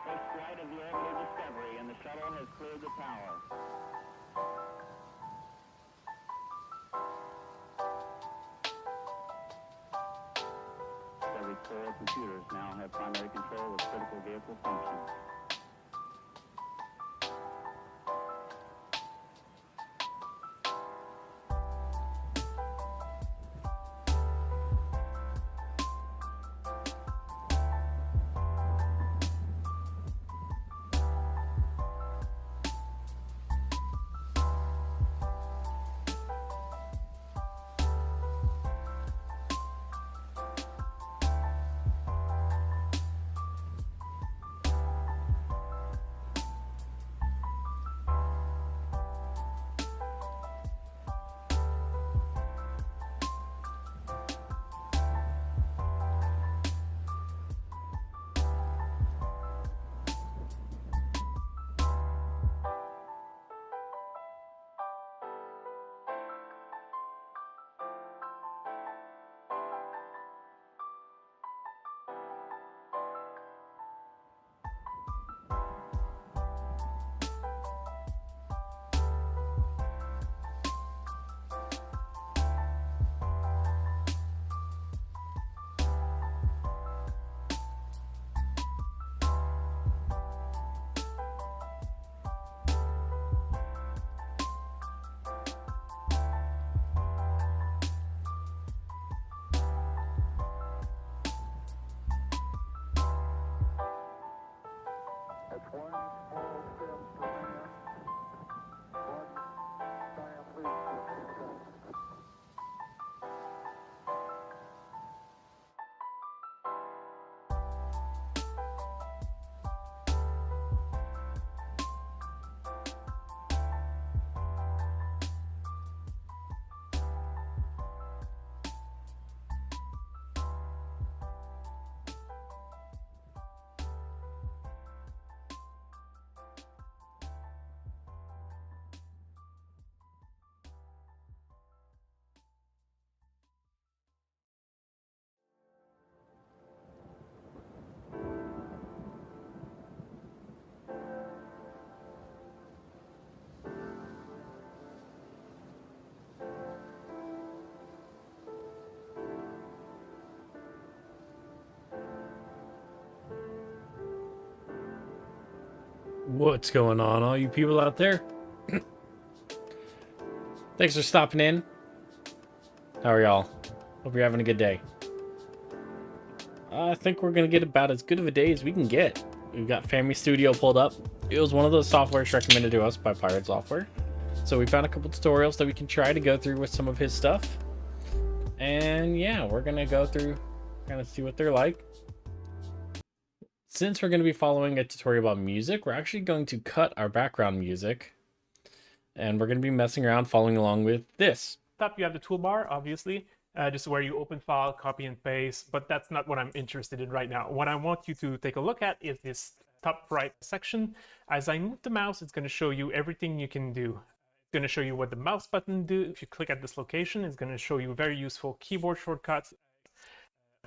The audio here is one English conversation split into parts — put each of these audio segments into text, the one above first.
first flight of the orbiter Discovery, and the shuttle has cleared the tower. Discovery's core computers now have primary control of critical vehicle functions. What's going on, all you people out there? Thanks for stopping in. How are y'all? Hope you're having a good day. I think we're gonna get about as good of a day as we can get. We've got Fami Studio pulled up. It was one of those softwares recommended to us by Pirate Software. So we found a couple tutorials that we can try to go through with some of his stuff. And yeah, we're gonna go through, kind of see what they're like. Since we're going to be following a tutorial about music, we're actually going to cut our background music. And we're going to be messing around following along with this. Top, you have the toolbar, obviously. This is where you open file, copy and paste, but that's not what I'm interested in right now. What I want you to take a look at is this top right section. As I move the mouse, it's going to show you everything you can do. It's going to show you what the mouse button do. If you click at this location, it's going to show you very useful keyboard shortcuts,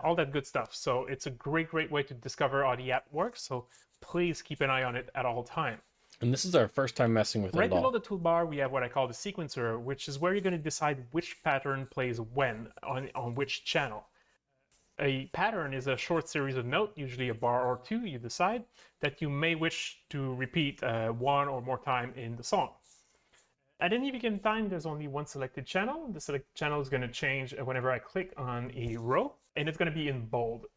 all that good stuff. So it's a great way to discover how the app works. So please keep an eye on it at all times. And this is our first time messing with it Right at all. below the toolbar, we have what I call the sequencer, which is where you're going to decide which pattern plays when on which channel. A pattern is a short series of notes, usually a bar or two, you decide, that you may wish to repeat one or more time in the song. At any given time, there's only one selected channel. The selected channel is going to change whenever I click on a row, and it's going to be in bold.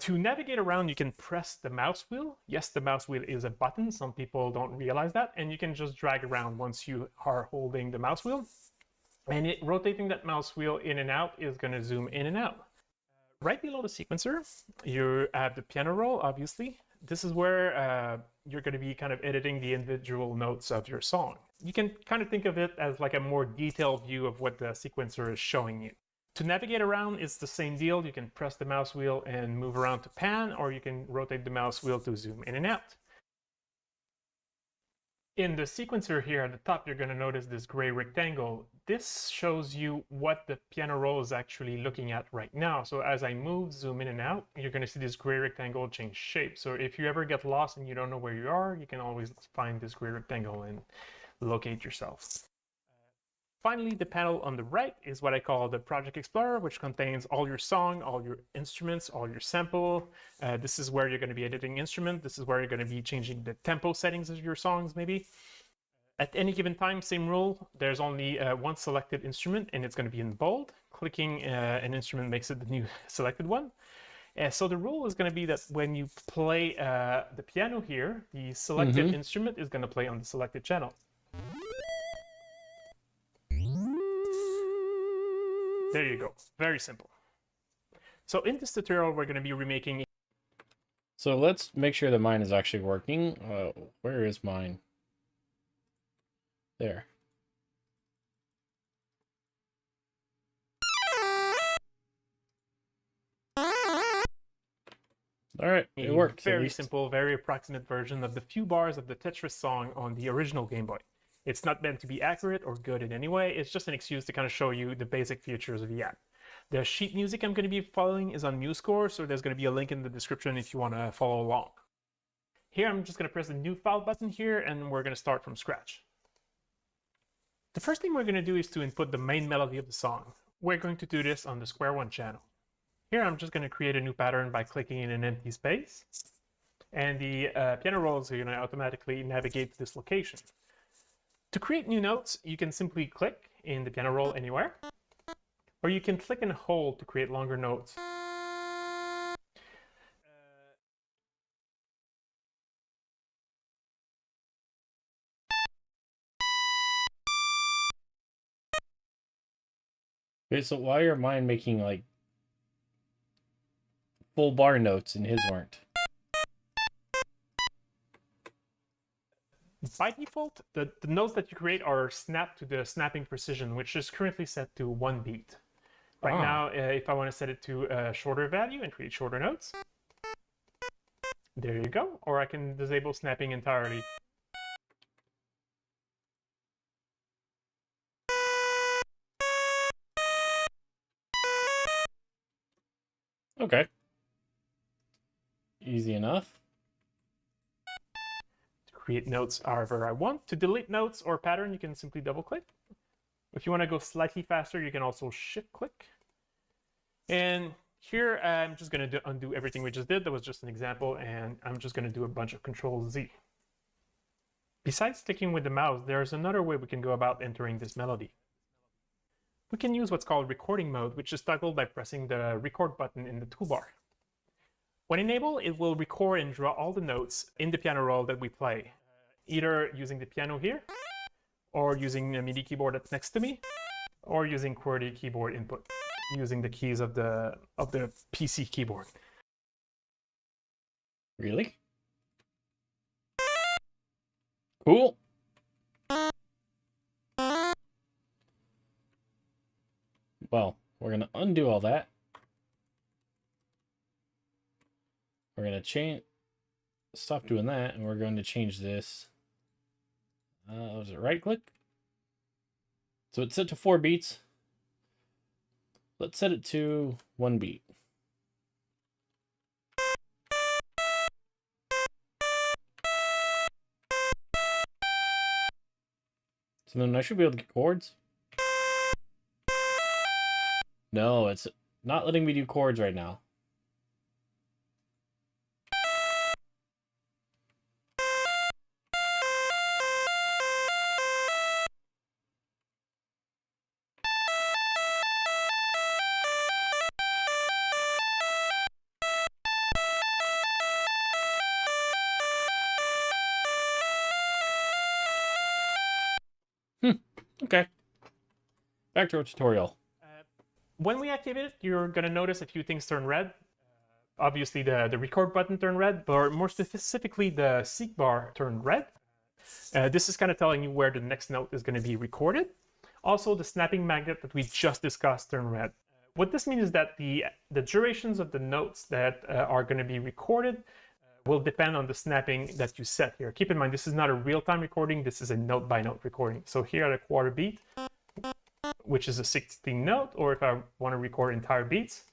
To navigate around, you can press the mouse wheel. Yes, the mouse wheel is a button. Some people don't realize that. And you can just drag around once you are holding the mouse wheel. And rotating that mouse wheel in and out is going to zoom in and out. Right below the sequencer, you have the piano roll, obviously. This is where you're going to be kind of editing the individual notes of your song. You can kind of think of it as like a more detailed view of what the sequencer is showing you. To navigate around, it's the same deal. You can press the mouse wheel and move around to pan, or you can rotate the mouse wheel to zoom in and out. In the sequencer here at the top, you're going to notice this gray rectangle. This shows you what the piano roll is actually looking at right now. So as I move, zoom in and out, you're going to see this gray rectangle change shape. So if you ever get lost and you don't know where you are, you can always find this gray rectangle and locate yourself. Finally, the panel on the right is what I call the Project Explorer, which contains all your song, all your instruments, all your sample. This is where you're going to be editing instrument. This is where you're going to be changing the tempo settings of your songs, maybe. At any given time, same rule, there's only one selected instrument, and it's going to be in bold. Clicking an instrument makes it the new selected one. So the rule is going to be that when you play the piano here, the selected instrument is going to play on the selected channel. There you go. Very simple. So in this tutorial, we're going to be remaking. So let's make sure that mine is actually working. Where is mine? There. All right, it works. Very simple, very approximate version of the few bars of the Tetris song on the original Game Boy. It's not meant to be accurate or good in any way. It's just an excuse to kind of show you the basic features of the app. The sheet music I'm going to be following is on MuseScore, so there's going to be a link in the description if you want to follow along. Here, I'm just going to press the New File button here, and we're going to start from scratch. The first thing we're going to do is to input the main melody of the song. We're going to do this on the Square One channel. Here, I'm just going to create a new pattern by clicking in an empty space, and the piano rolls are going to automatically navigate to this location. To create new notes, you can simply click in the piano roll anywhere, or you can click and hold to create longer notes. Okay, so why are mine making like full bar notes and his weren't? By default, the notes that you create are snapped to the snapping precision, which is currently set to 1 beat. Right now, if I want to set it to a shorter value and create shorter notes, there you go. Or I can disable snapping entirely. Okay. Easy enough. Create notes however I want. To delete notes or pattern, you can simply double click. If you want to go slightly faster, you can also shift click. And here I'm just going to undo everything we just did. That was just an example, and I'm just going to do a bunch of Control Z. Besides sticking with the mouse, there's another way we can go about entering this melody. We can use what's called recording mode, which is toggled by pressing the record button in the toolbar. When enabled, it will record and draw all the notes in the piano roll that we play, either using the piano here, or using a Midi keyboard that's next to me, or using QWERTY keyboard input, using the keys of the PC keyboard. Really? Cool. Well, we're going to undo all that. We're going to stop doing that, and we're going to change this. Was it right click? So it's set to 4 beats. Let's set it to 1 beat. So then I should be able to get chords. No, it's not letting me do chords right now. Okay. Back to our tutorial. When we activate it, you're going to notice a few things turn red. Obviously, the record button turned red, but more specifically, the seek bar turned red. This is kind of telling you where the next note is going to be recorded. Also, the snapping magnet that we just discussed turned red. What this means is that the durations of the notes that are going to be recorded will depend on the snapping that you set here. Keep in mind, this is not a real-time recording, this is a note-by-note recording. So here at a quarter beat, which is a 16 note, or if I want to record entire beats,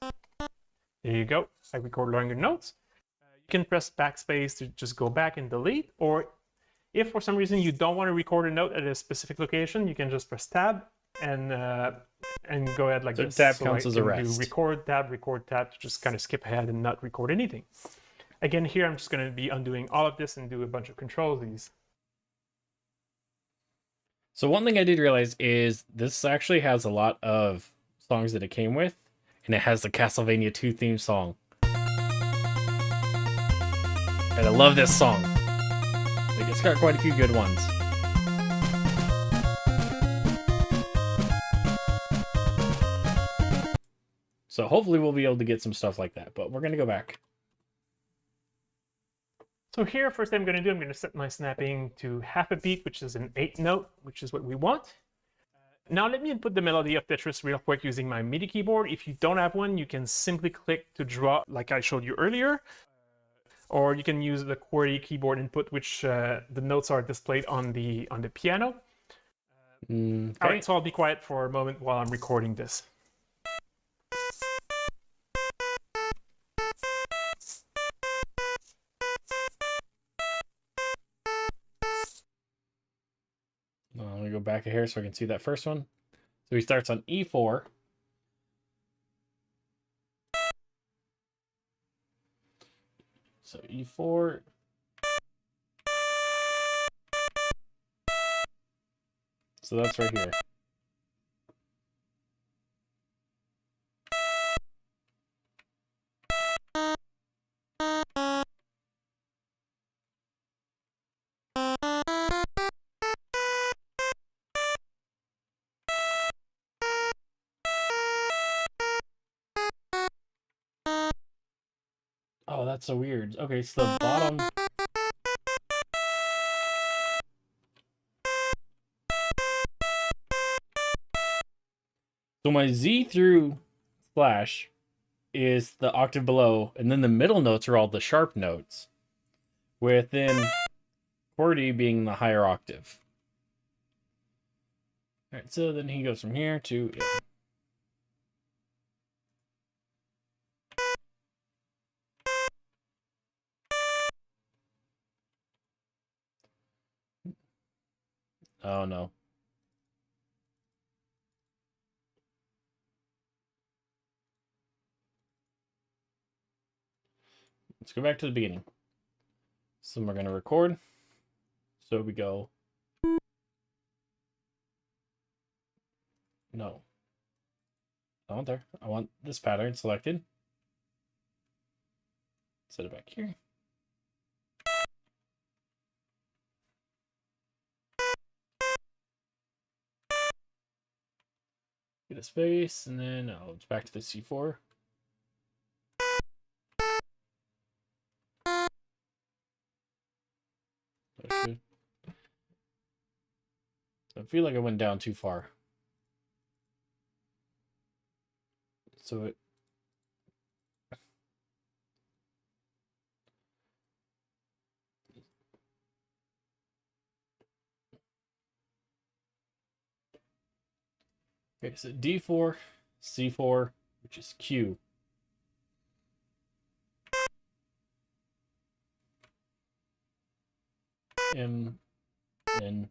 there you go, I record longer notes. You can press backspace to just go back and delete, or if for some reason you don't want to record a note at a specific location, you can just press tab and go ahead like this. Tab counts as a rest. Do record tab to just kind of skip ahead and not record anything. Again, here I'm just going to be undoing all of this and do a bunch of control these. So one thing I did realize is this actually has a lot of songs that it came with, and it has the Castlevania 2 theme song. And I love this song. Like, it's got quite a few good ones. So hopefully we'll be able to get some stuff like that, but we're going to go back. So here, first thing I'm going to do, I'm going to set my snapping to half a beat, which is an 8th note, which is what we want. Now let me input the melody of Tetris real quick using my Midi keyboard. If you don't have one, you can simply click to draw like I showed you earlier. Or you can use the QWERTY keyboard input, which the notes are displayed on the piano. Okay. All right, so I'll be quiet for a moment while I'm recording this. Let me go back here so I can see that first one. So he starts on E4. So E4. So that's right here. Oh, that's so weird. Okay, so the bottom. So my Z through slash is the octave below, and then the middle notes are all the sharp notes, within QWERTY being the higher octave. All right, so then he goes from here to. Yeah. Oh no. Let's go back to the beginning. So we're going to record. So we go. No. I want there. I want this pattern selected. Set it back here. Get a space, and then it's back to the C4. That's good. I feel like I went down too far. So it. Okay, so D4, C4, which is Q. M, N.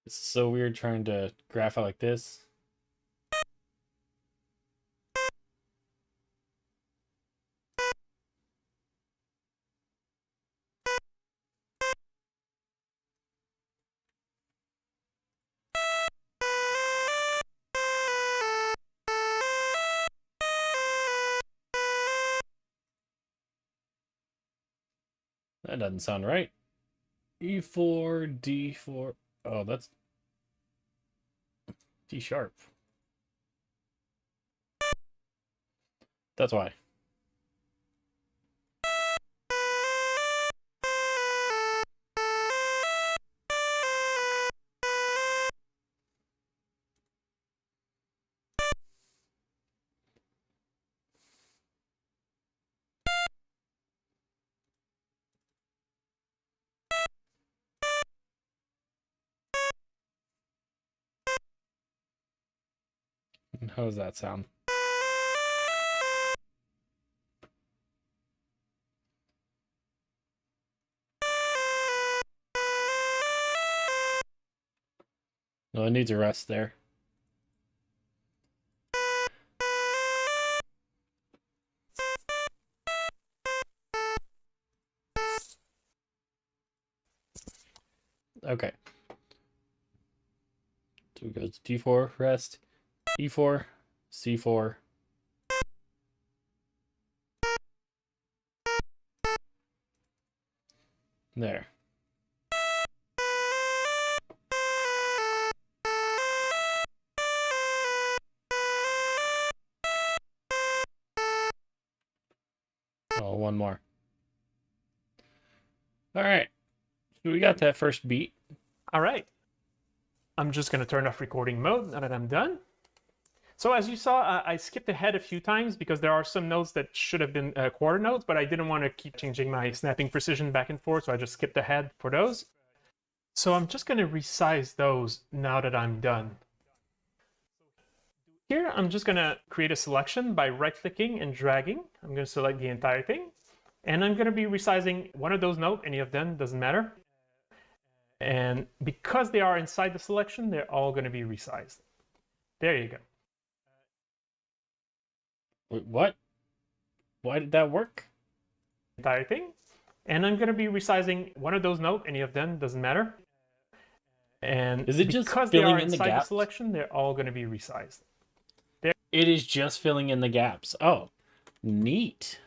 This is so weird trying to graph out like this. That doesn't sound right. E4, D4. Oh, that's D sharp. That's why. How does that sound? No, it needs a rest there. Okay. So we go to D4, rest, E4, C4. There. Oh, one more. All right. So we got that first beat. All right. I'm just going to turn off recording mode now that I'm done. So as you saw, I skipped ahead a few times because there are some notes that should have been quarter notes, but I didn't want to keep changing my snapping precision back and forth, so I just skipped ahead for those. So I'm just going to resize those now that I'm done. Here, I'm just going to create a selection by right-clicking and dragging. I'm going to select the entire thing, and I'm going to be resizing one of those notes, any of them, doesn't matter. And because they are inside the selection, they're all going to be resized. There you go. Wait, what? Why did that work? Entire thing. And I'm going to be resizing one of those notes, any of them, doesn't matter. And is it just because filling they are in the inside gaps? The selection, they're all going to be resized. There. It is just filling in the gaps. Oh, neat.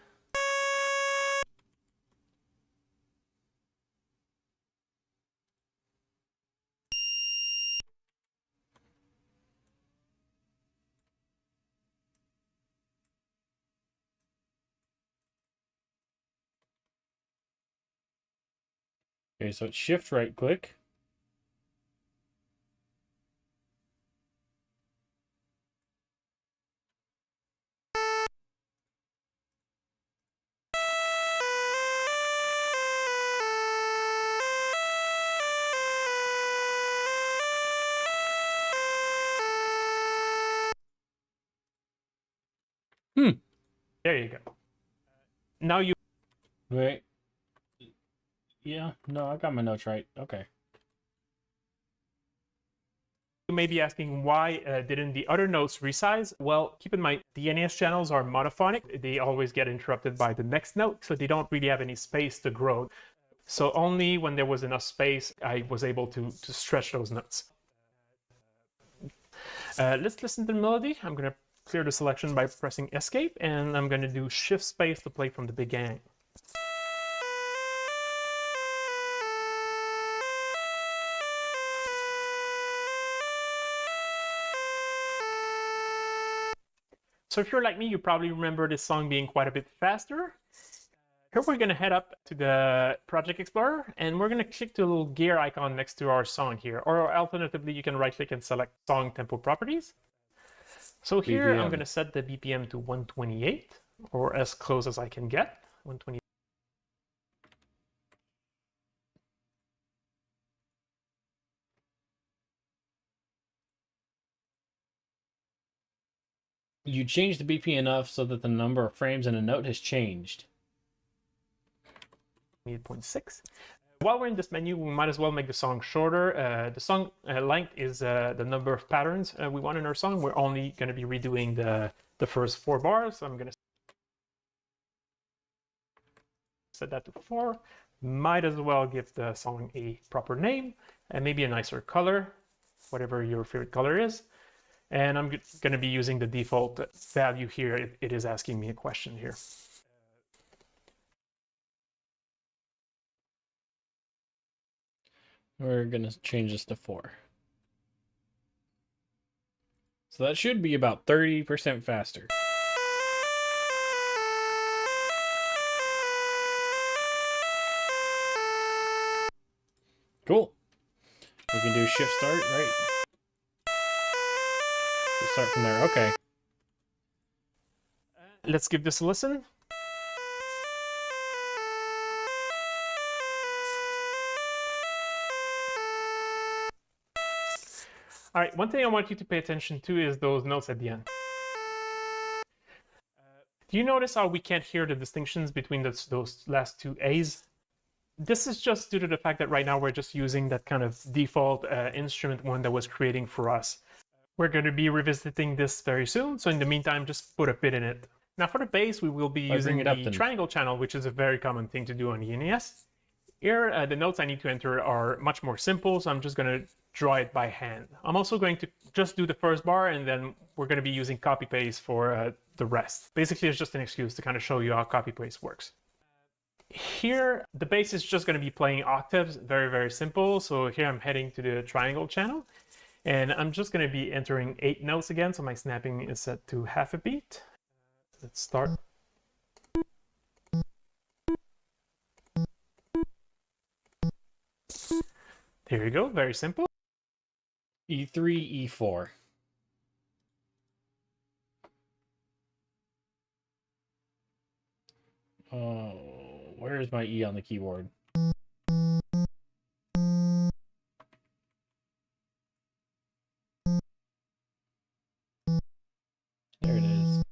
Okay, so it's shift right click. There you go. Now you Wait. Yeah, no, I got my notes right. Okay. may be asking why didn't the other notes resize? Well, keep in mind, the NES channels are monophonic. They always get interrupted by the next note, so they don't really have any space to grow. So only when there was enough space, I was able to stretch those notes. Let's listen to the melody. I'm going to clear the selection by pressing Escape, and I'm going to do Shift Space to play from the beginning. So if you're like me, you probably remember this song being quite a bit faster. Here we're going to head up to the Project Explorer, and we're going to click the little gear icon next to our song here. Or alternatively, you can right-click and select Song Tempo Properties. So here BPM. I'm going to set the BPM to 128, or as close as I can get, 128. You changed the BP enough so that the number of frames in a note has changed. 8.6. While we're in this menu, we might as well make the song shorter. The song length is the number of patterns we want in our song. We're only going to be redoing the first 4 bars. So I'm going to set that to 4. Might as well give the song a proper name and maybe a nicer color, whatever your favorite color is. And I'm going to be using the default value here. It is asking me a question here. We're going to change this to 4. So that should be about 30% faster. Cool. We can do shift start, right? Just start from there. Okay. Let's give this a listen. All right, right, one thing I want you to pay attention to is those notes at the end. Do you notice how we can't hear the distinctions between those last two A's? This is just due to the fact that right now we're just using that kind of default instrument one that was creating for us. We're going to be revisiting this very soon, so in the meantime, just put a bit in it. Now for the bass, we will be using the triangle channel, which is a very common thing to do on the NES. Here, the notes I need to enter are much more simple, so I'm just going to draw it by hand. I'm also going to just do the first bar, and then we're going to be using copy-paste for the rest. Basically, it's just an excuse to kind of show you how copy-paste works. Here, the bass is just going to be playing octaves, very, very simple. So here I'm heading to the triangle channel, and I'm just going to be entering 8 notes again, so my snapping is set to half a beat. Let's start. There you go, very simple. E3, E4. Oh, where is my E on the keyboard? There it is.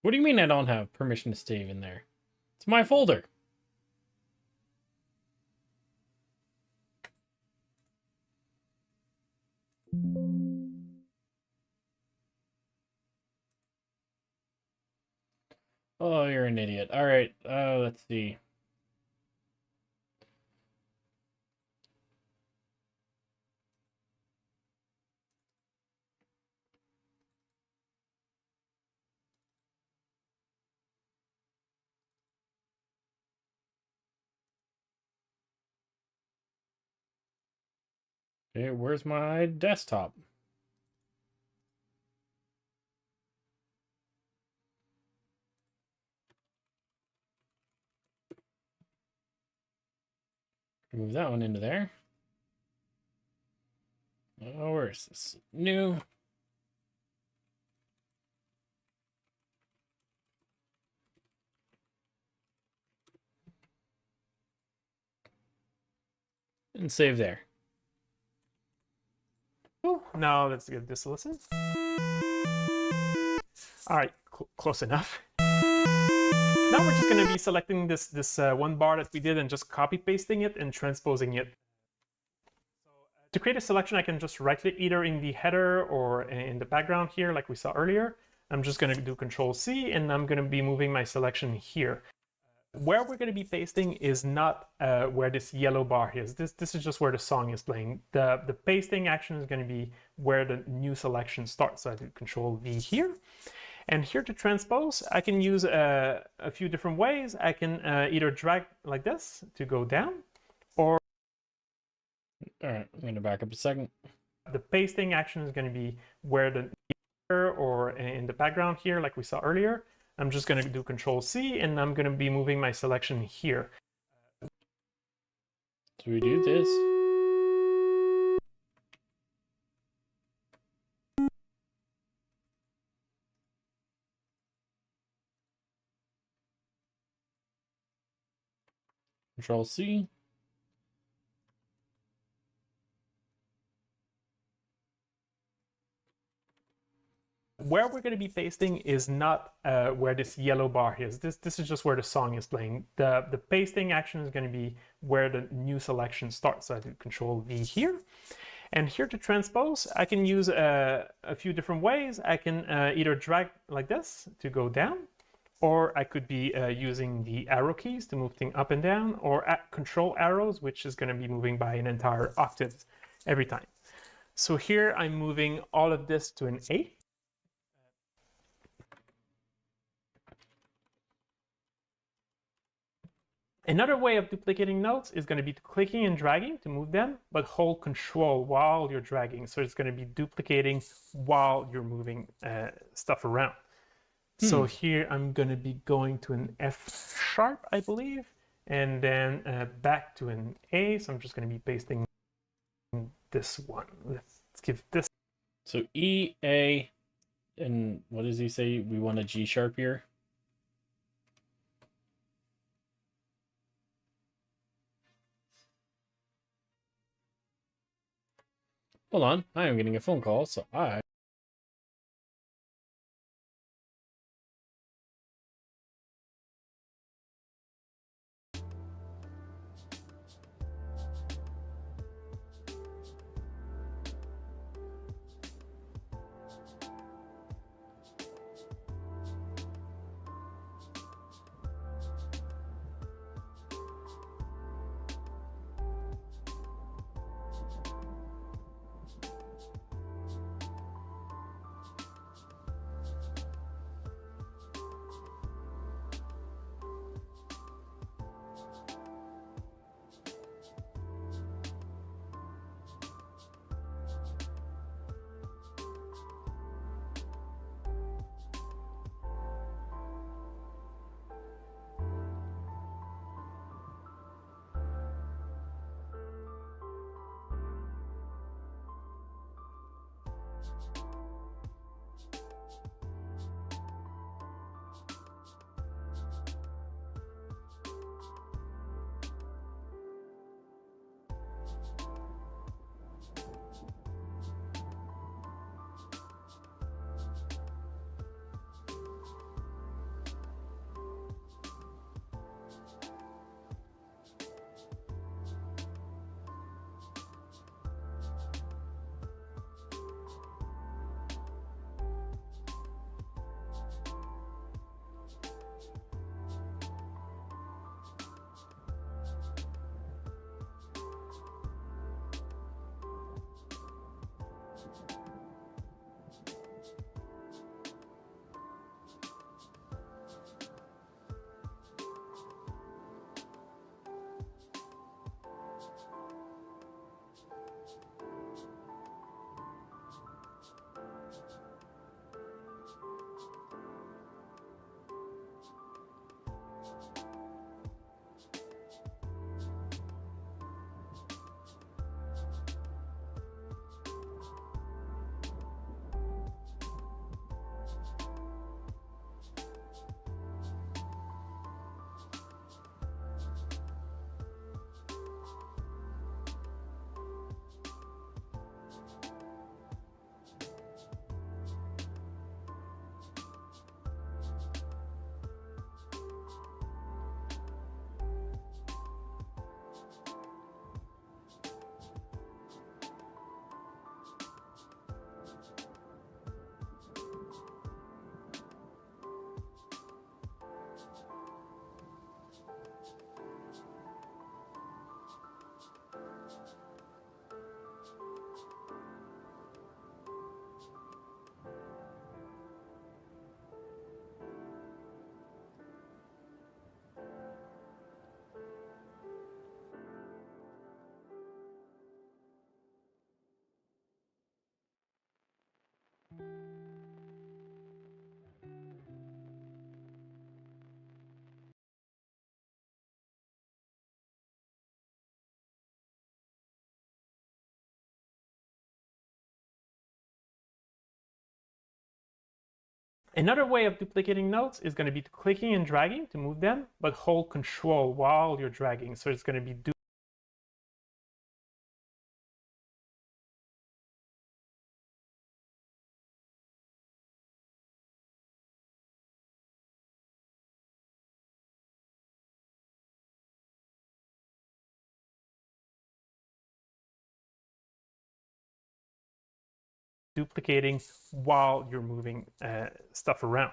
What do you mean I don't have permission to save in there? It's my folder. Oh, you're an idiot. All right, let's see. Okay, where's my desktop? Move that one into there. Oh, where is this? New. And save there. Ooh, now let's give this a listen. All right, close enough. Now we're just going to be selecting this one bar that we did and just copy pasting it and transposing it. To create a selection, I can just right click either in the header or in the background here, like we saw earlier. I'm just going to do Control C, and I'm going to be moving my selection here. Where we're going to be pasting is not where this yellow bar is. This is just where the song is playing. The pasting action is going to be where the new selection starts. So I do Control V here. And here to transpose, I can use a few different ways. I can either drag like this to go down, or... All right, I'm going to back up a second. The pasting action is going to be where the or in the background here, like we saw earlier. I'm just going to do Control C, and I'm going to be moving my selection here. So we do this. Control C. Where we're going to be pasting is not where this yellow bar is. This is just where the song is playing. The pasting action is going to be where the new selection starts. So I do Control V here. And here to transpose, I can use a few different ways. I can either drag like this to go down, or I could be using the arrow keys to move things up and down, or control arrows, which is going to be moving by an entire octave every time. So here I'm moving all of this to an 8. Another way of duplicating notes is going to be clicking and dragging to move them, but hold Control while you're dragging. So it's going to be duplicating while you're moving stuff around. So here I'm going to be going to an F sharp, I believe, and then back to an A. So I'm just going to be pasting this one. Let's give this. So E, A, and what does he say? We want a G sharp here. Hold on, I am getting a phone call, so I... Another way of duplicating notes is going to be clicking and dragging to move them, but hold control while you're dragging. So it's going to be duplicating while you're moving stuff around.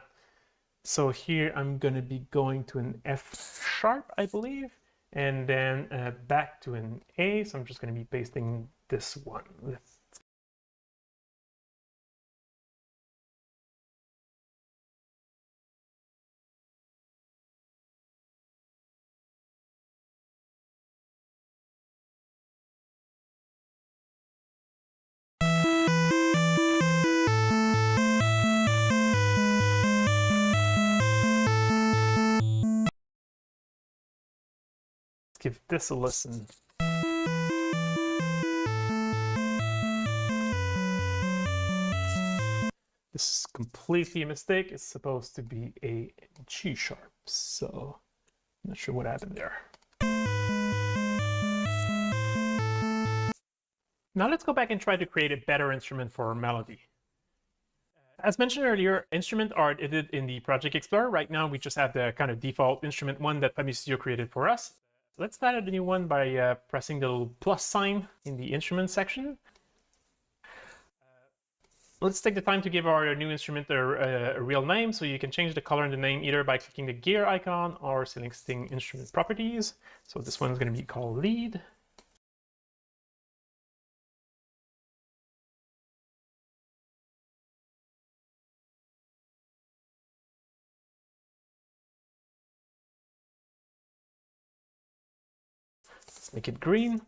So here I'm going to be going to an F sharp, I believe, and then back to an A. So I'm just going to be pasting this one. Let's Let's give this a listen. This is completely a mistake. It's supposed to be a G sharp, so I'm not sure what happened there. Now let's go back and try to create a better instrument for our melody. As mentioned earlier, instrument are edited in the Project Explorer. Right now, we just have the kind of default instrument one that Fami Studio created for us. Let's add a new one by pressing the little plus sign in the instrument section. Let's take the time to give our new instrument a real name, so you can change the color in the name either by clicking the gear icon or selecting instrument properties. So this one's going to be called lead. Let's make it green.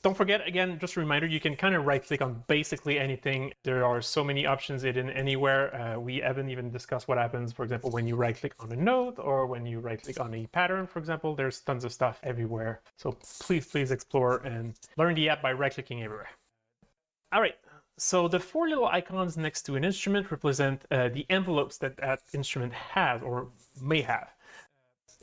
Don't forget, again, just a reminder, you can kind of right-click on basically anything. There are so many options in anywhere. We haven't even discussed what happens, for example, when you right-click on a note or when you right-click on a pattern, for example. There's tons of stuff everywhere. So please explore and learn the app by right-clicking everywhere. All right, so the four little icons next to an instrument represent the envelopes that that instrument has or may have.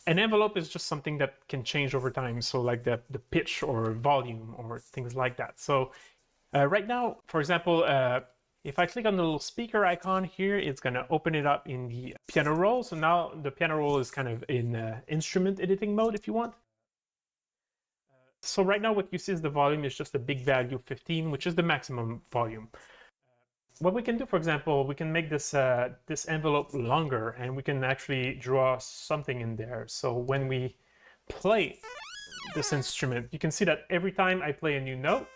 An envelope is just something that can change over time, so like the pitch or volume or things like that. So right now, for example, if I click on the little speaker icon here, it's going to open it up in the piano roll. So now the piano roll is kind of in instrument editing mode if you want. So right now what you see is the volume is just a big value 15, which is the maximum volume. What we can do, for example, we can make this this envelope longer, and we can actually draw something in there. So when we play this instrument, you can see that every time I play a new note,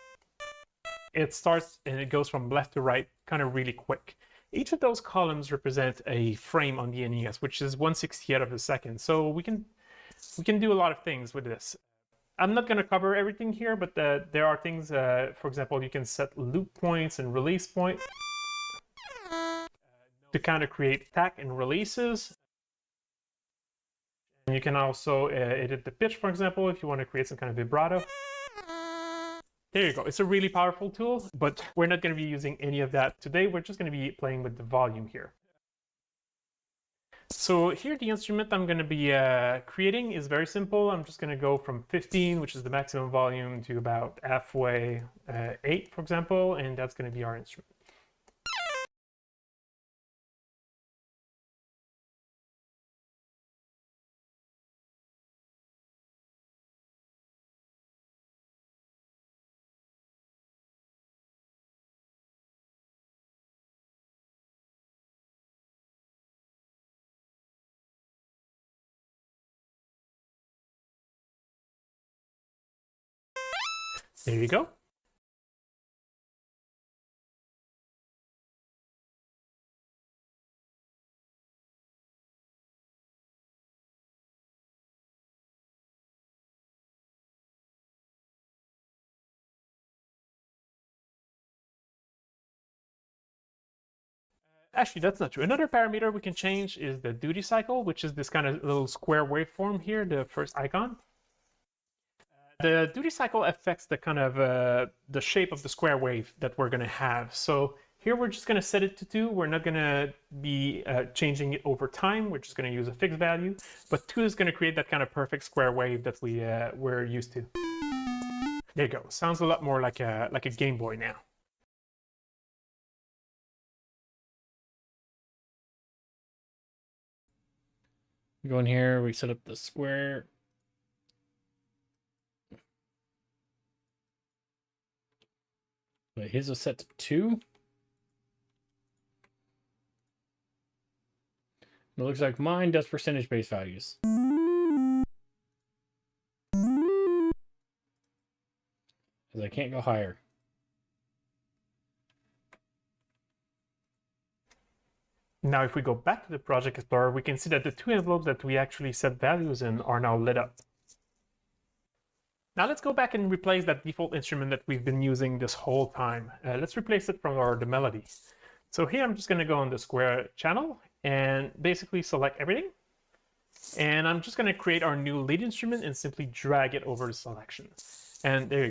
it starts and it goes from left to right kind of really quick. Each of those columns represent a frame on the NES, which is 1/60th of a second. So we can do a lot of things with this. I'm not going to cover everything here, but there are things, for example, you can set loop points and release point to kind of create attack and releases. And you can also edit the pitch, for example, if you want to create some kind of vibrato. There you go. It's a really powerful tool, but we're not going to be using any of that today. We're just going to be playing with the volume here. So here the instrument I'm going to be creating is very simple. I'm just going to go from 15, which is the maximum volume, to about halfway 8, for example, and that's going to be our instrument. There you go. Actually, that's not true. Another parameter we can change is the duty cycle, which is this kind of little square waveform here, the first icon. The duty cycle affects the kind of the shape of the square wave that we're going to have. So here we're just going to set it to 2. We're not going to be changing it over time. We're just going to use a fixed value. But 2 is going to create that kind of perfect square wave that we're used to. There you go. Sounds a lot more like a Game Boy now. We go in here, we set up the square. Wait, his was set to 2. It looks like mine does percentage base values. Because I can't go higher. Now, if we go back to the Project Explorer, we can see that the 2 envelopes that we actually set values in are now lit up. Now let's go back and replace that default instrument that we've been using this whole time. Let's replace it from the melody. So here I'm just going to go on the square channel and basically select everything. And I'm just going to create our new lead instrument and simply drag it over the selection. And there you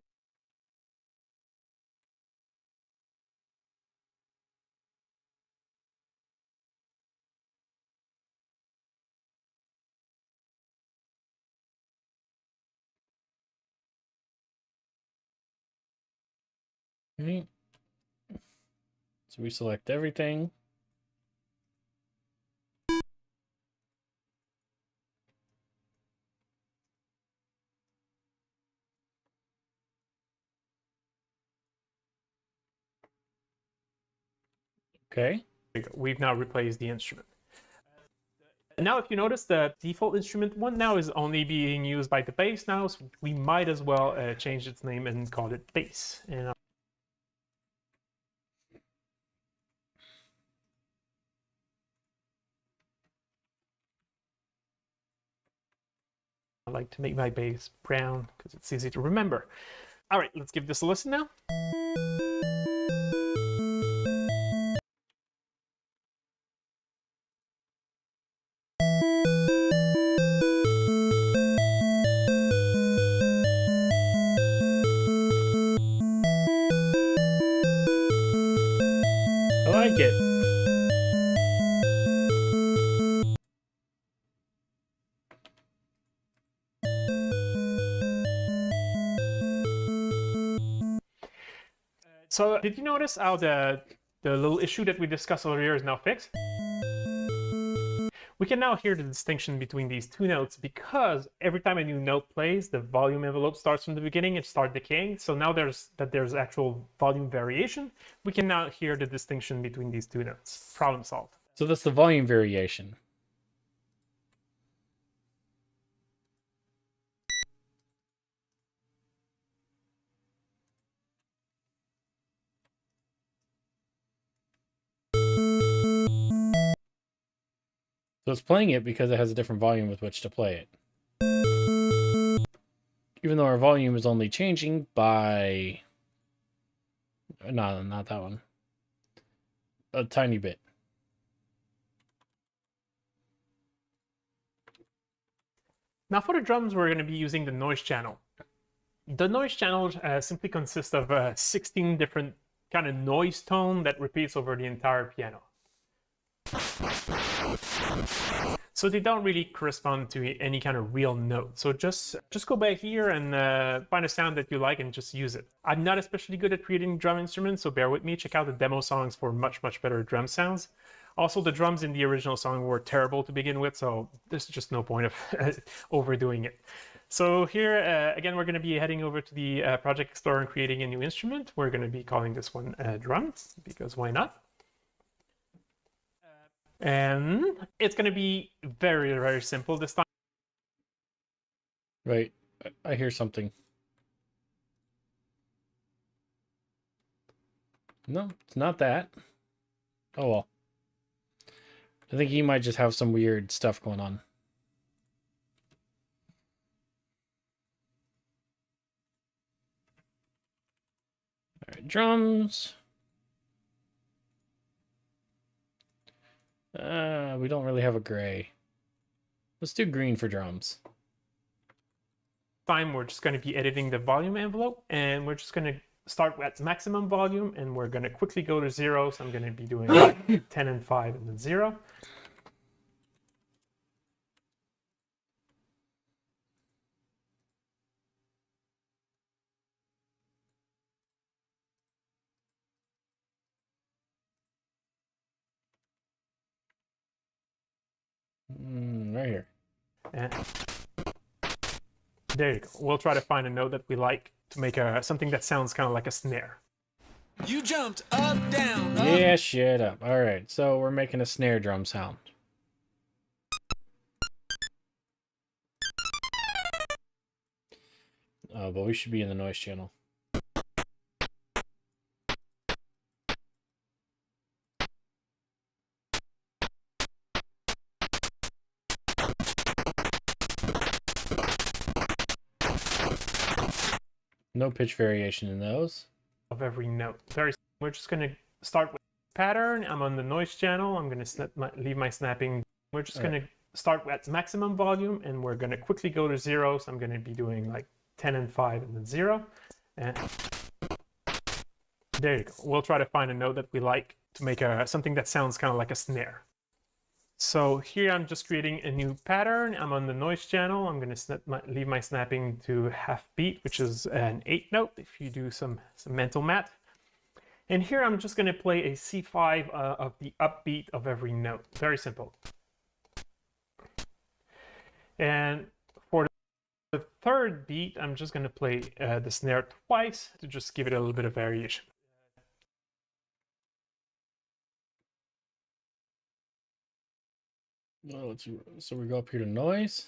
Right. So we select everything. Okay. go. We've now replaced the instrument. And now, if you notice, the default instrument one now is only being used by the bass now, so we might as well change its name and call it bass. And I like to make my bass brown because it's easy to remember. All right, let's give this a listen now. I like it. So did you notice how the little issue that we discussed earlier is now fixed? We can now hear the distinction between these two notes because every time a new note plays, the volume envelope starts from the beginning and starts decaying. So now there's actual volume variation. We can now hear the distinction between these two notes. Problem solved. So that's the volume variation. So it's playing it because it has a different volume with which to play it. Even though our volume is only changing by... No, not that one. A tiny bit. Now for the drums, we're going to be using the noise channel. The noise channel simply consists of 16 different kind of noise tone that repeats over the entire piano. So they don't really correspond to any kind of real note. So just go back here and find a sound that you like and just use it. I'm not especially good at creating drum instruments, so bear with me. Check out the demo songs for much better drum sounds. Also, the drums in the original song were terrible to begin with, so there's just no point of overdoing it. So here, again, we're going to be heading over to the Project Explorer and creating a new instrument. We're going to be calling this one drums, because why not? And it's going to be very simple this time. Right. I hear something. No, it's not that. Oh well. I think he might just have some weird stuff going on. All right, drums. We don't really have a gray. Let's do green for drums. Time we're just going to be editing the volume envelope, and we're just going to start at maximum volume, and we're going to quickly go to 0. So I'm going to be doing like 10 and 5 and then 0. Right here. And there you go. We'll try to find a note that we like to make something that sounds kind of like a snare. You jumped up, down, up. Yeah, shut up. All right, so we're making a snare drum sound. Oh, but we should be in the noise channel. No pitch variation in those. Of every note. We're just going to start with pattern. I'm on the noise channel. I'm going to leave my snapping. We're just going to start at maximum volume, and we're going to quickly go to 0. So I'm going to be doing like 10 and 5 and then 0. And there you go. We'll try to find a note that we like to make something that sounds kind of like a snare. So here I'm just creating a new pattern. I'm on the noise channel. I'm going to leave my snapping to half beat, which is an 8 note if you do some mental math. And here I'm just going to play a C5 of the upbeat of every note. Very simple. And for the third beat, I'm just going to play the snare twice to just give it a little bit of variation. Well, so we go up here to noise.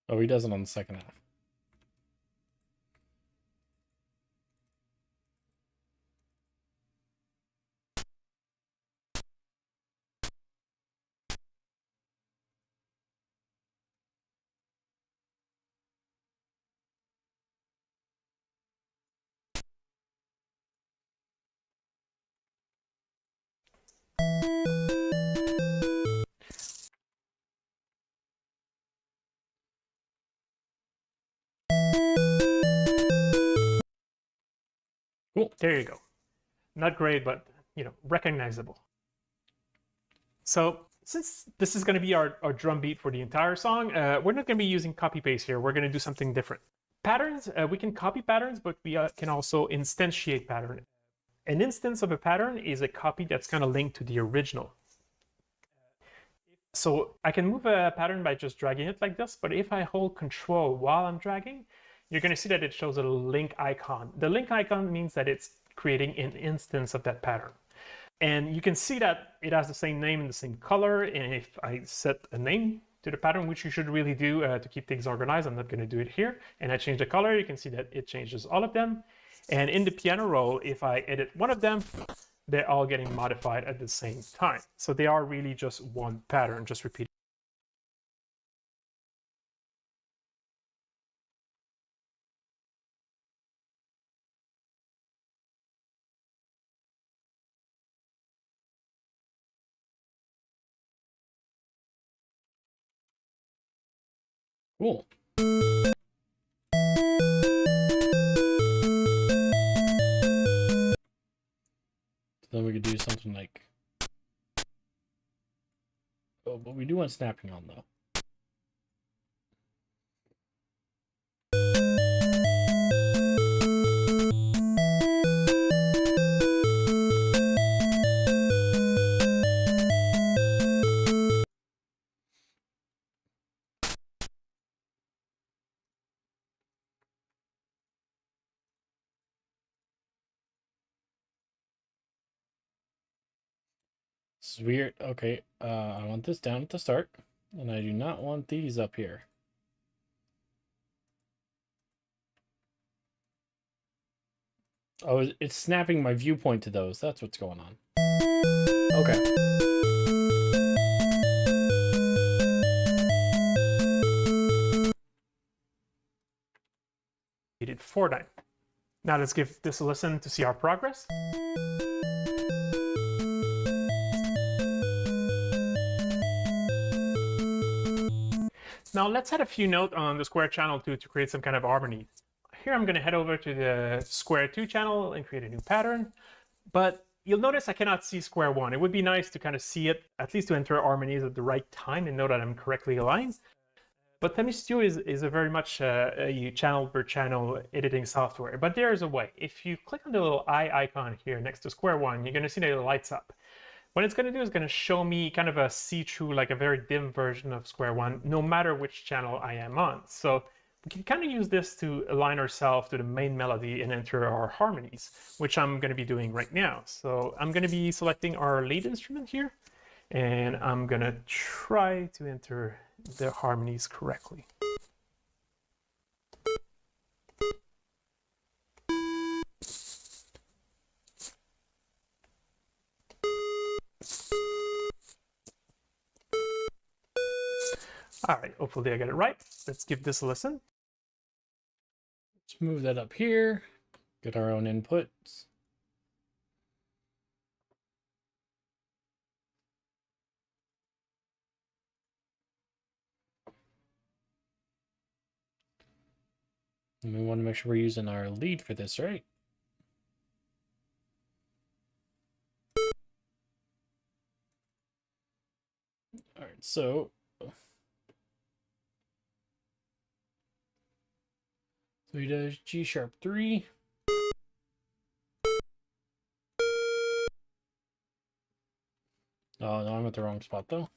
Oh, he does it on the second half. Cool. There you go. Not great, but recognizable. So since this is going to be our drum beat for the entire song, we're not going to be using copy paste here. We're going to do something different. Patterns, we can copy patterns, but we can also instantiate pattern. An instance of a pattern is a copy that's kind of linked to the original. So I can move a pattern by just dragging it like this, but if I hold control while I'm dragging, you're going to see that it shows a link icon. The link icon means that it's creating an instance of that pattern. And you can see that it has the same name and the same color. And if I set a name to the pattern, which you should really do to keep things organized, I'm not going to do it here. And I change the color, you can see that it changes all of them. And in the piano roll, if I edit one of them, they're all getting modified at the same time. So they are really just one pattern, just repeating. Cool. Then we could do something like... Oh, but we do want snapping on, though. This is weird. Okay, I want this down at the start, and I do not want these up here. Oh, it's snapping my viewpoint to those. That's what's going on. Okay. Repeated 4 times. Now let's give this a listen to see our progress. Now let's add a few notes on the square channel to create some kind of harmony. Here I'm going to head over to the square 2 channel and create a new pattern. But you'll notice I cannot see square 1. It would be nice to kind of see it, at least to enter harmonies at the right time and know that I'm correctly aligned. But Fami Studio is a very much a channel per channel editing software. But there's a way. If you click on the little eye icon here next to square 1, you're going to see that it lights up. What it's going to do is going to show me kind of a see-through, like a very dim version of square 1, no matter which channel I am on. So we can kind of use this to align ourselves to the main melody and enter our harmonies, which I'm going to be doing right now. So I'm going to be selecting our lead instrument here, and I'm going to try to enter the harmonies correctly. All right, hopefully I get it right. Let's give this a listen. Let's move that up here. Get our own inputs. And we want to make sure we're using our lead for this, right? All right, so he does G#3. Oh, no, I'm at the wrong spot, though.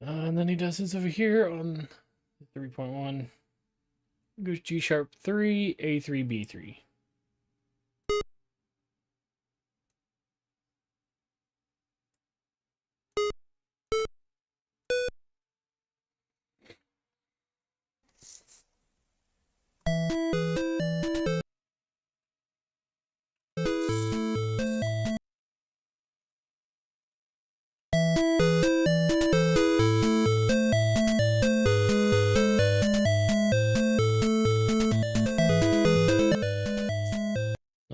And then he does his over here on 3.1. Goes G#3, A3, B3.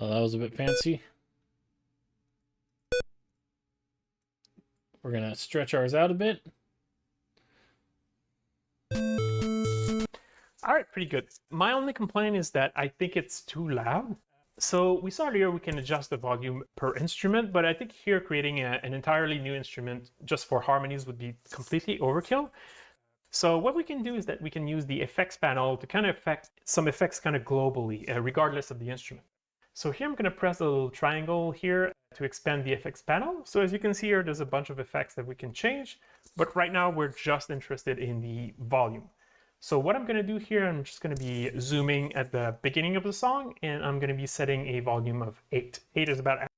Well, that was a bit fancy. We're gonna stretch ours out a bit. All right, pretty good. My only complaint is that I think it's too loud. So we saw earlier we can adjust the volume per instrument, but I think here creating an entirely new instrument just for harmonies would be completely overkill. So what we can do is that we can use the effects panel to kind of affect some effects kind of globally, regardless of the instrument. So here I'm going to press the little triangle here to expand the effects panel. So as you can see here, there's a bunch of effects that we can change, but right now we're just interested in the volume. So what I'm going to do here, I'm just going to be zooming at the beginning of the song, and I'm going to be setting a volume of 8. 8 is about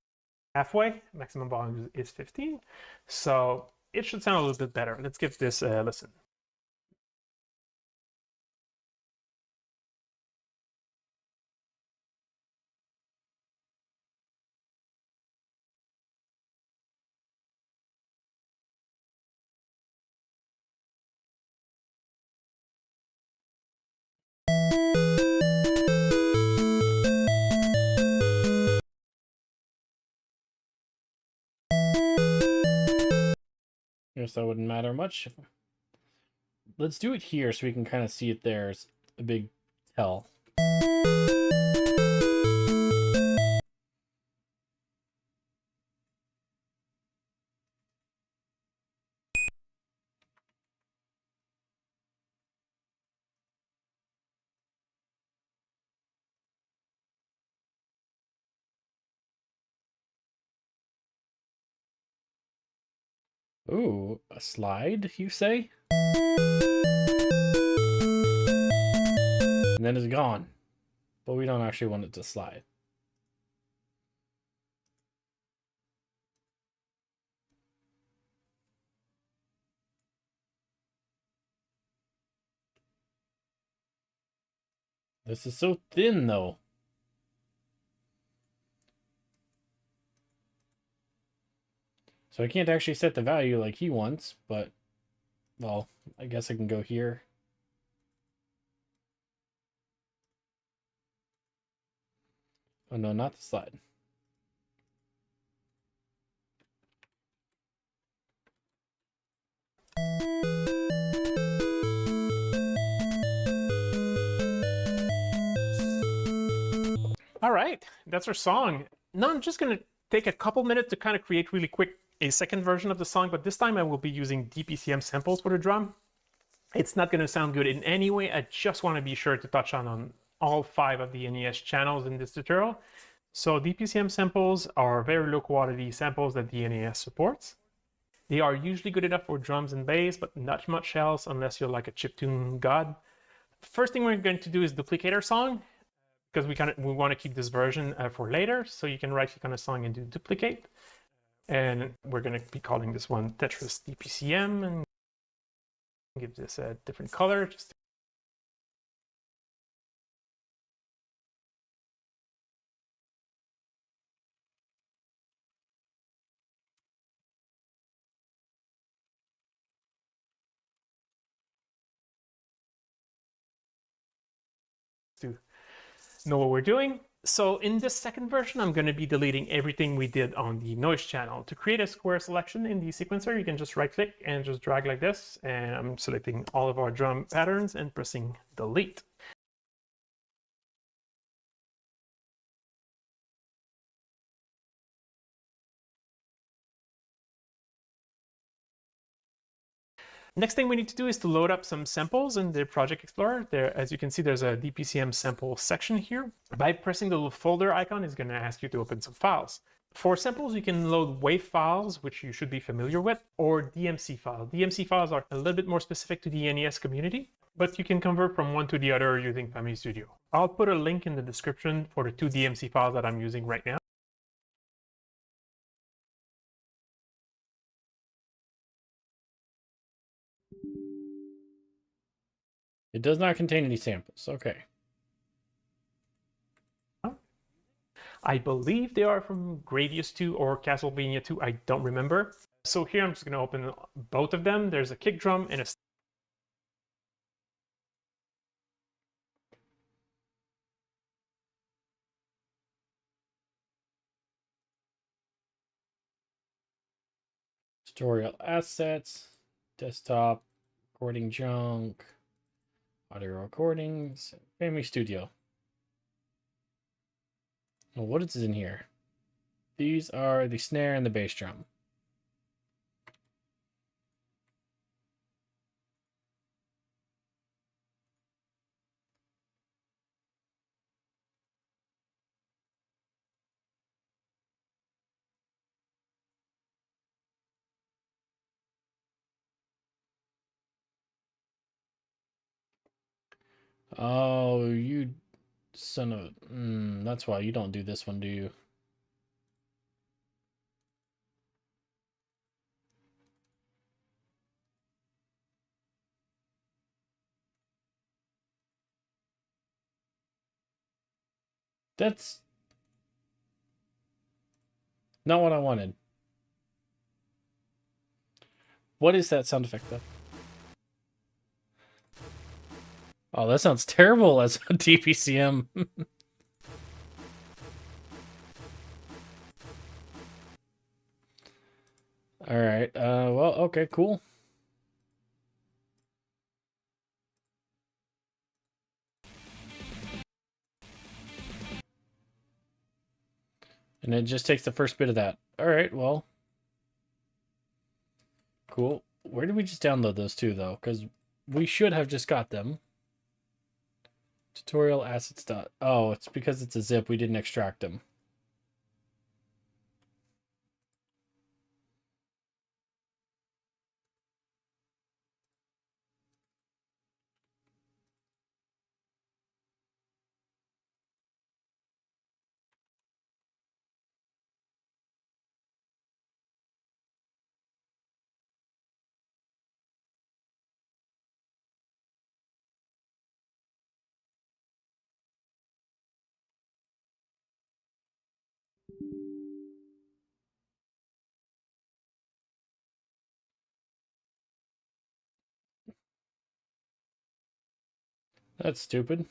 halfway, maximum volume is 15. So it should sound a little bit better. Let's give this a listen. Guess that wouldn't matter much. Let's do it here so we can kind of see it there. It's a big tell. Ooh, a slide, you say? And then it's gone. But we don't actually want it to slide. This is so thin, though. So I can't actually set the value like he wants, but, well, I guess I can go here. Oh no, not the slide. All right, that's our song. Now I'm just going to take a couple minutes to kind of create really quick a second version of the song, but this time I will be using DPCM samples for the drum. It's not going to sound good in any way. I just want to be sure to touch on all 5 of the NES channels in this tutorial. So DPCM samples are very low quality samples that the NES supports. They are usually good enough for drums and bass, but not much else unless you're like a chiptune god. First thing we're going to do is duplicate our song. because we want to keep this version for later. So you can right click on a song and do duplicate. And we're going to be calling this one Tetris DPCM and give this a different color. Just to know what we're doing. So in this second version, I'm going to be deleting everything we did on the noise channel. To create a square selection in the sequencer, you can just right click and just drag like this. And I'm selecting all of our drum patterns and pressing delete. Next thing we need to do is to load up some samples in the Project Explorer. There, as you can see, there's a DPCM sample section here. By pressing the little folder icon, it's going to ask you to open some files. For samples, you can load WAV files, which you should be familiar with, or DMC files. DMC files are a little bit more specific to the NES community, but you can convert from one to the other using Fami Studio. I'll put a link in the description for the two DMC files that I'm using right now. It does not contain any samples. Okay. I believe they are from Gradius 2 or Castlevania 2. I don't remember. So here I'm just going to open both of them. There's a kick drum and a Tutorial assets, desktop, recording junk, audio recordings, Fami Studio. Well, what is in here? These are the snare and the bass drum. Oh, you son of... that's why you don't do this one, do you? That's not what I wanted. What is that sound effect, though? Oh, that sounds terrible as a DPCM. All right. Well, okay, cool. And it just takes the first bit of that. All right, well. Cool. Where did we just download those two, though? Because we should have just got them. Tutorial assets. Oh, it's because it's a zip. We didn't extract them. That's stupid.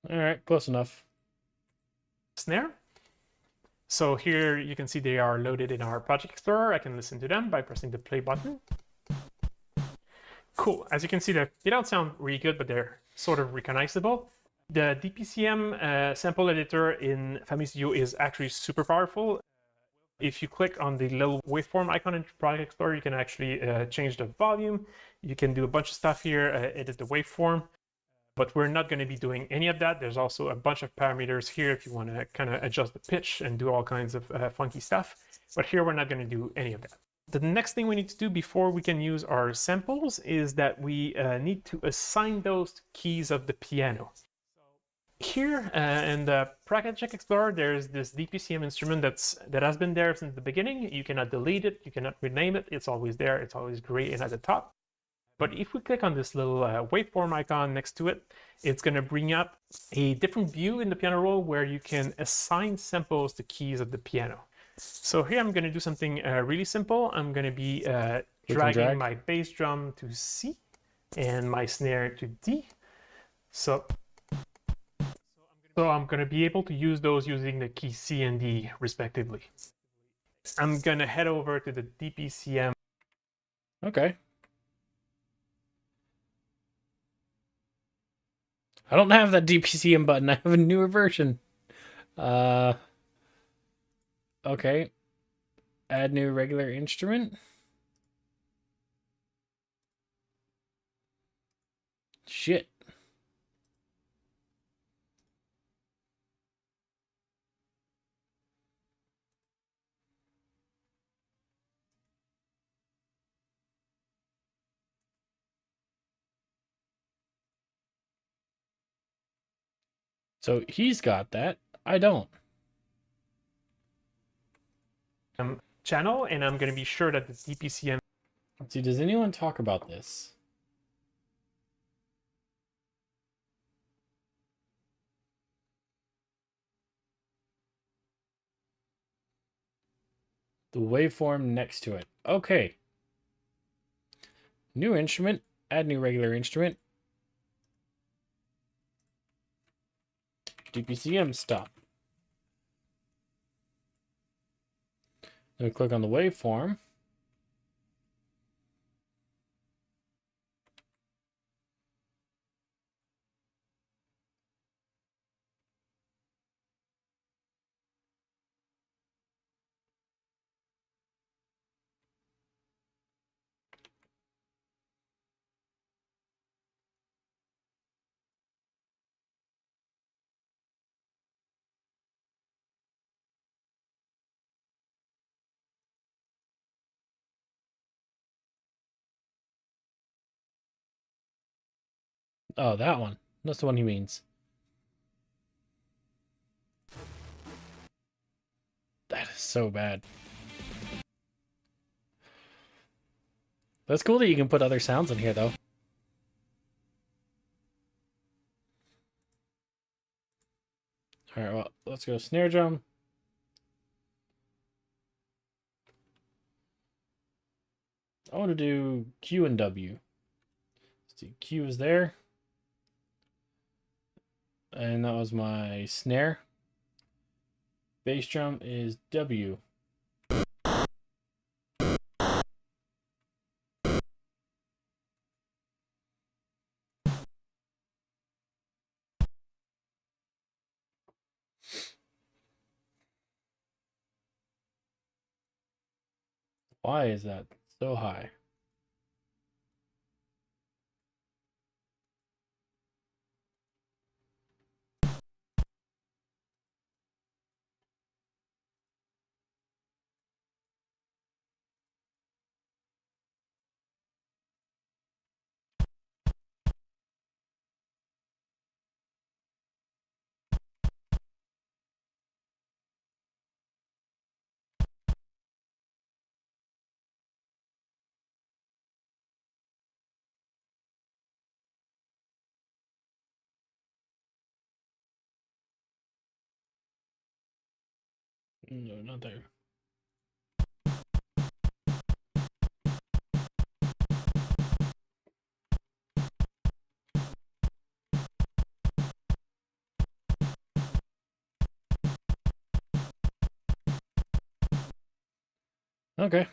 All right, close enough. snare. So here you can see they are loaded in our Project Explorer. I can listen to them by pressing the play button. Cool. As you can see, they don't sound really good, but they're sort of recognizable. The DPCM sample editor in Fami Studio is actually super powerful. If you click on the little waveform icon in Product Explorer, you can actually change the volume. You can do a bunch of stuff here, edit the waveform, but we're not going to be doing any of that. There's also a bunch of parameters here if you want to kind of adjust the pitch and do all kinds of funky stuff. But here we're not going to do any of that. The next thing we need to do before we can use our samples is that we need to assign those to keys of the piano. Here in the PKayge Explorer, there's this DPCM instrument that has been there since the beginning. You cannot delete it, you cannot rename it. It's always there, it's always gray and at the top. But if we click on this little waveform icon next to it, it's going to bring up a different view in the piano roll where you can assign samples to keys of the piano. So here I'm going to do something really simple. I'm going to be dragging my bass drum to C and my snare to D. So I'm going to be able to use those using the key C and D respectively. I'm going to head over to the DPCM. Okay. I don't have that DPCM button. I have a newer version. Okay. Add new regular instrument. Shit. So he's got that. I don't. Channel, and I'm going to be sure that the DPCM. Let's see, does anyone talk about this? The waveform next to it. Okay. New instrument. Add new regular instrument. DPCM stop. Then click on the waveform. Oh, that one. That's the one he means. That is so bad. That's cool that you can put other sounds in here, though. Alright, well, let's go snare drum. I want to do Q and W. Let's see, Q is there. And that was my snare. Bass drum is W. Why is that so high? No, not there. Okay.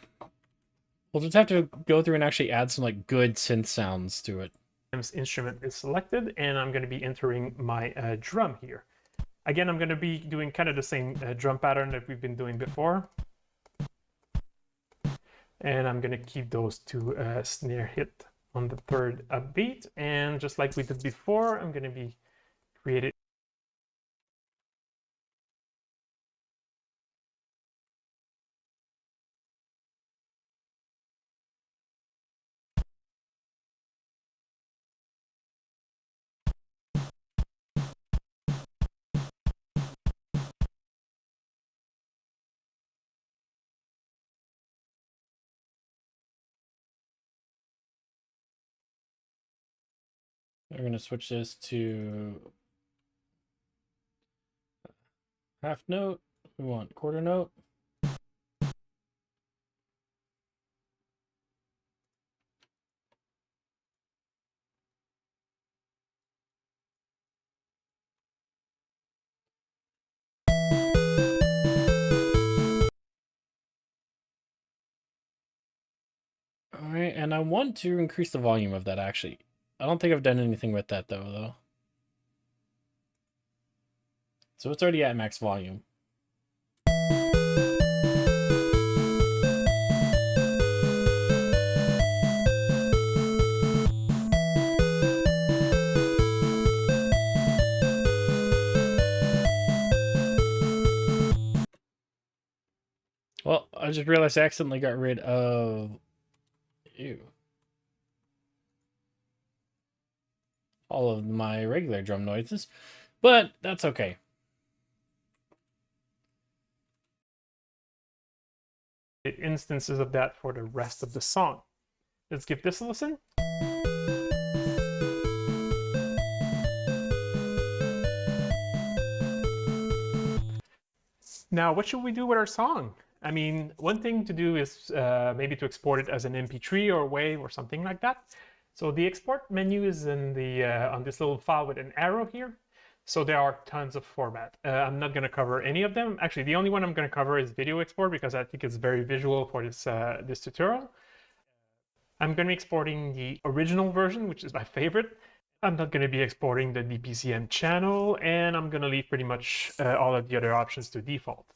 We'll just have to go through and actually add some like good synth sounds to it. Instrument is selected, and I'm going to be entering my drum here. Again, I'm going to be doing kind of the same drum pattern that we've been doing before. And I'm gonna keep those two snare hit on the third upbeat. And just like we did before, I'm gonna be creating. We're going to switch this to half note. We want quarter note. All right, and I want to increase the volume of that actually. I don't think I've done anything with that though. So it's already at max volume. Well, I just realized I accidentally got rid of all of my regular drum noises, but that's okay. Instances of that for the rest of the song. Let's give this a listen. Now, what should we do with our song? I mean, one thing to do is maybe to export it as an MP3 or WAV or something like that. So the export menu is in the on this little file with an arrow here. So there are tons of format. I'm not going to cover any of them. Actually, the only one I'm going to cover is video export because I think it's very visual for this this tutorial. I'm going to be exporting the original version, which is my favorite. I'm not going to be exporting the DPCM channel, and I'm going to leave pretty much all of the other options to default.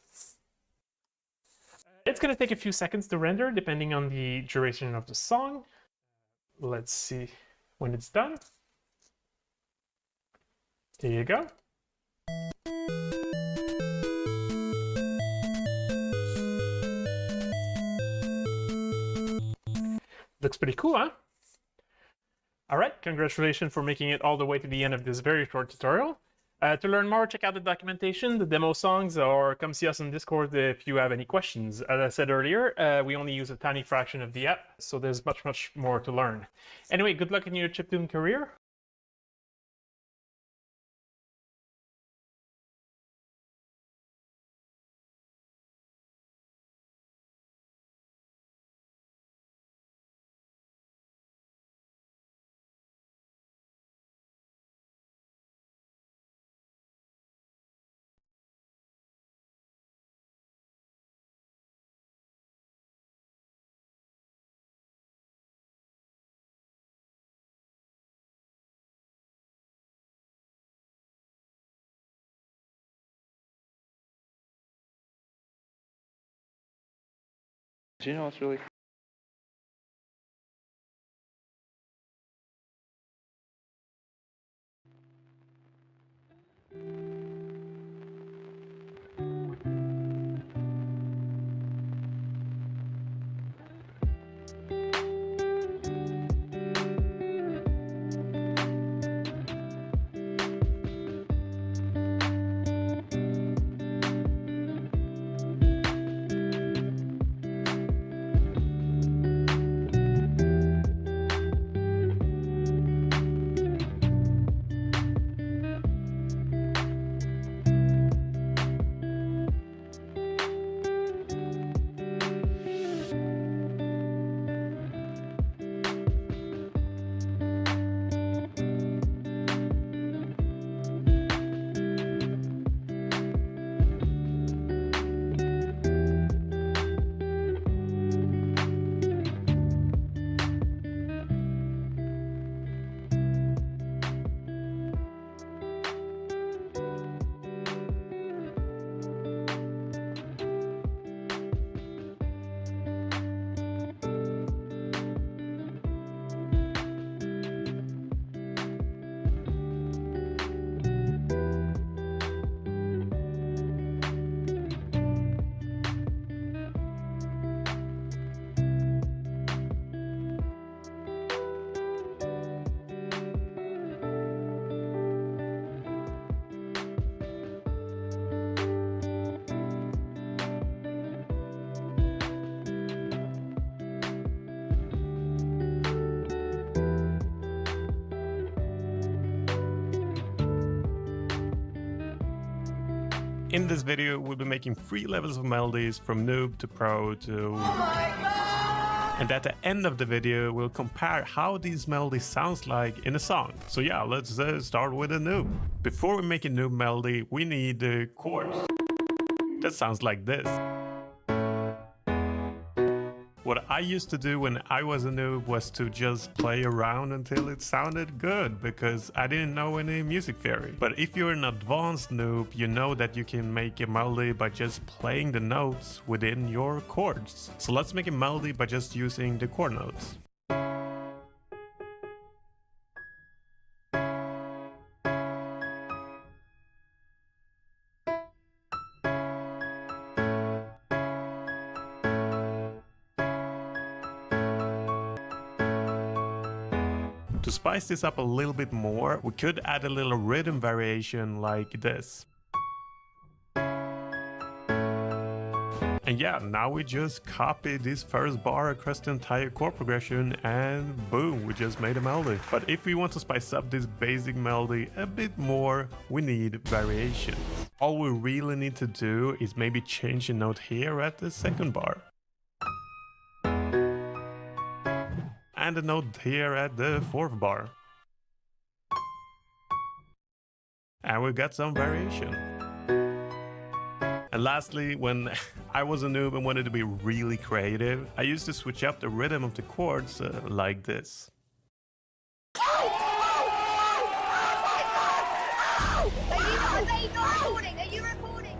It's going to take a few seconds to render, depending on the duration of the song. Let's see when it's done. Here you go. Looks pretty cool, huh? All right, congratulations for making it all the way to the end of this very short tutorial. To learn more, check out the documentation, the demo songs, or come see us on Discord if you have any questions. As I said earlier, we only use a tiny fraction of the app, so there's much more to learn. Anyway, good luck in your chiptune career. You know, it's really In this video, we'll be making 3 levels of melodies from noob to pro to... And at the end of the video, we'll compare how these melodies sounds like in a song. So yeah, let's start with a noob. Before we make a noob melody, we need the chords. That sounds like this. What I used to do when I was a noob was to just play around until it sounded good, because I didn't know any music theory. But if you're an advanced noob, you know that you can make a melody by just playing the notes within your chords. So let's make a melody by just using the chord notes. To spice this up a little bit more, we could add a little rhythm variation like this. And yeah, now we just copy this first bar across the entire chord progression and boom, we just made a melody. But if we want to spice up this basic melody a bit more, we need variations. All we really need to do is maybe change a note here at the second bar. And a note here at the fourth bar. And we got some variation. And lastly, when I was a noob and wanted to be really creative, I used to switch up the rhythm of the chords like this. Are you not recording? Are you recording?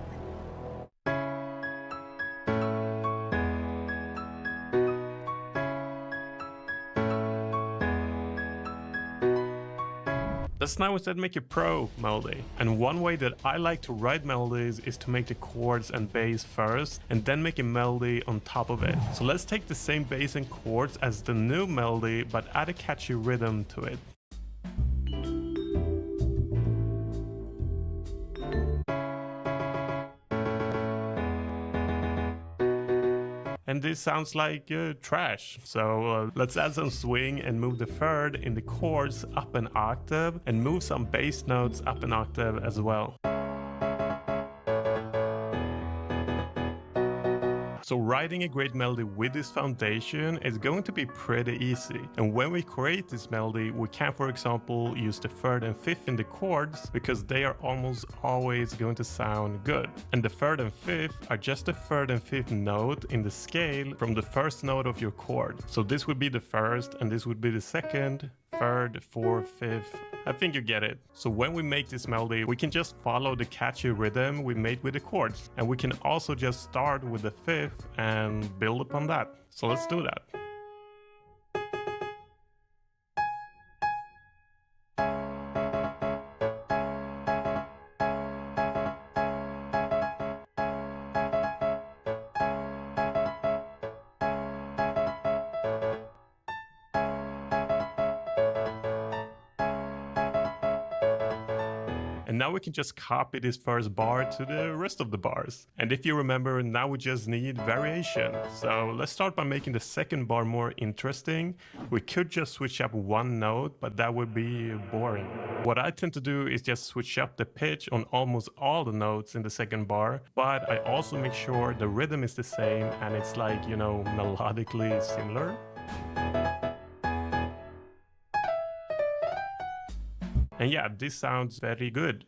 Let's now instead make a pro melody. And one way that I like to write melodies is to make the chords and bass first and then make a melody on top of it. So let's take the same bass and chords as the new melody but add a catchy rhythm to it. And this sounds like trash. So let's add some swing and move the third in the chords up an octave and move some bass notes up an octave as well. So writing a great melody with this foundation is going to be pretty easy. And when we create this melody, we can, for example, use the third and fifth in the chords because they are almost always going to sound good. And the third and fifth are just the third and fifth note in the scale from the first note of your chord. So this would be the first and this would be the second, third, fourth, fifth. I think you get it. So when we make this melody, we can just follow the catchy rhythm we made with the chords. And we can also just start with the fifth and build upon that. So let's do that. And now we can just copy this first bar to the rest of the bars. And if you remember, now we just need variation. So let's start by making the second bar more interesting. We could just switch up one note, but that would be boring. What I tend to do is just switch up the pitch on almost all the notes in the second bar, but I also make sure the rhythm is the same and it's like, you know, melodically similar. And yeah, this sounds very good.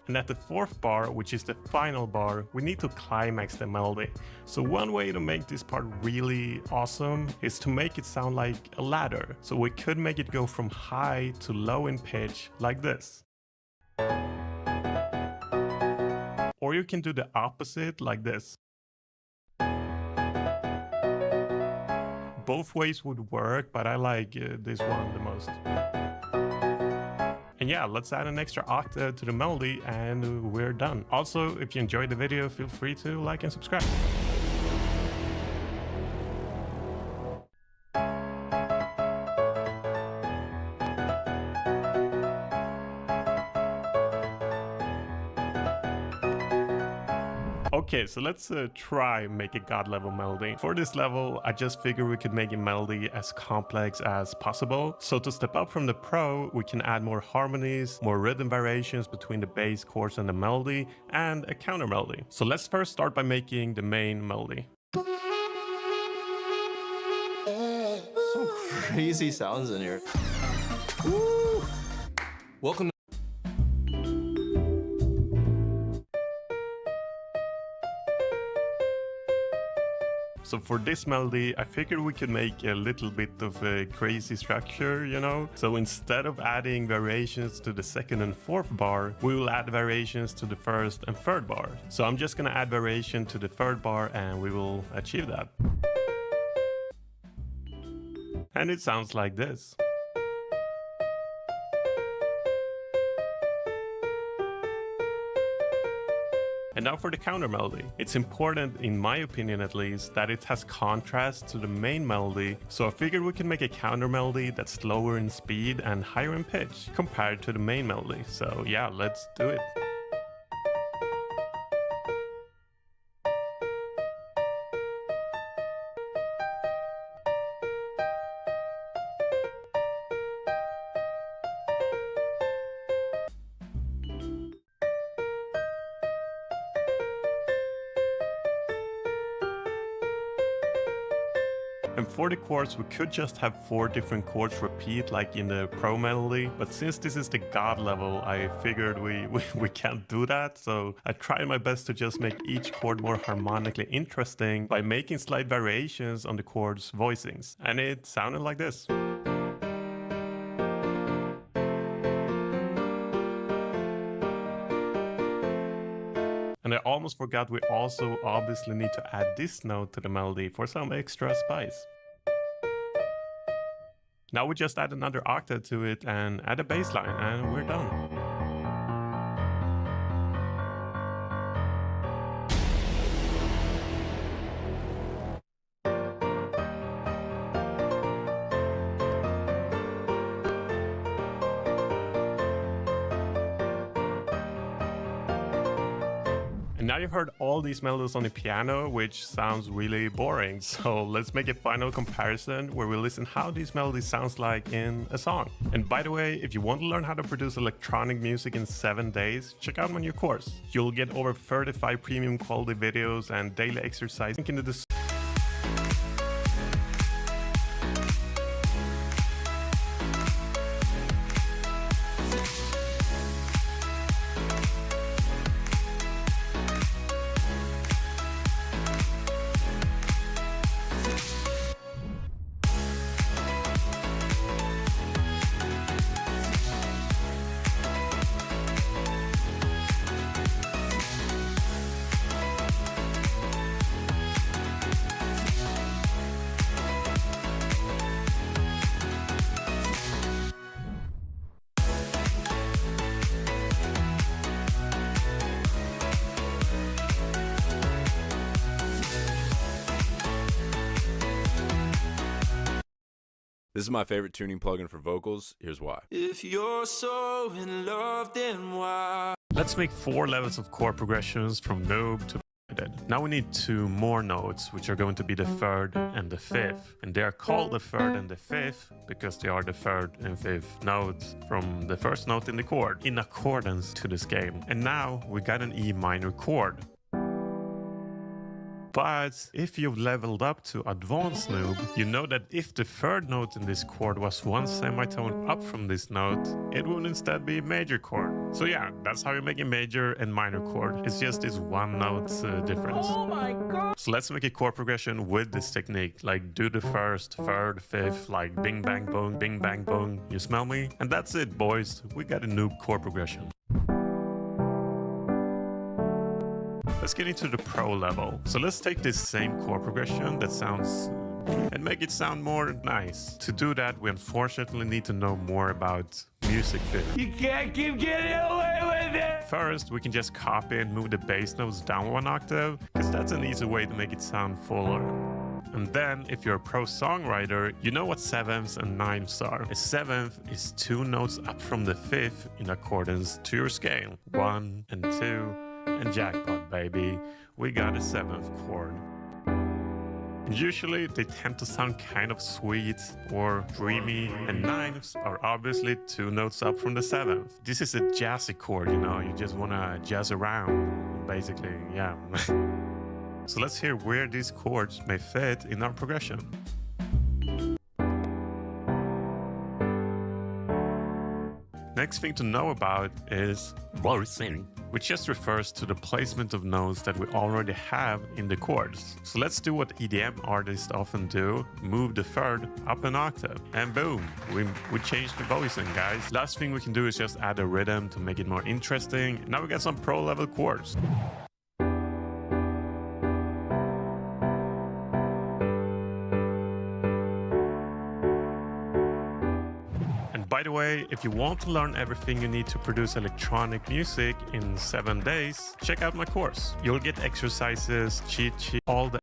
And at the fourth bar, which is the final bar, we need to climax the melody. So one way to make this part really awesome is to make it sound like a ladder. So we could make it go from high to low in pitch like this. Or you can do the opposite like this. Both ways would work, but I like this one the most. And yeah, let's add an extra octave to the melody and we're done. Also, if you enjoyed the video, feel free to like and subscribe. Okay, so let's try make a god level melody. For this level, I just figured we could make a melody as complex as possible. So to step up from the pro, we can add more harmonies, more rhythm variations between the bass chords and the melody, and a counter melody. So let's first start by making the main melody. Some crazy sounds in here. Woo! Welcome to So for this melody, I figured we could make a little bit of a crazy structure, you know? So instead of adding variations to the second and fourth bar, we will add variations to the first and third bar. So I'm just gonna add variation to the third bar and we will achieve that. And it sounds like this. And now for the counter melody. It's important, in my opinion at least, that it has contrast to the main melody, so I figured we can make a counter melody that's slower in speed and higher in pitch compared to the main melody. So yeah, let's do it. And for the chords, we could just have 4 different chords repeat like in the pro melody, but since this is the god level, I figured we can't do that, so I tried my best to just make each chord more harmonically interesting by making slight variations on the chords' voicings. And it sounded like this. And I almost forgot we also obviously need to add this note to the melody for some extra spice. Now we just add another octave to it and add a bass line and we're done. And now you've heard all these melodies on the piano, which sounds really boring. So let's make a final comparison where we listen how these melodies sounds like in a song. And by the way, if you want to learn how to produce electronic music in 7 days, check out my new course. You'll get over 35 premium quality videos and daily exercise. Link in the description. This is my favorite tuning plugin for vocals. Here's why. If you're so in love, then why? Let's make 4 levels of chord progressions from noob to dead. Now we need 2 more notes, which are going to be the 3rd and the 5th. And they are called the 3rd and the 5th because they are the 3rd and 5th notes from the first note in the chord, in accordance to the scale. And now we got an E minor chord. But if you've leveled up to Advanced Noob, you know that if the 3rd note in this chord was 1 semitone up from this note, it would instead be a major chord. So yeah, that's how you make a major and minor chord. It's just this 1 note difference. Oh my god! So let's make a chord progression with this technique, like do the 1st, 3rd, 5th, like bing bang boom, bing bang boom. You smell me? And that's it, boys. We got a noob chord progression. Let's get into the pro level. So let's take this same chord progression that sounds and make it sound more nice. To do that, we unfortunately need to know more about music theory. You can't keep getting away with it! First, we can just copy and move the bass notes down 1 octave, because that's an easy way to make it sound fuller. And then, if you're a pro songwriter, you know what 7ths and 9ths are. A 7th is 2 notes up from the 5th in accordance to your scale. 1 and 2 And jackpot, baby. We got a 7th chord. Usually they tend to sound kind of sweet or dreamy, and 9s are obviously 2 notes up from the 7th. This is a jazzy chord, you know, you just wanna jazz around, basically, yeah. So let's hear where these chords may fit in our progression. Next thing to know about is voicing, which just refers to the placement of notes that we already have in the chords. So let's do what EDM artists often do, move the 3rd up an octave, and boom, we changed the voicing, guys. Last thing we can do is just add a rhythm to make it more interesting. Now we got some pro level chords. By the way, if you want to learn everything you need to produce electronic music in 7 days, check out my course. You'll get exercises, cheat sheet, all the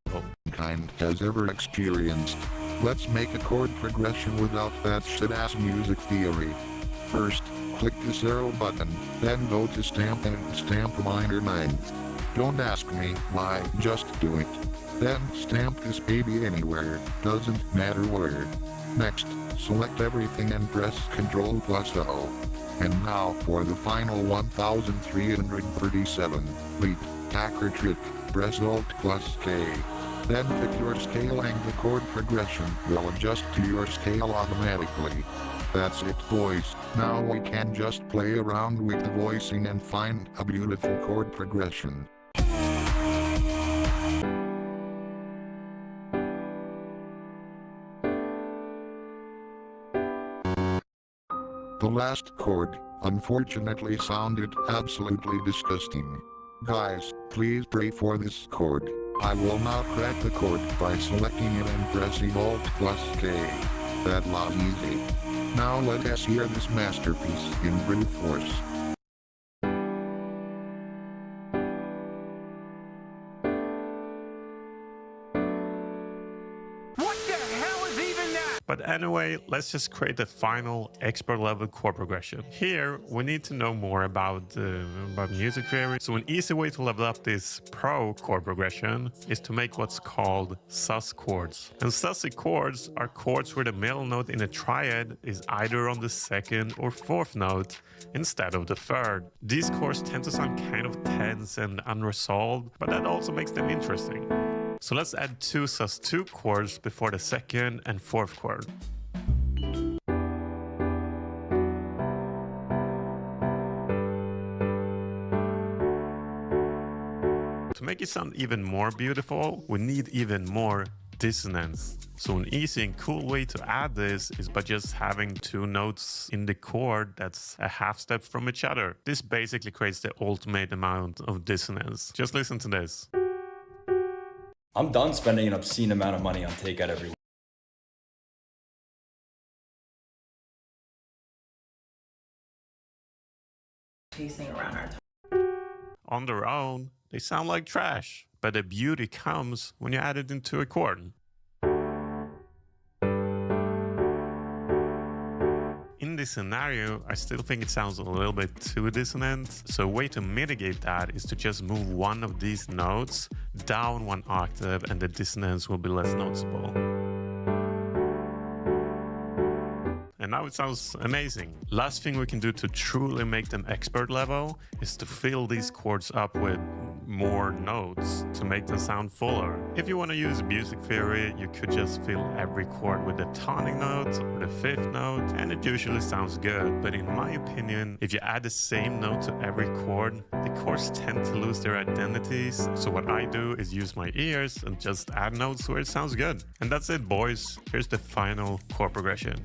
kind has ever experienced. Let's make a chord progression without that shit-ass music theory. First, click this arrow button, then go to stamp and stamp minor 9. Don't ask me why, just do it. Then stamp this baby anywhere, doesn't matter where. Next, select everything and press Ctrl+O. And now for the final 1337 leap, hacker trick, press Alt+K. Then pick your scale and the chord progression will adjust to your scale automatically. That's it, boys. Now we can just play around with the voicing and find a beautiful chord progression. The last chord, unfortunately, sounded absolutely disgusting. Guys, please pray for this chord. I will now crack the chord by selecting it and pressing Alt+K. That was easy. Now let us hear this masterpiece in brute force. But anyway, let's just create the final expert level chord progression. Here, we need to know more about music theory. So an easy way to level up this pro chord progression is to make what's called sus chords. And sus chords are chords where the middle note in a triad is either on the 2nd or 4th note instead of the 3rd. These chords tend to sound kind of tense and unresolved, but that also makes them interesting. So let's add 2 sus2 chords before the 2nd and 4th chord. To make it sound even more beautiful, we need even more dissonance. So an easy and cool way to add this is by just having 2 notes in the chord that's a half step from each other. This basically creates the ultimate amount of dissonance. Just listen to this. I'm done spending an obscene amount of money on takeout every week. Chasing around our On their own, they sound like trash, but the beauty comes when you add it into a chord. In this scenario, I still think it sounds a little bit too dissonant, so a way to mitigate that is to just move one of these notes down 1 octave and the dissonance will be less noticeable. And now it sounds amazing. Last thing we can do to truly make them expert level is to fill these chords up with more notes to make them sound fuller. If you want to use music theory, you could just fill every chord with the tonic note or the 5th note, and it usually sounds good. But in my opinion, if you add the same note to every chord, the chords tend to lose their identities. So what I do is use my ears and just add notes where it sounds good. And that's it, boys. Here's the final chord progression.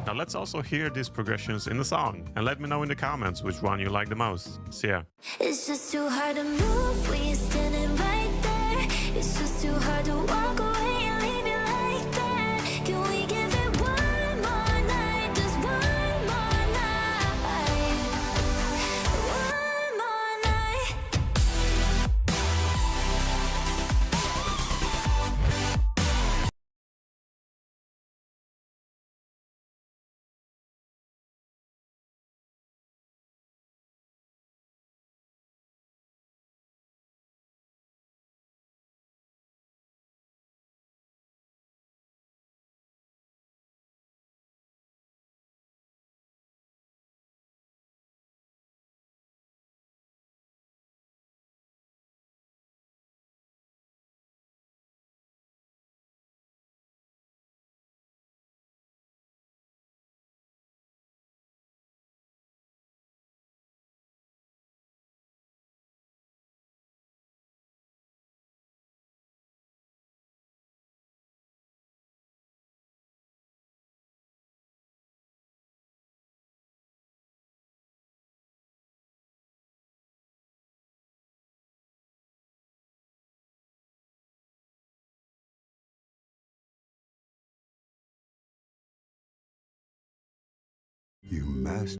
Now let's also hear these progressions in the song, and let me know in the comments which one you like the most. See ya. It's just too hard to move when you're standing right there. It's just too hard to walk away. You must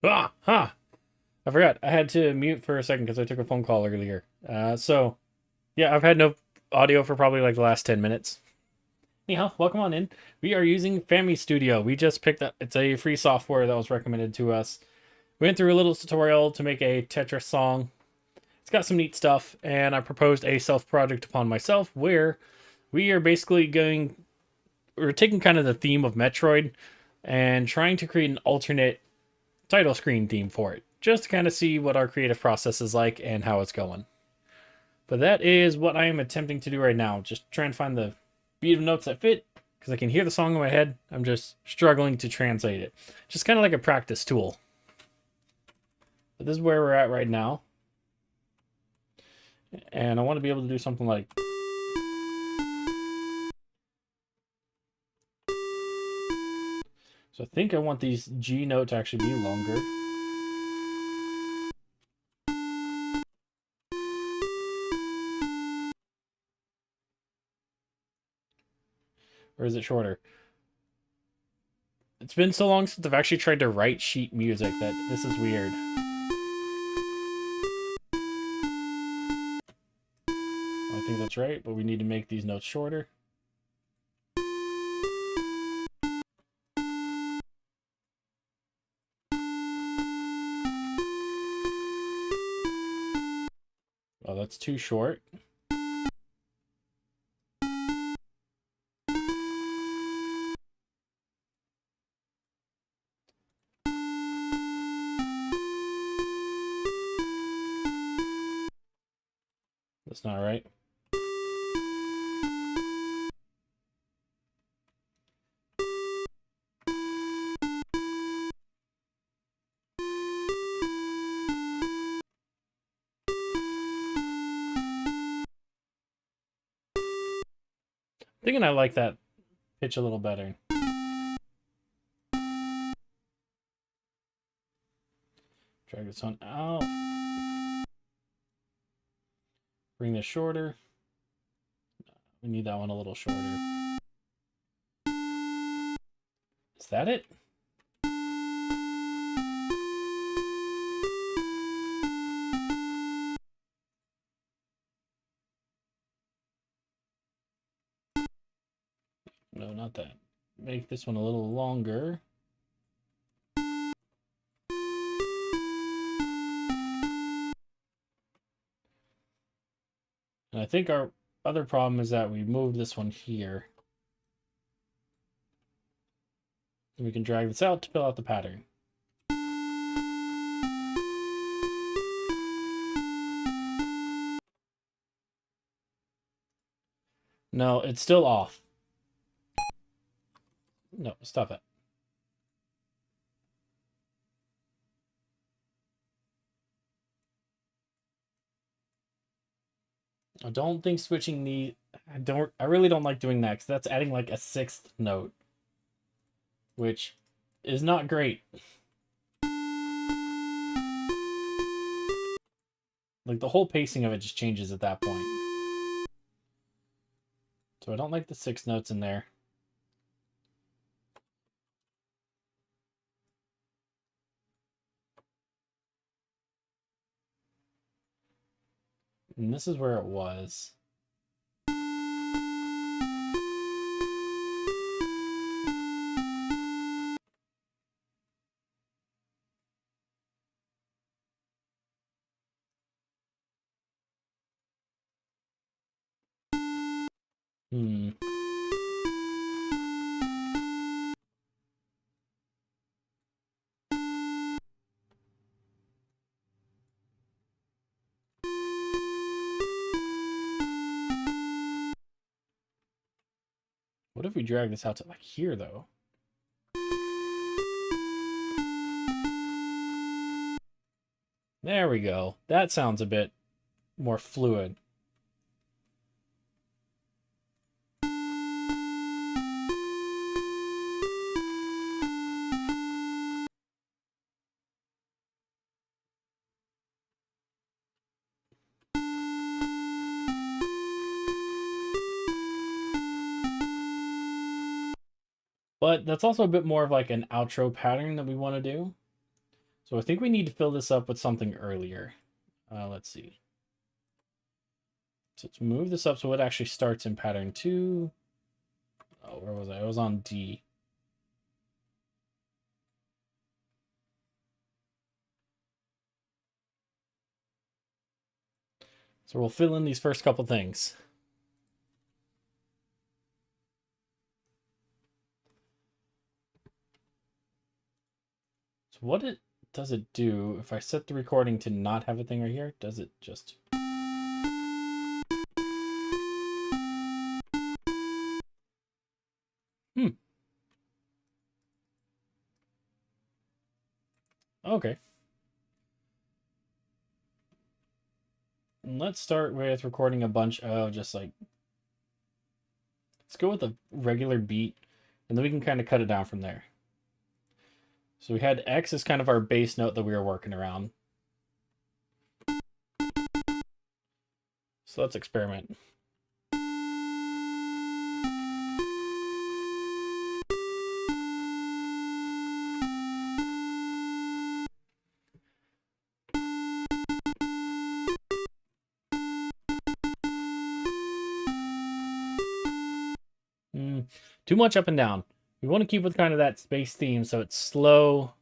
Ah, ha! I forgot. I had to mute for a second because I took a phone call earlier. So, yeah, I've had no audio for probably like the last 10 minutes. Anyhow, welcome on in. We are using Fami Studio. We just picked up, it's a free software that was recommended to us. We went through a little tutorial to make a Tetris song. It's got some neat stuff, and I proposed a self-project upon myself where we are basically we're taking kind of the theme of Metroid and trying to create an alternate title screen theme for it, just to kind of see what our creative process is like and how it's going. But that is what I am attempting to do right now, just trying to find the beat of notes that fit, because I can hear the song in my head. I'm just struggling to translate it. Just kind of like a practice tool. But this is where we're at right now. And I want to be able to do something like... So I think I want these G notes to actually be longer. Or is it shorter? It's been so long since I've actually tried to write sheet music that this is weird. I think that's right, but we need to make these notes shorter. Oh, that's too short. That's not right. Thinking I like that pitch a little better. Drag this one out. Bring this shorter. We need that one a little shorter. Is that it? No, not that. Make this one a little longer. And I think our other problem is that we moved this one here. And we can drag this out to fill out the pattern. No, it's still off. No, stop it. I don't think switching the... I really don't like doing that, because that's adding like a 6th note. Which is not great. Like, the whole pacing of it just changes at that point. So I don't like the 6 notes in there. And this is where it was. What if we drag this out to like here, though? There we go. That sounds a bit more fluid. But that's also a bit more of like an outro pattern that we want to do. So I think we need to fill this up with something earlier. Let's see. So let's move this up so it actually starts in pattern 2. Oh, where was I? I was on D. So we'll fill in these first couple things. So what does it do if I set the recording to not have a thing right here? Does it just... Okay. And let's start with recording a bunch of just like... Let's go with a regular beat, and then we can kind of cut it down from there. So we had X as kind of our bass note that we were working around. So let's experiment. Too much up and down. We want to keep with kind of that space theme, so it's slow,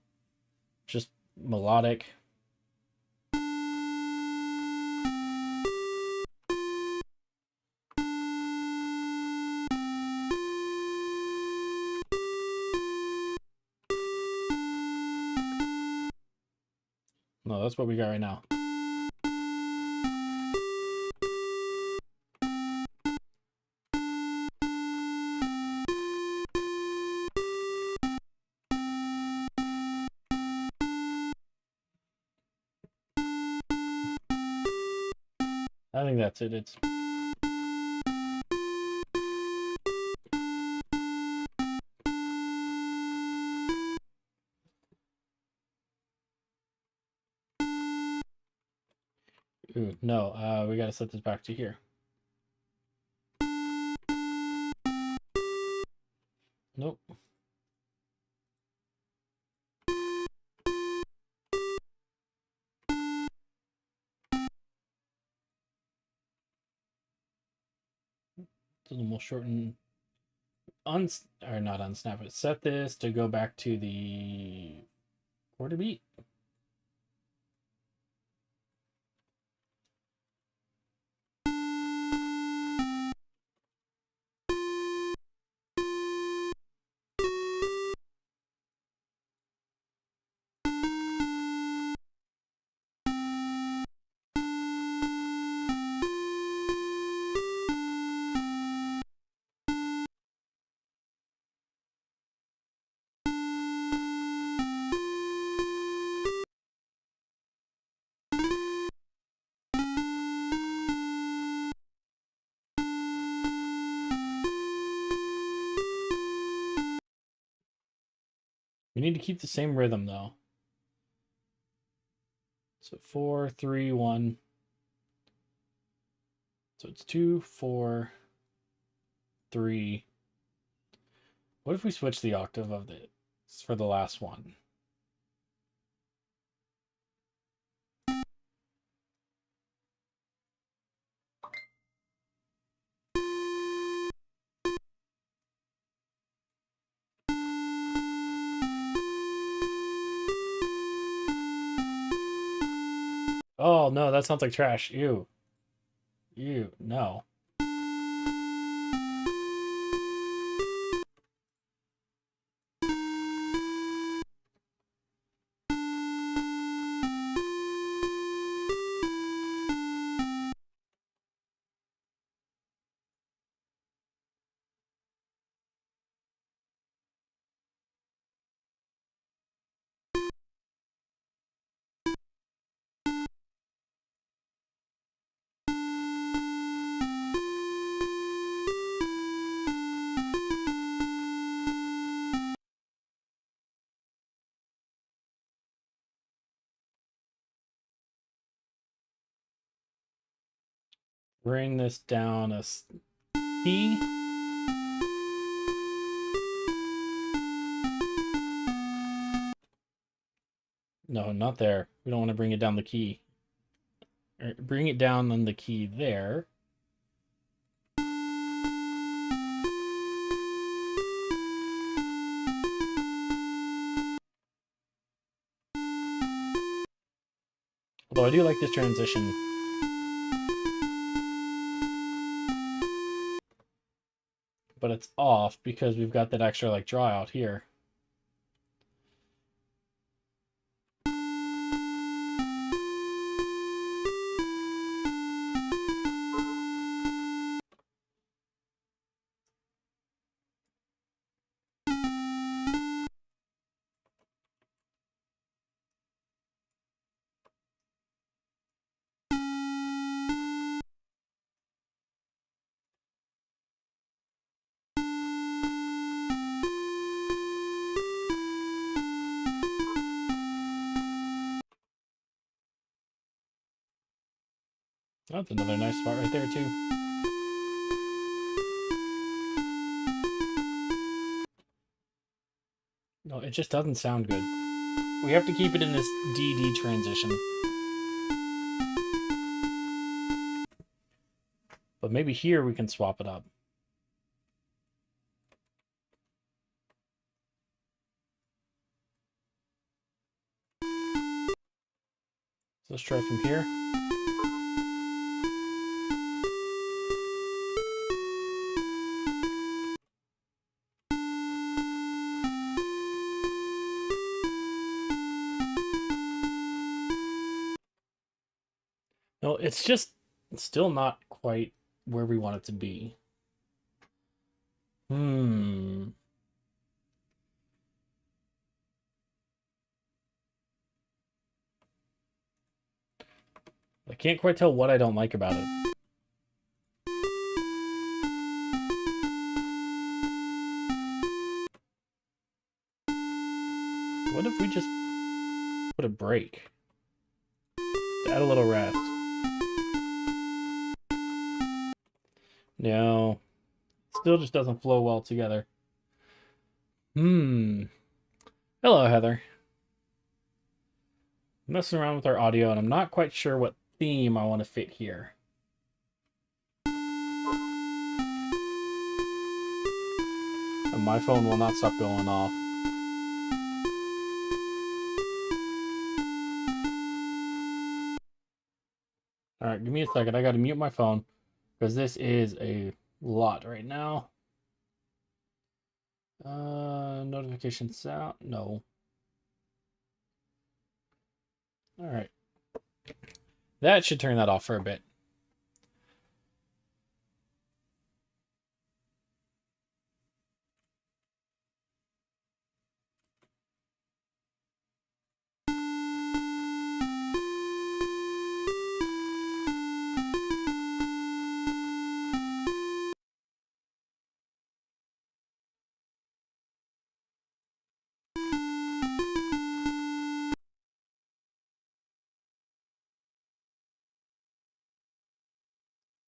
just melodic. No, that's what we got right now. I think that's it. It's... Ooh, no, we gotta set this back to here. Nope. Then we'll shorten... or not unsnap it. Set this to go back to the quarter beat. We need to keep the same rhythm though. So 4, 3, 1. So it's 2, 4, 3. What if we switch the octave of this for the last one? Oh no, that sounds like trash. Ew. Ew, no. Bring this down a C. No, not there. We don't want to bring it down the key. Bring it down on the key there. Although I do like this transition. But it's off because we've got that extra like draw out here. That's another nice spot right there, too. No, it just doesn't sound good. We have to keep it in this DD transition. But maybe here we can swap it up. So let's try from here. No, it's just still not quite where we want it to be. I can't quite tell what I don't like about it. What if we just put a break? To add a little rest. No. Still just doesn't flow well together. Hello, Heather. I'm messing around with our audio, and I'm not quite sure what theme I want to fit here. And my phone will not stop going off. Alright, give me a second. I gotta mute my phone, because this is a lot right now. Notification sound? No. Alright. That should turn that off for a bit.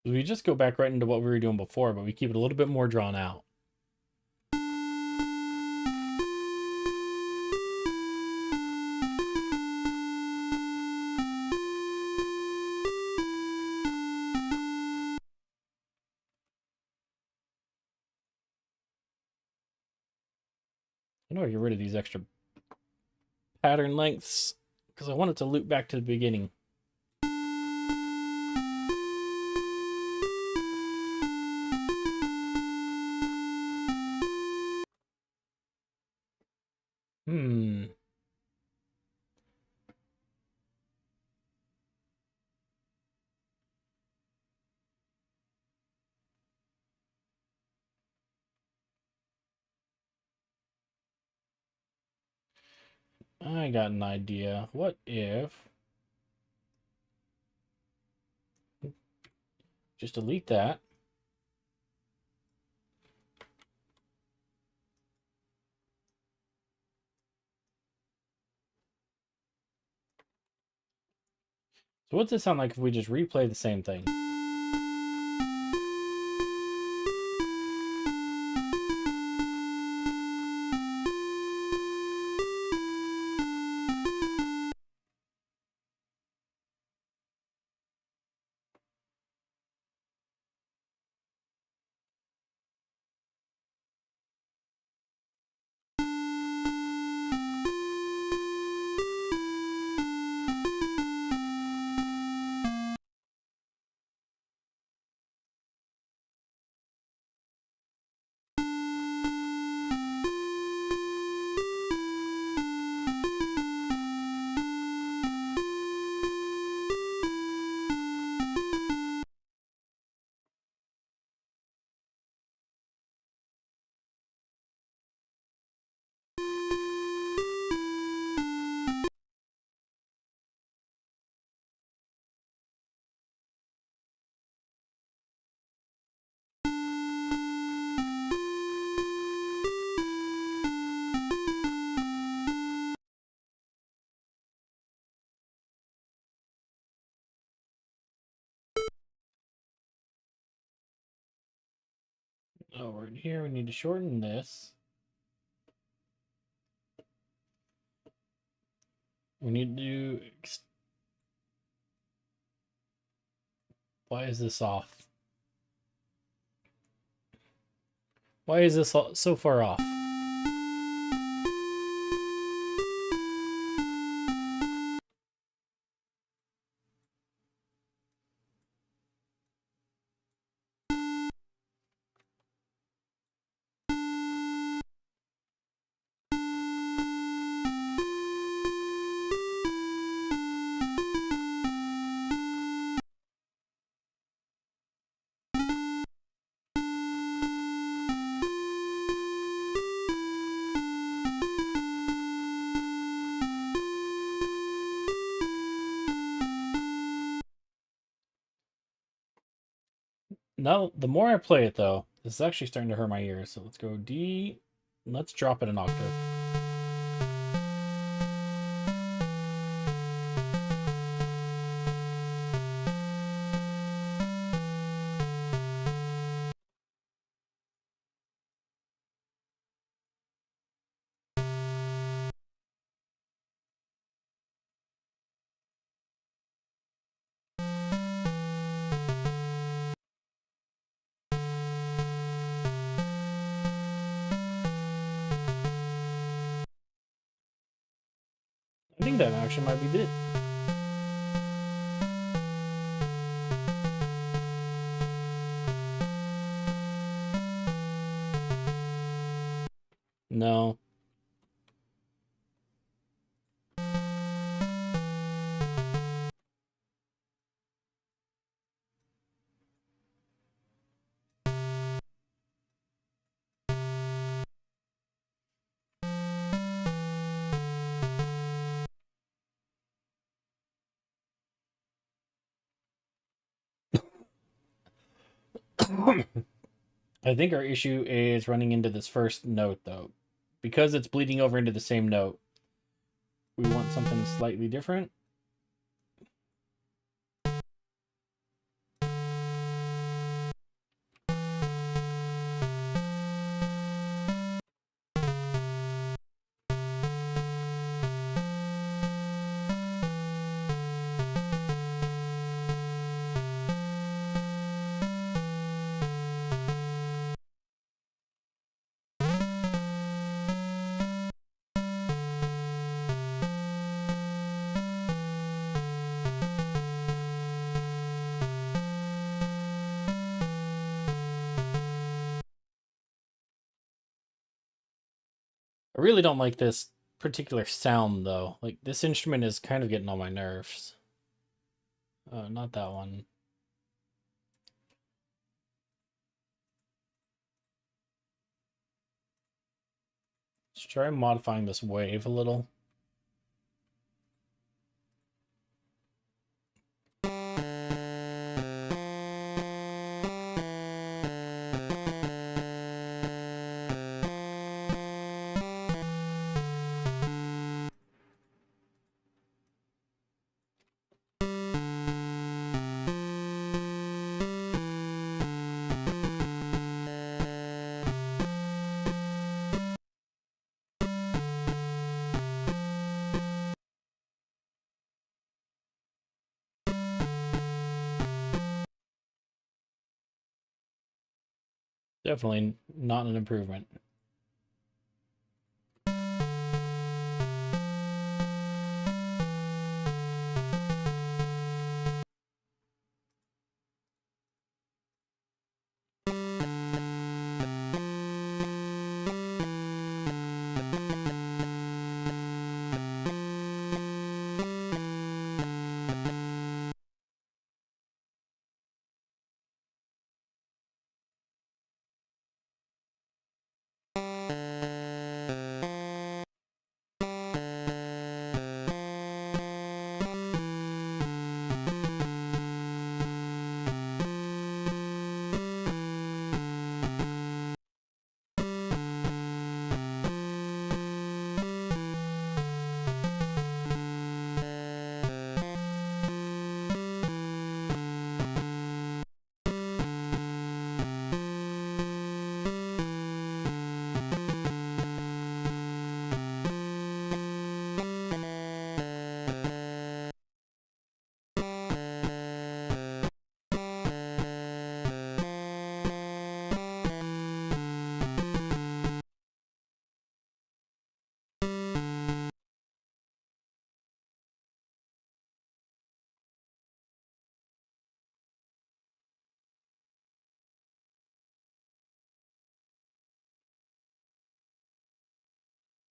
We just go back right into what we were doing before, but we keep it a little bit more drawn out. I know I get rid of these extra pattern lengths because I want it to loop back to the beginning. I got an idea. What if... just delete that. So what's it sound like if we just replay the same thing? Oh, right here we need to shorten this. We need to do... Why is this off? Why is this so far off? Now, the more I play it, though, this is actually starting to hurt my ears. So let's go D. Let's drop it an octave. I think that actually might be it. No. I think our issue is running into this first note, though. Because it's bleeding over into the same note, we want something slightly different. I really don't like this particular sound, though. Like, this instrument is kind of getting on my nerves. Not that one. Let's try modifying this wave a little. Definitely not an improvement.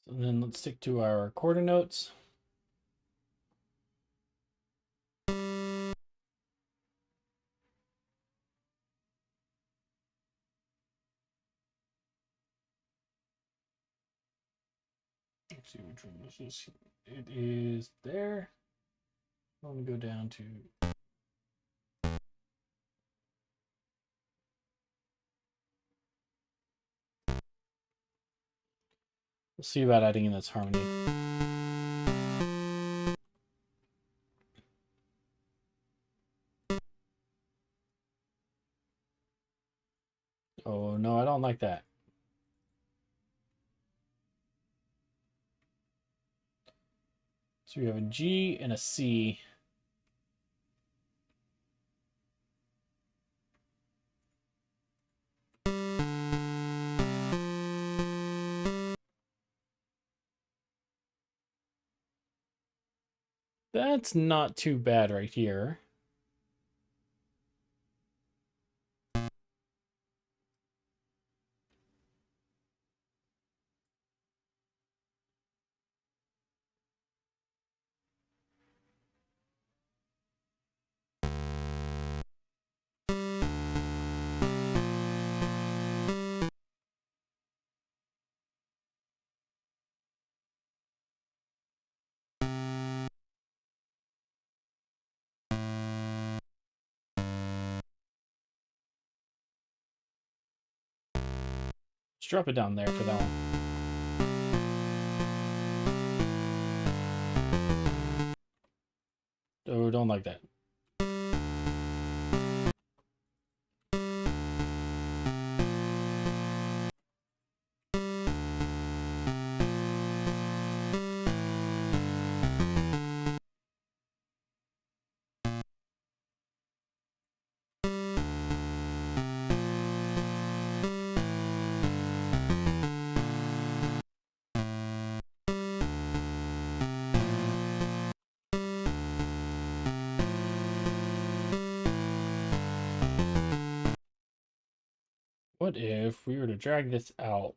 And then let's stick to our quarter notes. Let's see which one this is. It is there. I'm going to go down to we'll see about adding in this harmony. Oh no, I don't like that. So we have a G and a C. That's not too bad right here. Let's drop it down there for that one. Oh, don't like that. What if we were to drag this out?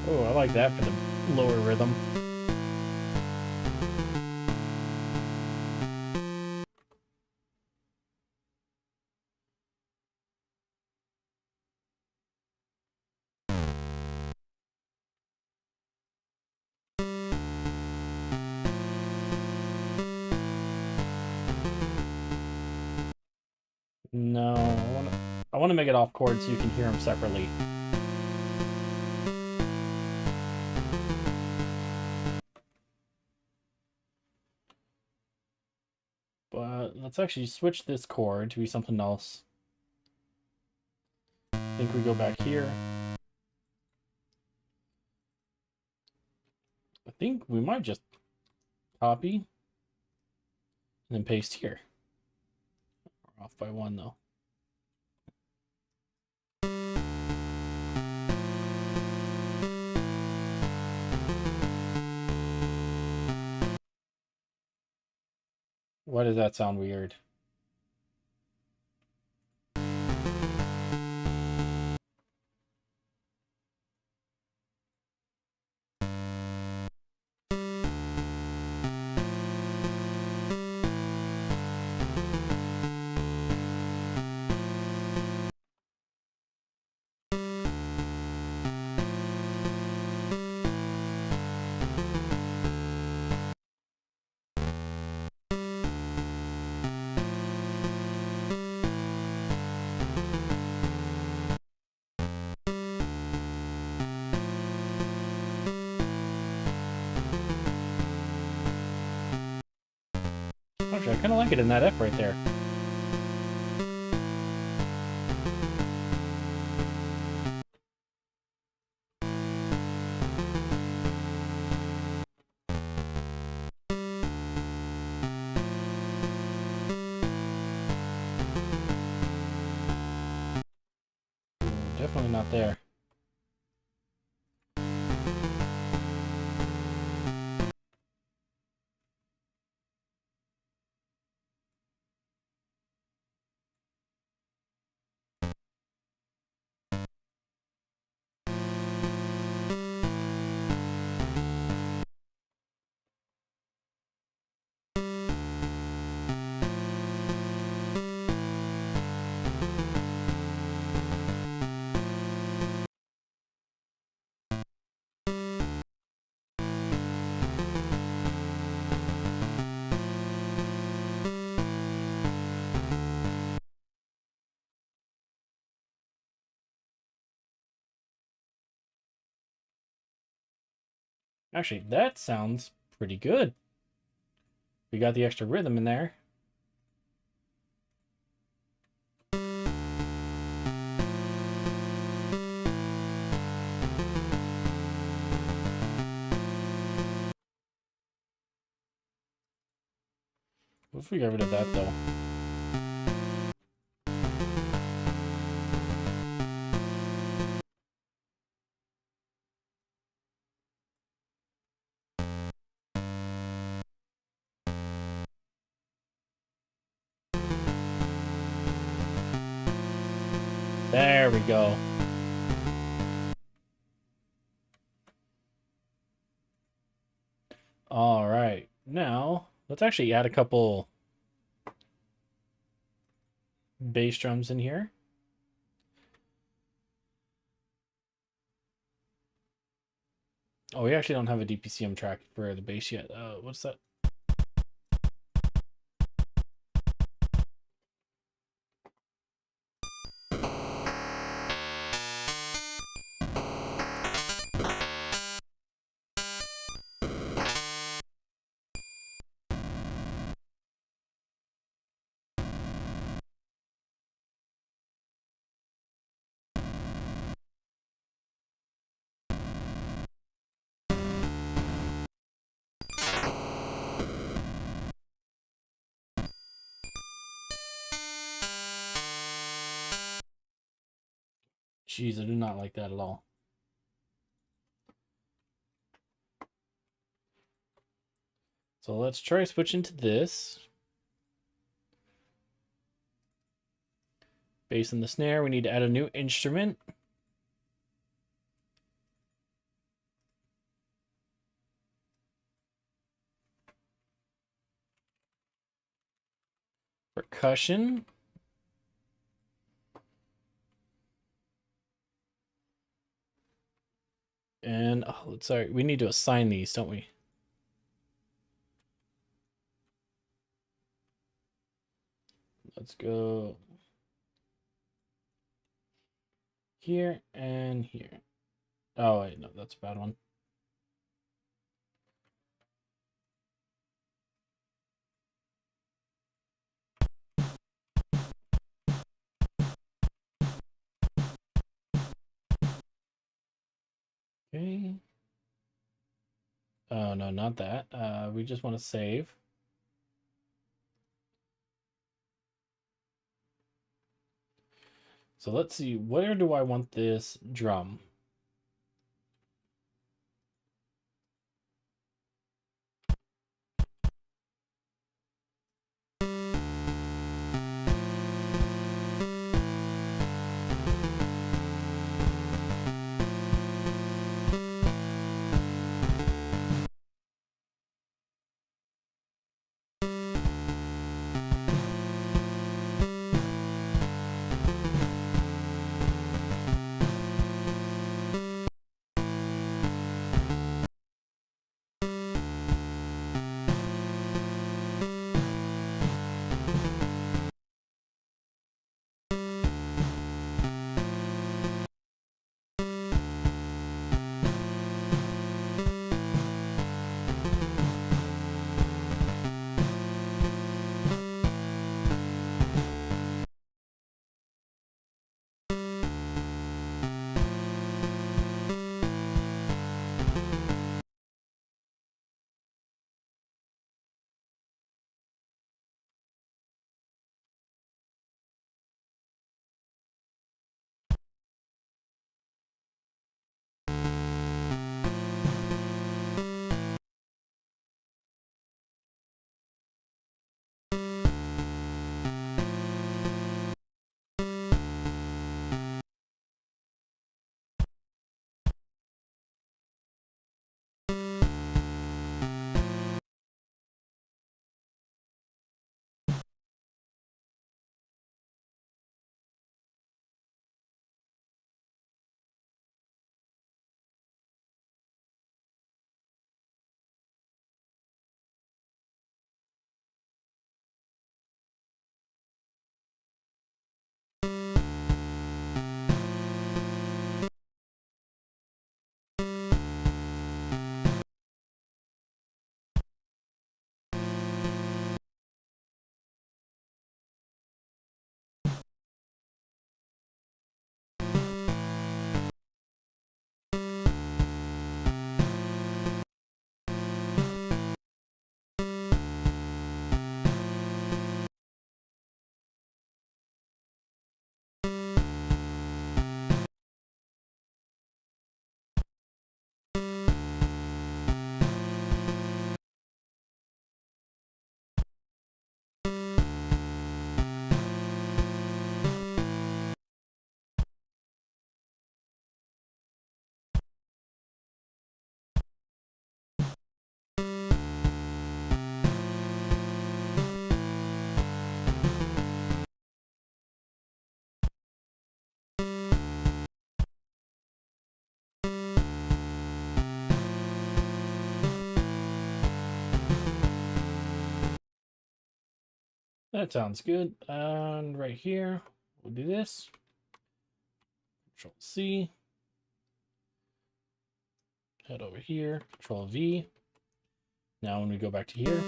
Oh, I like that for the lower rhythm. No, I want to make it off chord so you can hear them separately. But let's actually switch this chord to be something else. I think we go back here. I think we might just copy and then paste here. We're off by one though. Why does that sound weird? Actually, I kind of like it in that F right there. definitely not there. Actually, that sounds pretty good. We got the extra rhythm in there. What if we get rid of that, though? There we go. All right. Now, let's actually add a couple bass drums in here. Oh, we actually don't have a DPCM track for the bass yet. What's that? Jeez, I do not like that at all. So let's try switching to this. Bass and the snare. We need to add a new instrument. Percussion. And, oh, sorry, we need to assign these, don't we? Let's go here and here. Oh, wait, no, that's a bad one. Okay. Oh, no, not that. We just want to save. So let's see, where do I want this drum? That sounds good. And right here, we'll do this. Control C. Head over here. Control V. Now when we go back to here.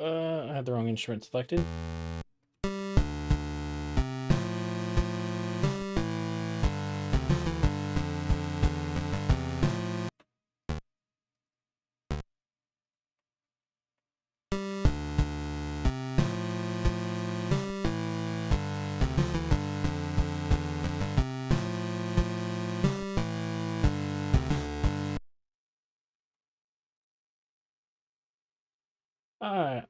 I had the wrong instrument selected.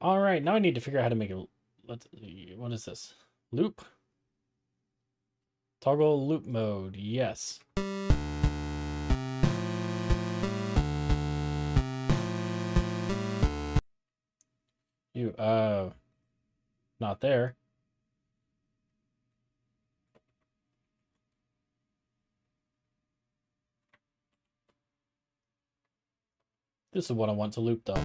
All right. Now I need to figure out how to make a. What is this? Loop. Toggle loop mode. Yes. Not there. This is what I want to loop though.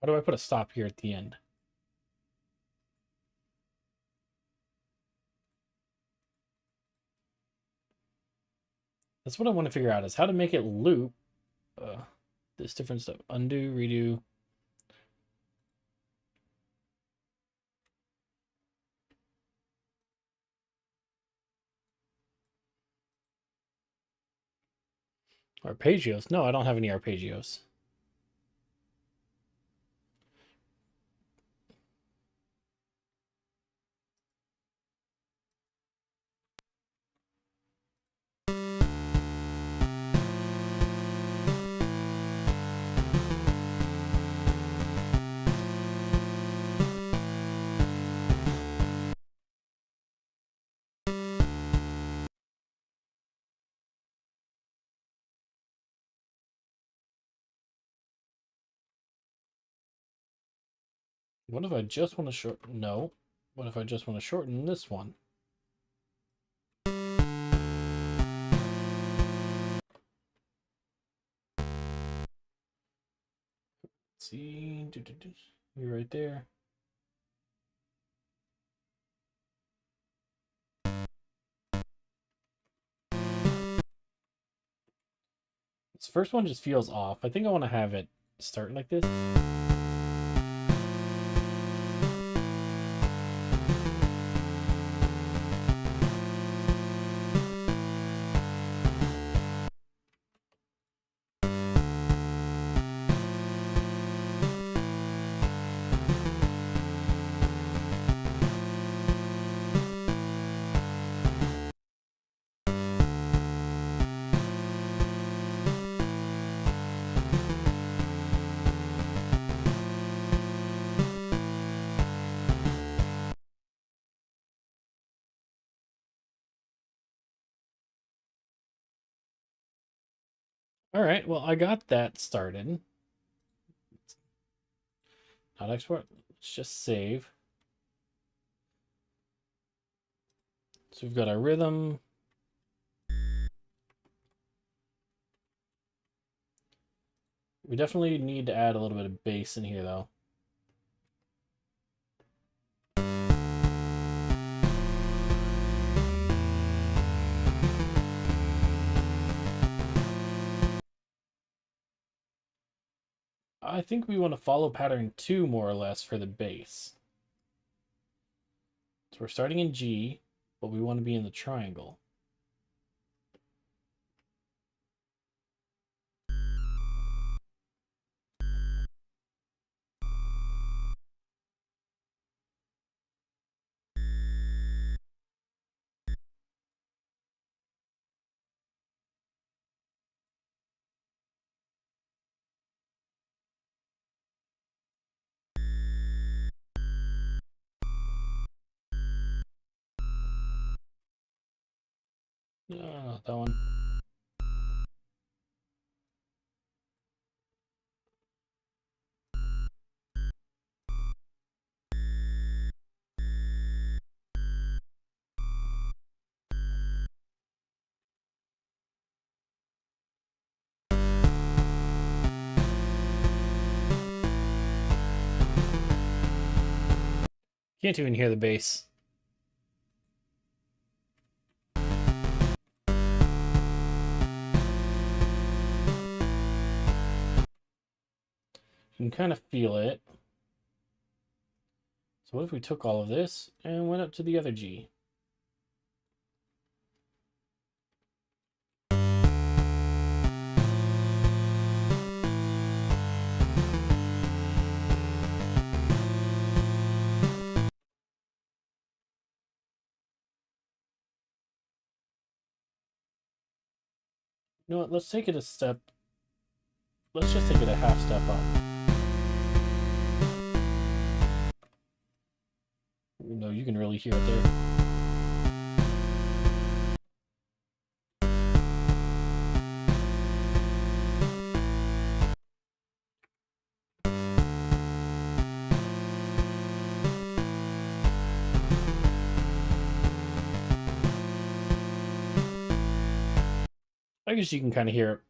How do I put a stop here at the end? That's what I want to figure out, is how to make it loop. This different stuff. Undo, redo. Arpeggios? No, I don't have any arpeggios. What if I just want to shorten? No. What if I just want to shorten this one? Let's see. You're right there. This first one just feels off. I think I want to have it start like this. All right, well, I got that started. Not export. Let's just save. So we've got our rhythm. We definitely need to add a little bit of bass in here, though. I think we want to follow pattern 2 more or less for the bass. So we're starting in G, but we want to be in the triangle. No, not that one. Can't even hear the bass. You can kind of feel it. So what if we took all of this and went up to the other G? You know what? Let's take it a step. Let's just take it a half step up. You know, you can really hear it there. I guess you can kind of hear it.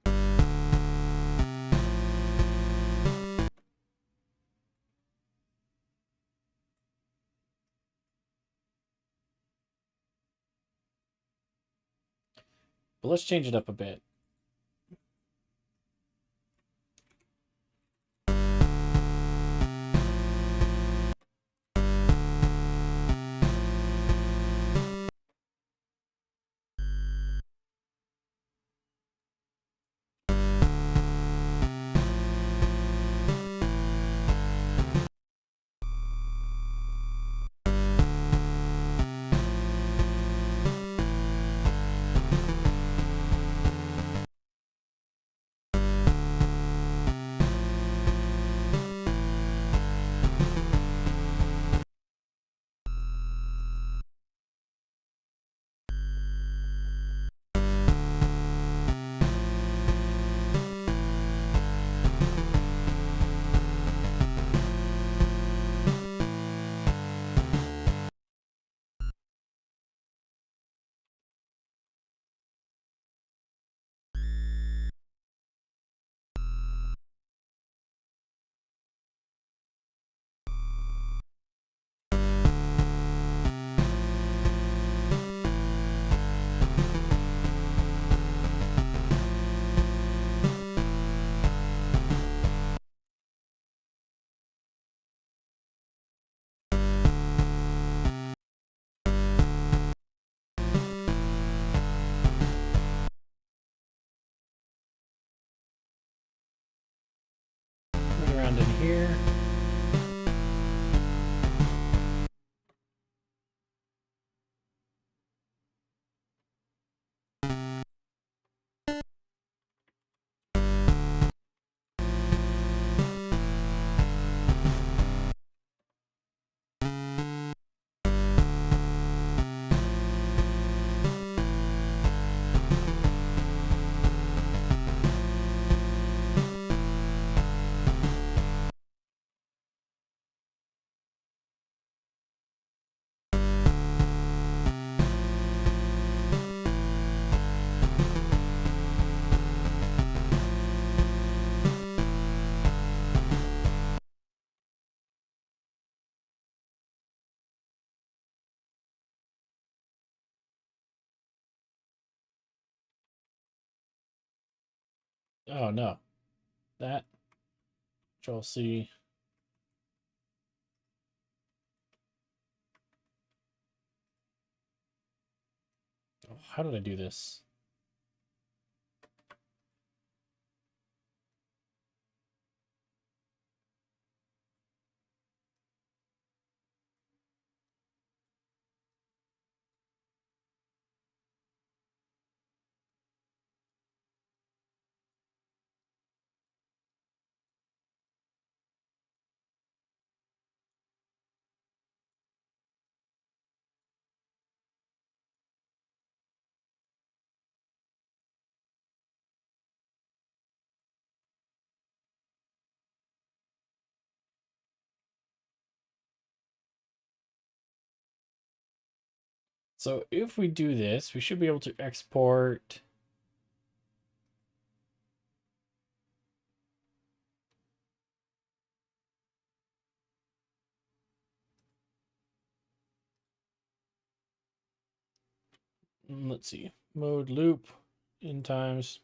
But let's change it up a bit. Right around in here. Oh no. That. Control C. how did I do this? So if we do this, we should be able to export. Let's see, mode loop in times.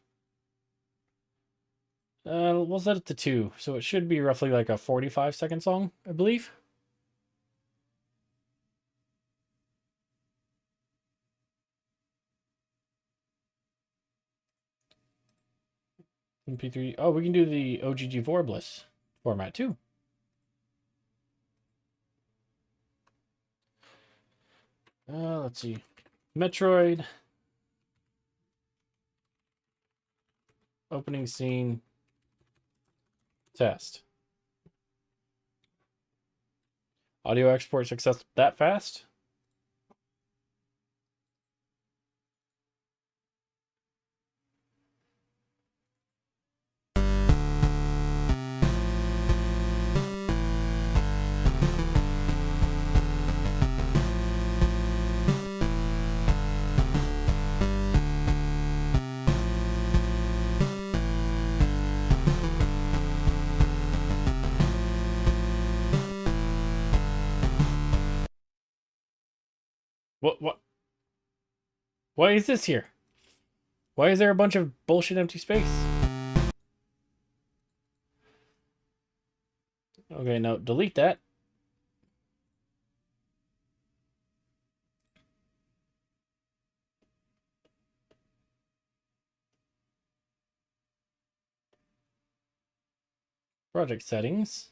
We'll set it to 2, so it should be roughly like a 45-second song, I believe. MP3. Oh, we can do the OGG Vorbliss format too. Let's see. Metroid. Opening scene. Test. Audio export success that fast? What? Why is this here? Why is there a bunch of bullshit empty space? Okay, no, delete that. Project settings.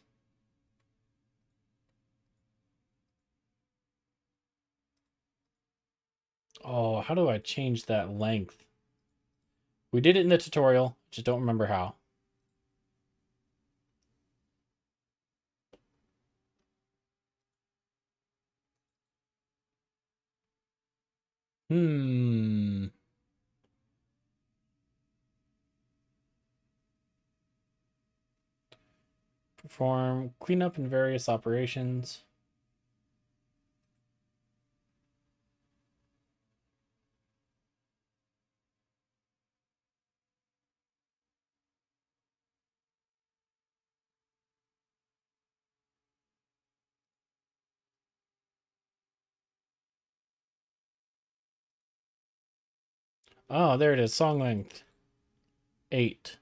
Oh, how do I change that length? We did it in the tutorial, just don't remember how. Perform cleanup in various operations. Oh, there it is. Song length 8.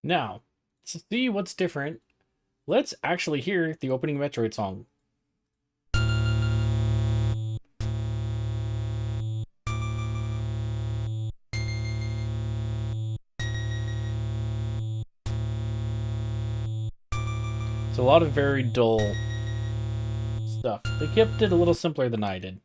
Now, to see what's different, let's actually hear the opening Metroid song. It's a lot of very dull stuff. They kept it a little simpler than I did.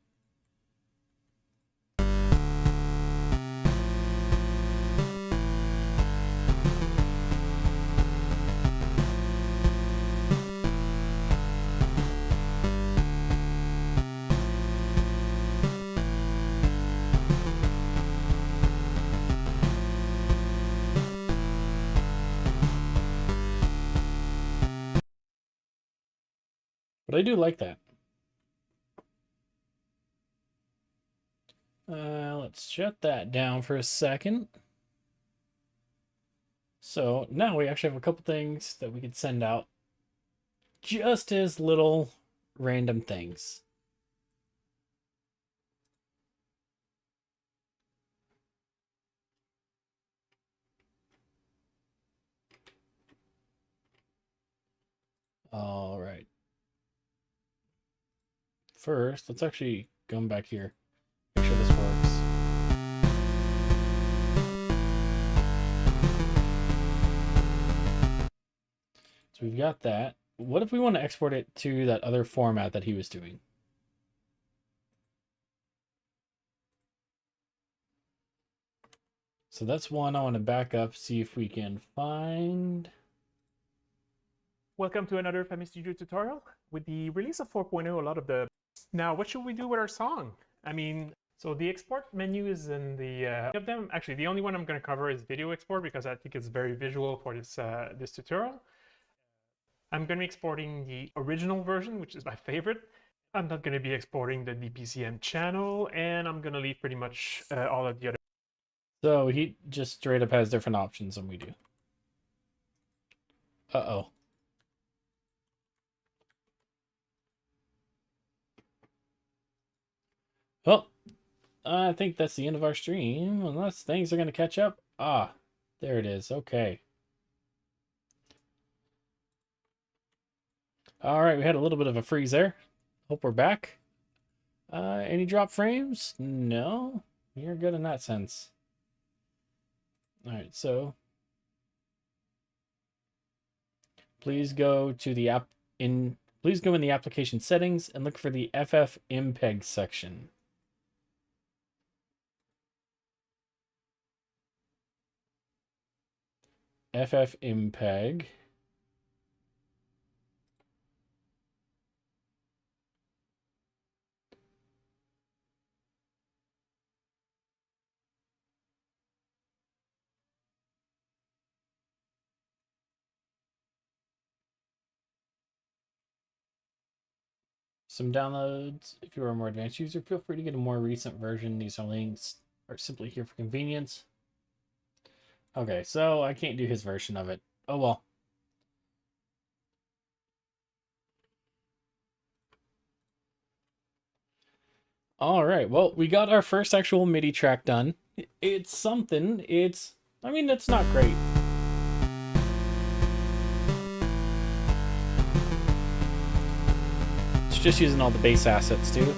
But I do like that. Let's shut that down for a second. So now we actually have a couple things that we could send out just as little random things. All right. First, let's actually come back here. Make sure this works. So we've got that. What if we want to export it to that other format that he was doing? So that's one I want to back up, see if we can find. Welcome to another Fami Studio tutorial. With the release of 4.0, a lot of the... Now, what should we do with our song? I mean, so the export menu is in the... of them, actually, the only one I'm going to cover is video export because I think it's very visual for this, this tutorial. I'm going to be exporting the original version, which is my favorite. I'm not going to be exporting the DPCM channel, and I'm going to leave pretty much all of the other... So he just straight up has different options than we do. Uh-oh. Well, I think that's the end of our stream, unless things are going to catch up. Ah, there it is. Okay. All right, we had a little bit of a freeze there. Hope we're back. Any drop frames? No, you're good in that sense. All right, so please go to the please go in the application settings and look for the FFmpeg section. FFmpeg. Some downloads. If you are a more advanced user, feel free to get a more recent version. These are links are simply here for convenience. Okay, so I can't do his version of it. Oh well. All right, well, we got our first actual MIDI track done. It's something. I mean, it's not great. It's just using all the bass assets too.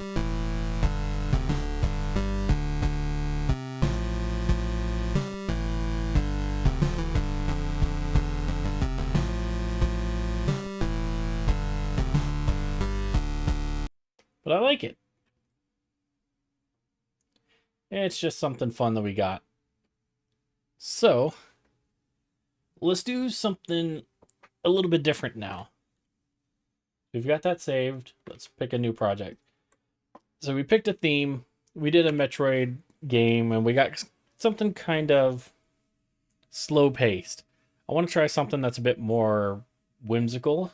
But I like it. It's just something fun that we got. So, let's do something a little bit different now. We've got that saved. Let's pick a new project. So we picked a theme. We did a Metroid game, and we got something kind of slow-paced. I want to try something that's a bit more whimsical.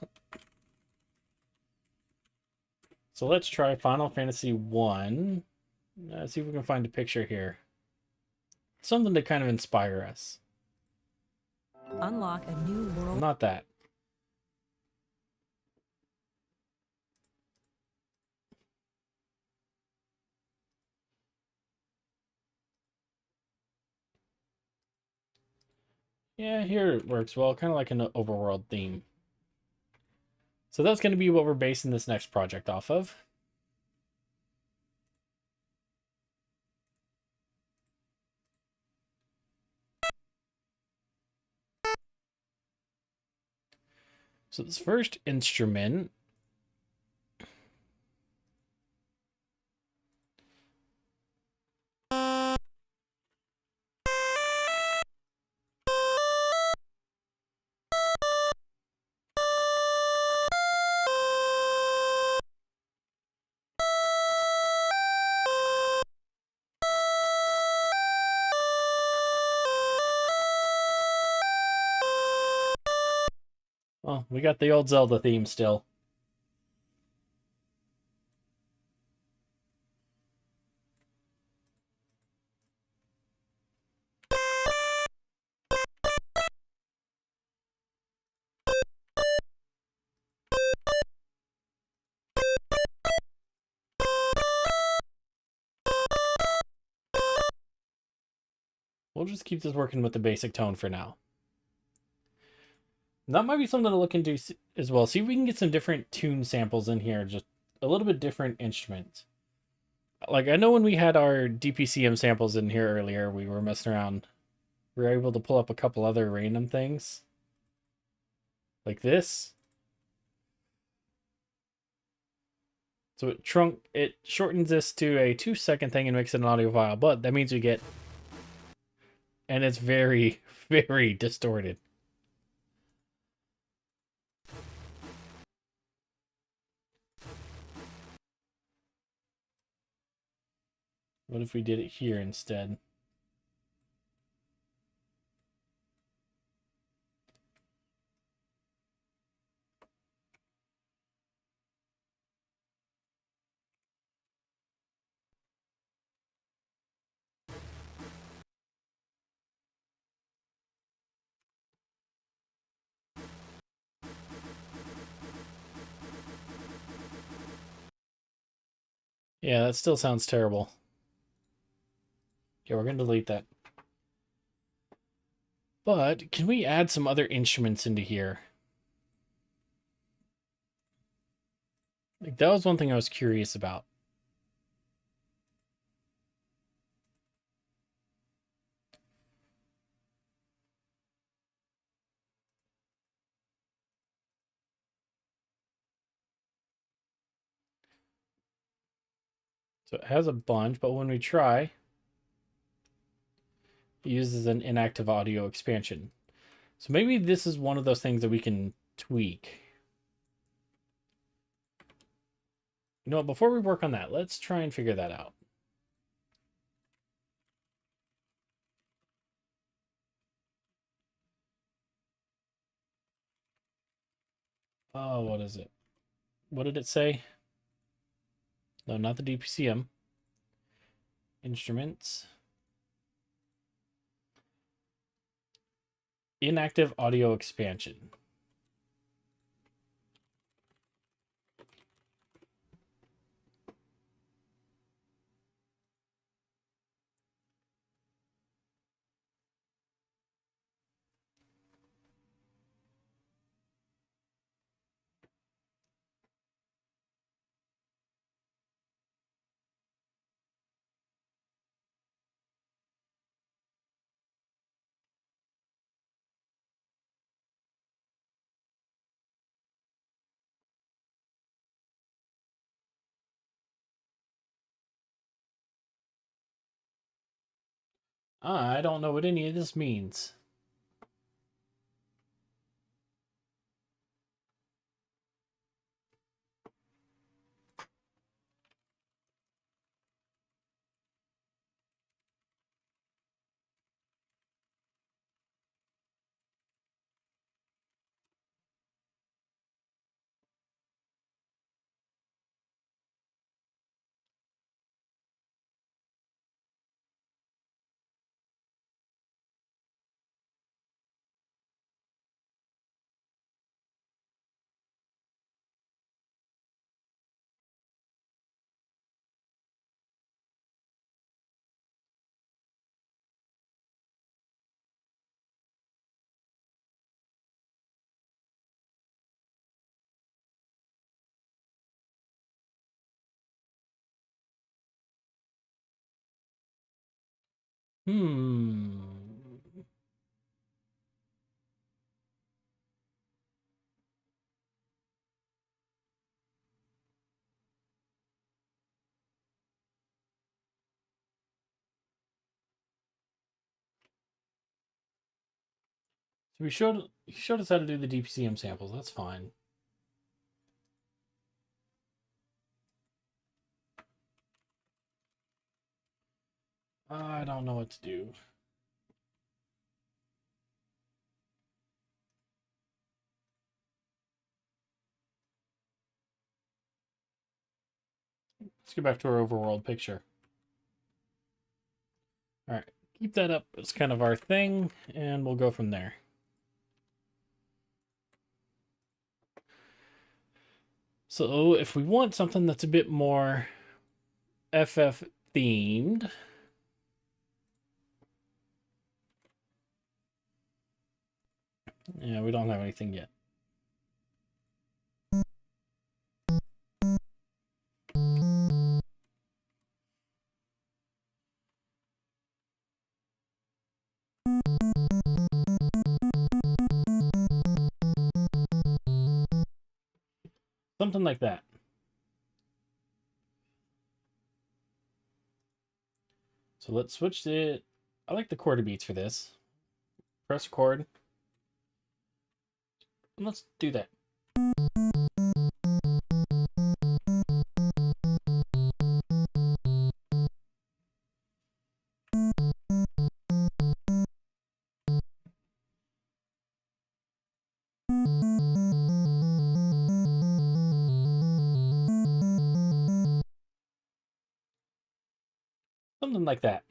So let's try Final Fantasy 1. Let's see if we can find a picture here. Something to kind of inspire us. Unlock a new world. Not that. Yeah, here it works well, kind of like an overworld theme. So that's going to be what we're basing this next project off of. So this first instrument well, we got the old Zelda theme still. We'll just keep this working with the basic tone for now. That might be something to look into as well. See if we can get some different tune samples in here. Just a little bit different instruments. Like, I know when we had our DPCM samples in here earlier, we were messing around. We were able to pull up a couple other random things. Like this. So it shortens this to a 2-second thing and makes it an audio file, but that means we get... And it's very, very distorted. What if we did it here instead? Yeah, that still sounds terrible. Yeah, we're going to delete that. But can we add some other instruments into here? Like, that was one thing I was curious about. So it has a bunch, but when we try, it uses an inactive audio expansion. So maybe this is one of those things that we can tweak. You know what, before we work on that, let's try and figure that out. Oh, what is it? What did it say? No, not the DPCM. Instruments. Inactive audio expansion. I don't know what any of this means. Hmm. So he showed us how to do the DPCM samples. That's fine. I don't know what to do. Let's get back to our overworld picture. All right, keep that up. It's kind of our thing, and we'll go from there. So if we want something that's a bit more FF themed, Yeah, we don't have anything yet. Something like that. So let's switch it. I like the quarter beats for this. Press record. And let's do that. Something like that.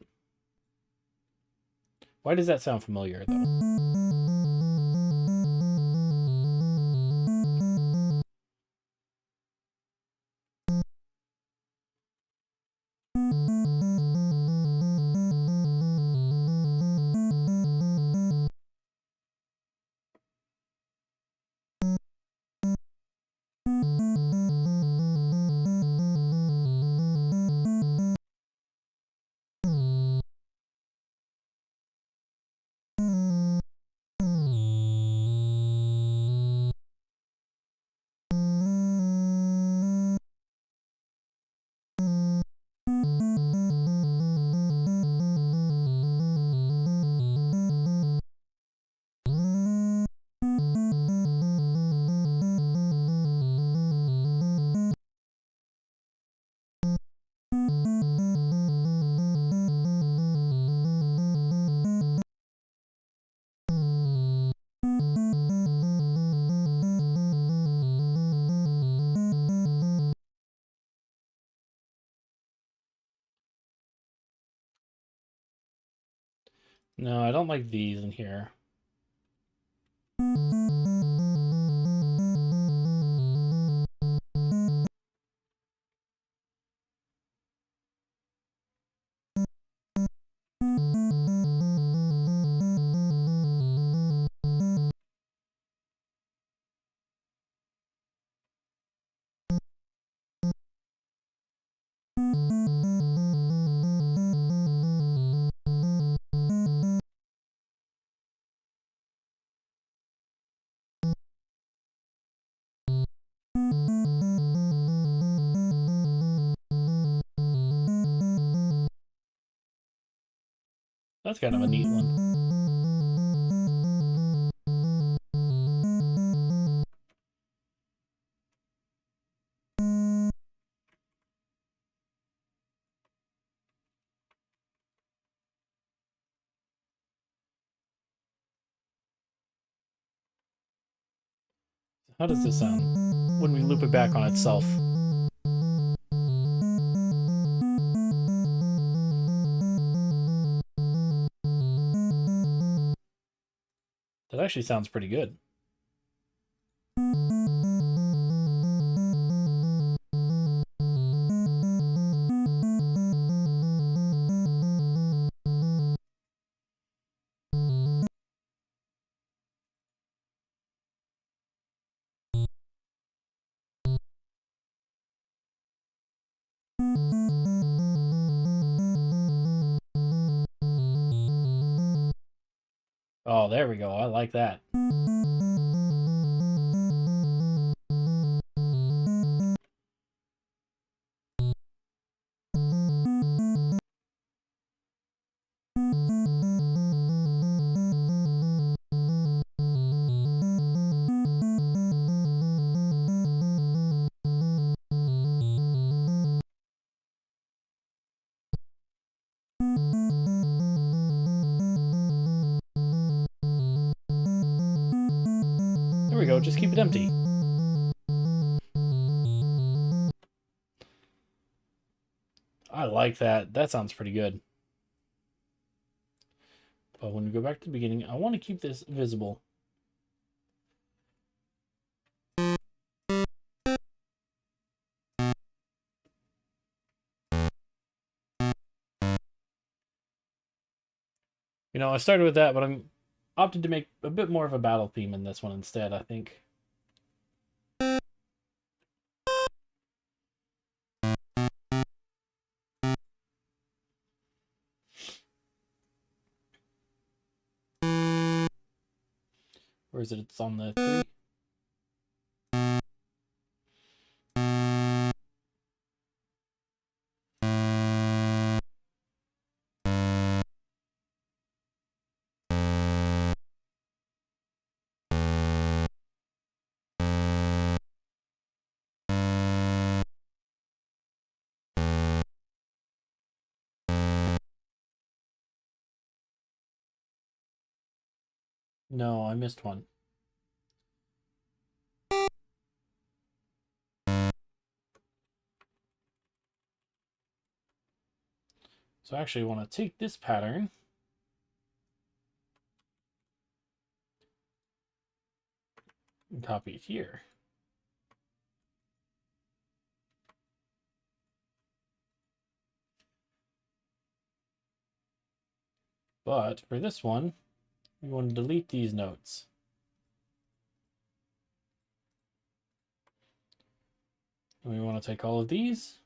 Why does that sound familiar, though? No, I don't like these in here. That's kind of a neat one. How does this sound when we loop it back on itself? That actually sounds pretty good. Oh, there we go. I like that. There we go. Just keep it empty. I like that. That sounds pretty good. But when we go back to the beginning, I want to keep this visible. You know, I started with that, but I'm opted to make a bit more of a battle theme in this one instead, I think. Or is it? It's on the 3? No, I missed one. So I actually want to take this pattern and copy it here. But for this one, we want to delete these notes. And we want to take all of these.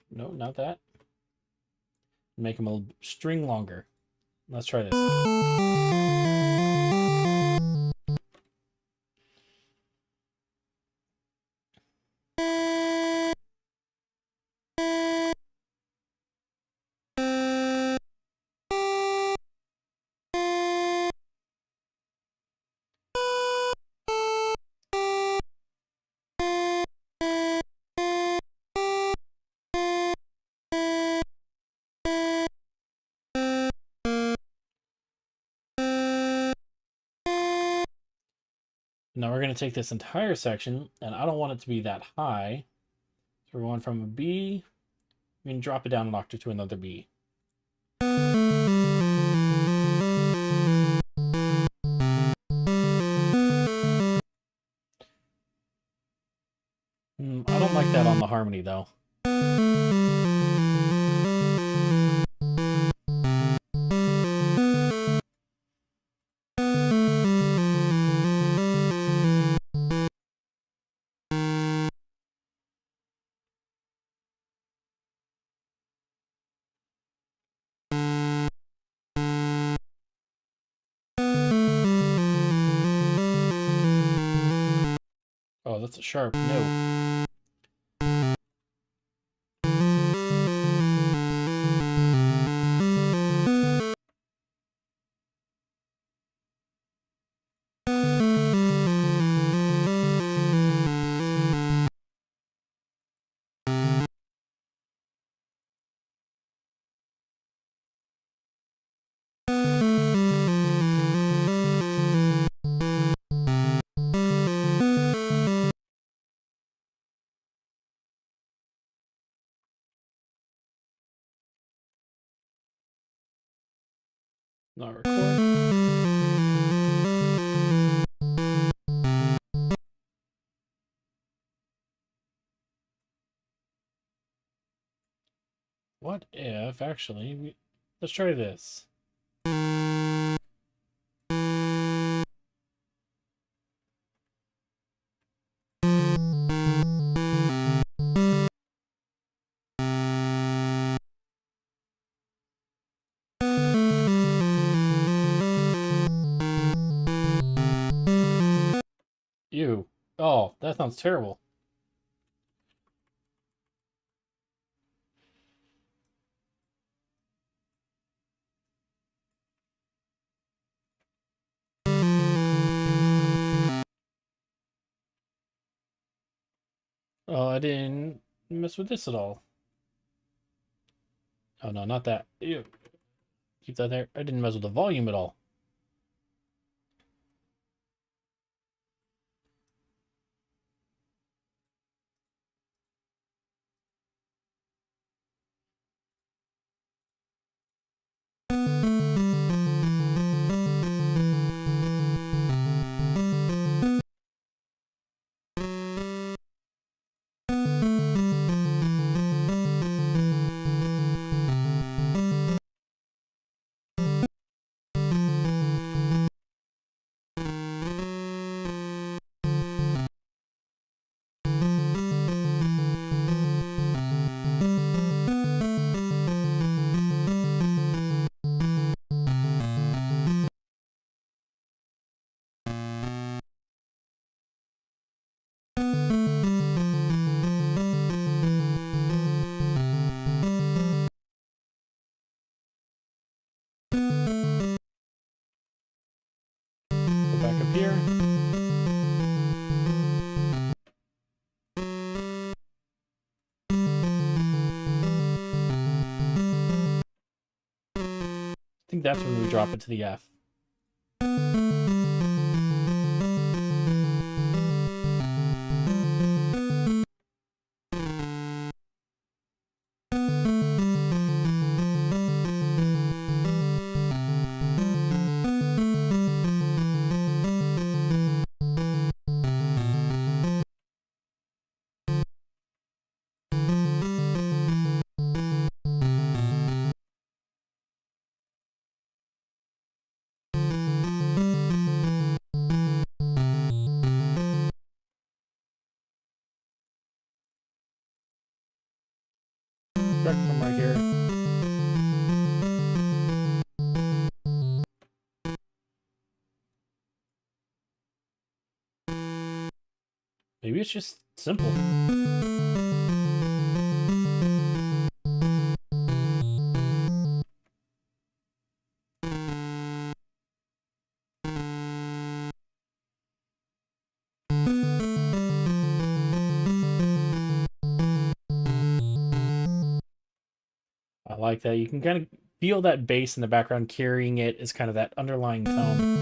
No, not that. Make them a string longer. Let's try this. Now we're going to take this entire section, and I don't want it to be that high. So we're going from a B, we can drop it down an octave to another B. I don't like that on the harmony, though. Oh, that's a sharp no. Not record. What if, actually, let's try this. Ew. Oh, that sounds terrible. Oh, I didn't mess with this at all. Oh, no, not that. Ew. Keep that there. I didn't mess with the volume at all. that's when we drop it to the F. From right here. Maybe it's just simple. I like that. You can kind of feel that bass in the background carrying it as kind of that underlying tone.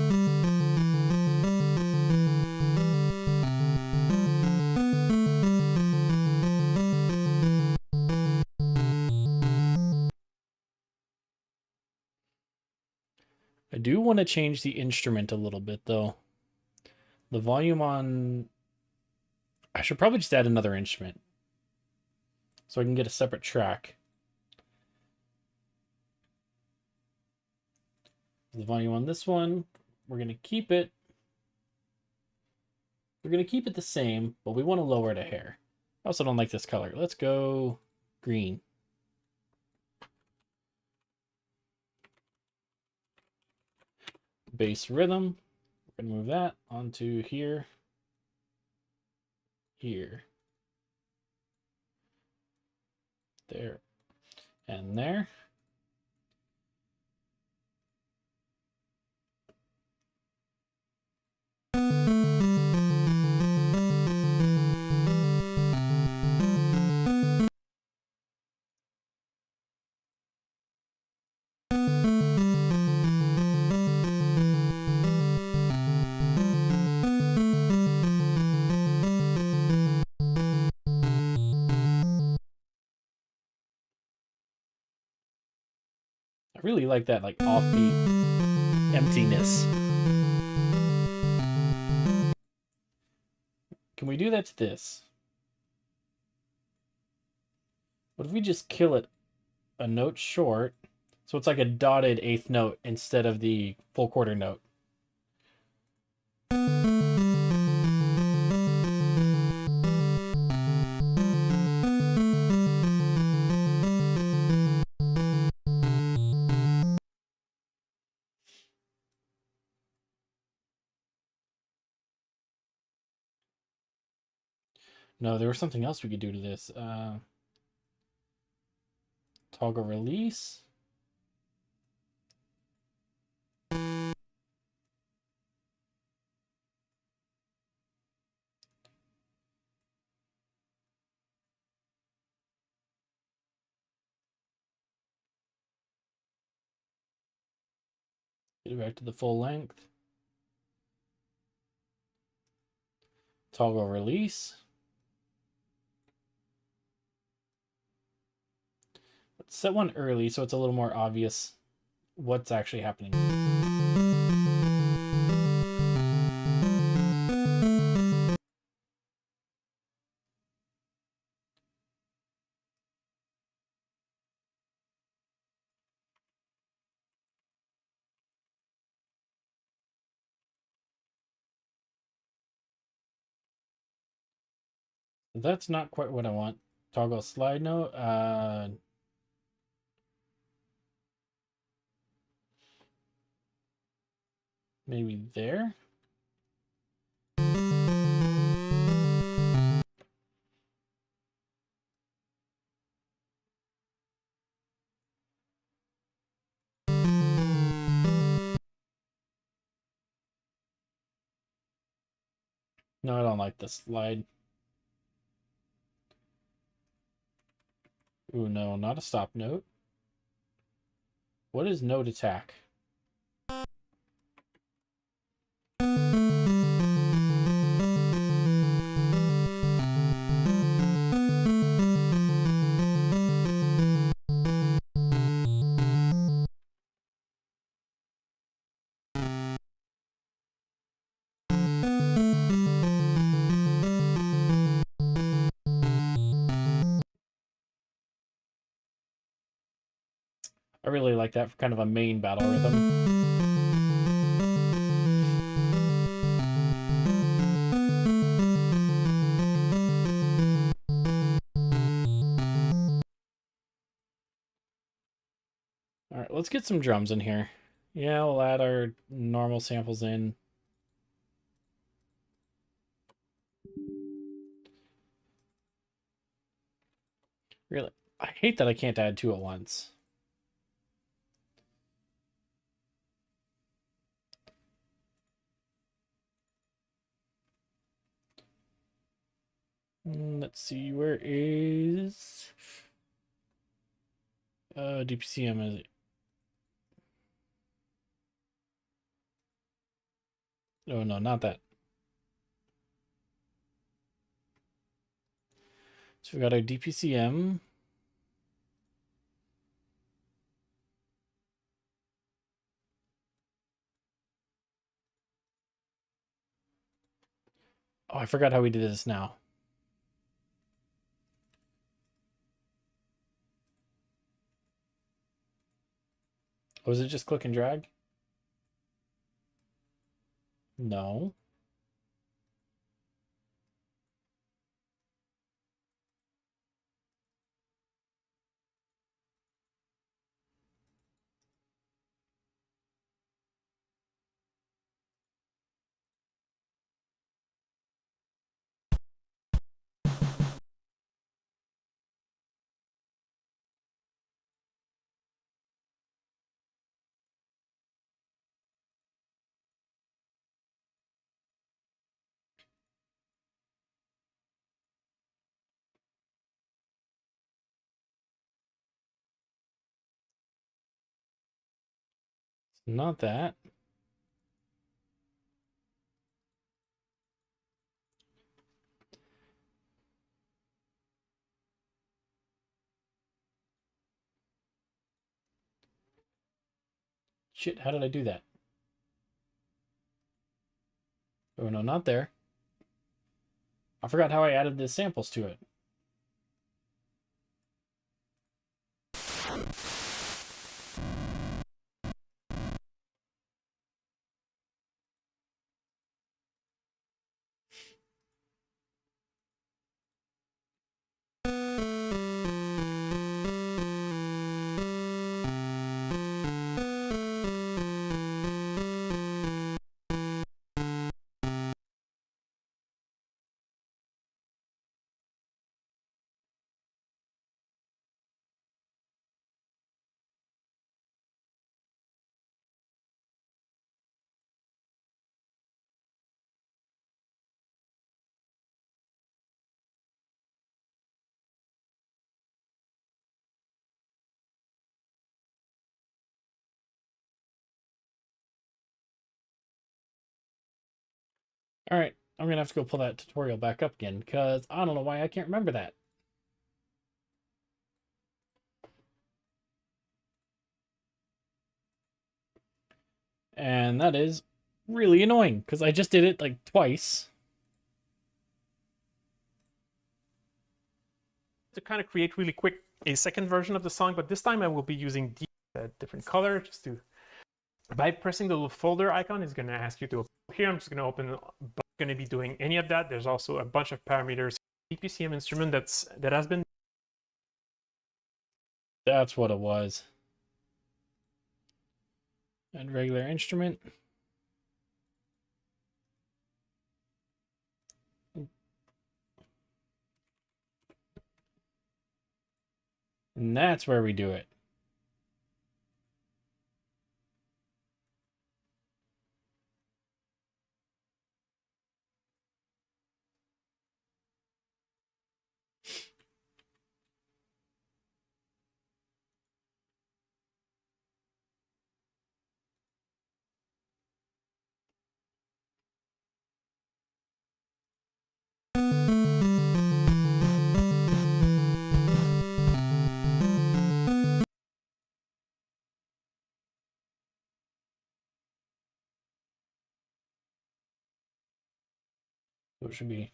I do want to change the instrument a little bit, though. The volume on... I should probably just add another instrument, so I can get a separate track. The volume on this one, we're going to keep it. We're going to keep it the same, but we want to lower it a hair. I also don't like this color. Let's go green. Bass rhythm. We're going to move that onto here. Here. There. And there. I really like that, like, offbeat emptiness. Can we do that to this? What if we just kill it a note short, so it's like a dotted eighth note instead of the full quarter note? No, there was something else we could do to this. Toggle release. Get it back to the full length. Toggle release. Let's set one early so it's a little more obvious what's actually happening. That's not quite what I want. Toggle slide note. Maybe there. No, I don't like this slide. Ooh, no, not a stop note. What is note attack? I really like that for kind of a main battle rhythm. All right, let's get some drums in here. Yeah, we'll add our normal samples in. Really, I hate that I can't add two at once. Let's see, where is DPCM is it? Oh no, not that. So we got our DPCM. Oh, I forgot how we did this now. Was it just click and drag? No. Not that. Shit, how did I do that? Oh no, not there. I forgot how I added the samples to it. All right, I'm gonna have to go pull that tutorial back up again because I don't know why I can't remember that. And that is really annoying because I just did it like twice. To kind of create really quick a second version of the song, but this time I will be using different color just to, by pressing the little folder icon, it's going to ask you to open. Here I'm just going to open, but I'm going to be doing any of that. There's also a bunch of parameters. DPCM instrument that has been. That's what it was. And regular instrument. And that's where we do it. So it should be.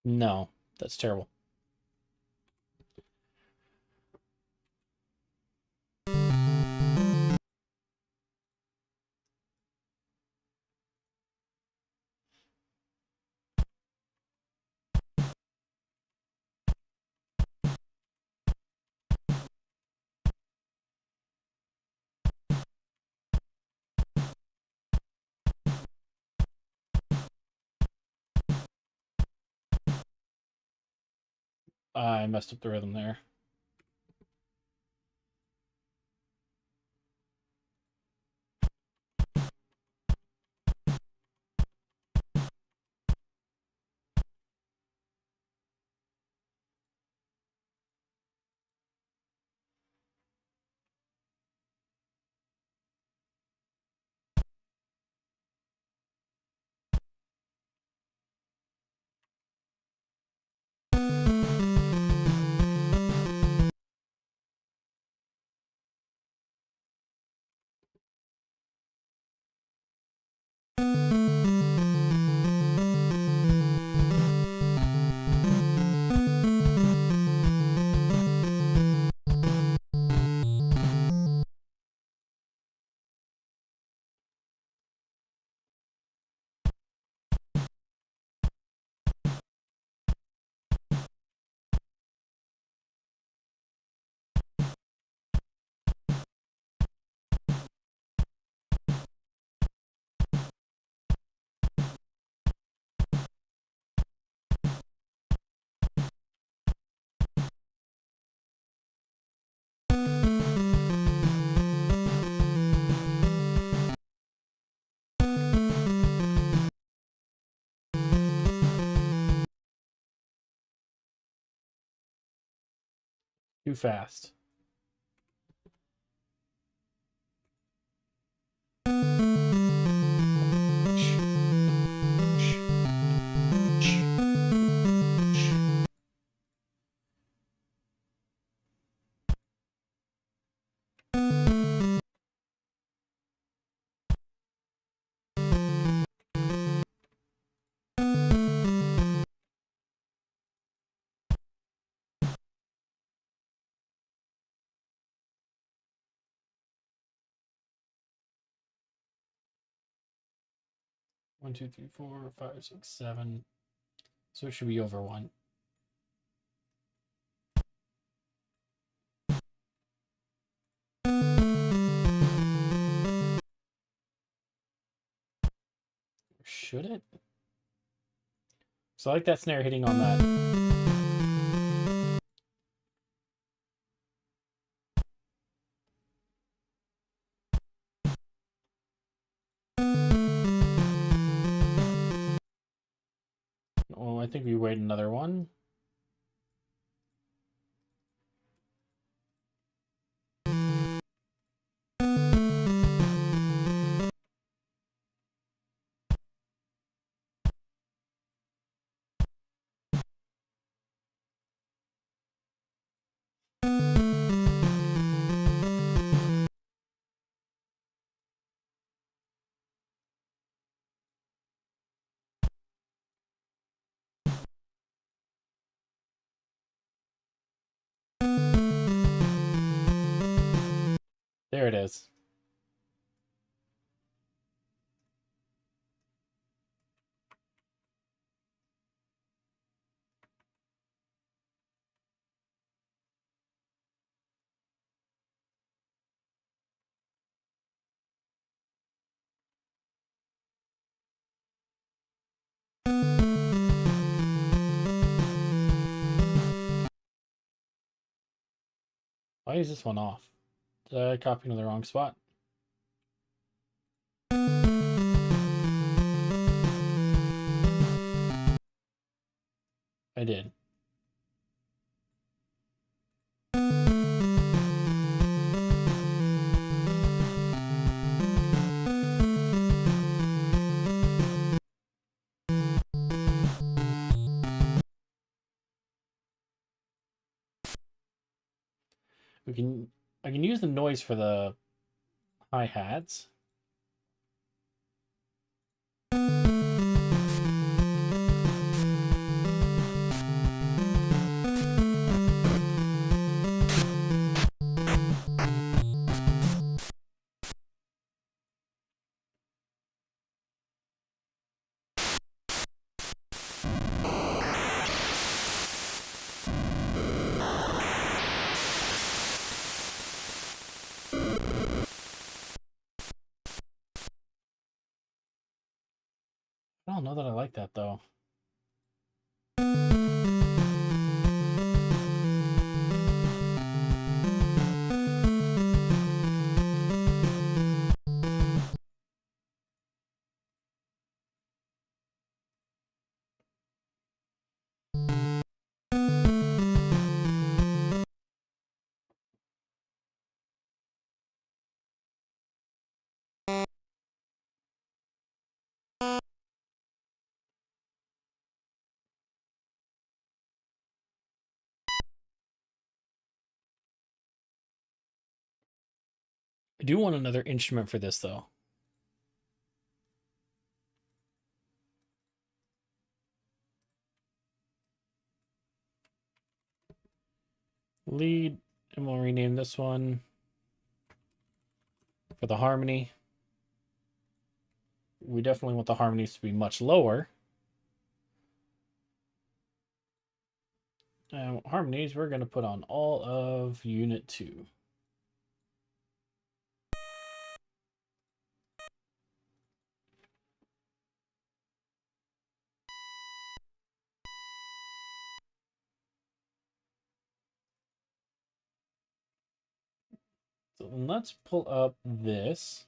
No, that's terrible. I messed up the rhythm there. Too fast. One, two, three, 4, 5, 6, 7. So it should be over 1. Should it? So I like that snare hitting on that. Oh, I think we wait another one. There it is. Why is this one off? Did I copy into the wrong spot? I did. I can use the noise for the hi-hats. I don't know that I like that though. I do want another instrument for this though. Lead, and we'll rename this one for the harmony. We definitely want the harmonies to be much lower. And harmonies, we're going to put on all of Unit 2. So let's pull up this.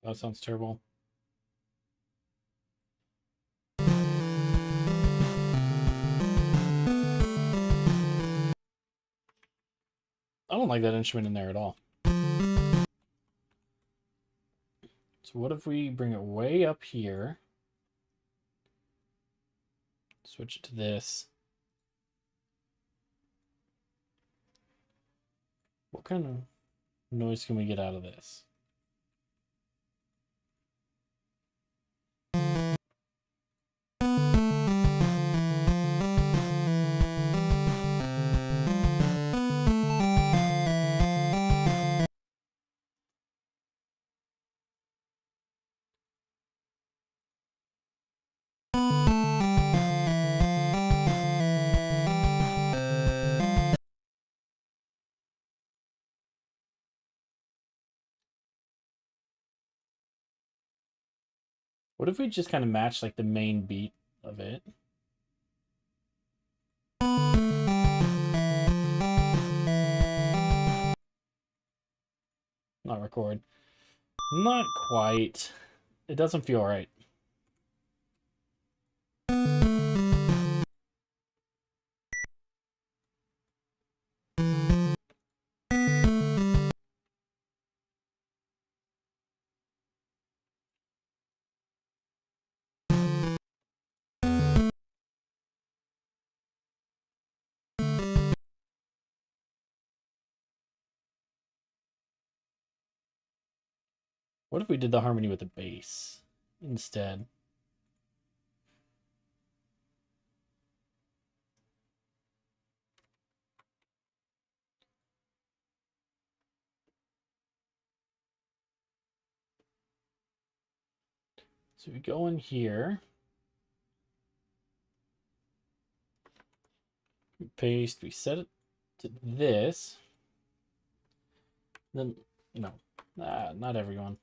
That sounds terrible. I don't like that instrument in there at all. So what if we bring it way up here? Switch it to this. What kind of noise can we get out of this? What if we just kind of match like the main beat of it? Not record. Not quite. It doesn't feel right. What if we did the harmony with the bass instead? So we go in here. We paste, we set it to this. Then, you know, not everyone.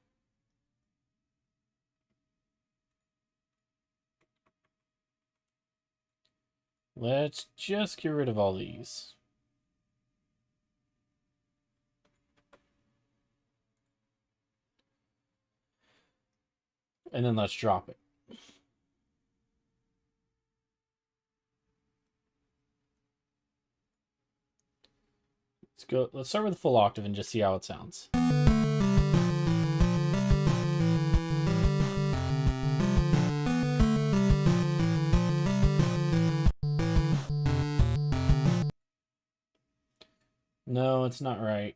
Let's just get rid of all these. And then let's drop it. Let's start with a full octave and just see how it sounds. No, it's not right.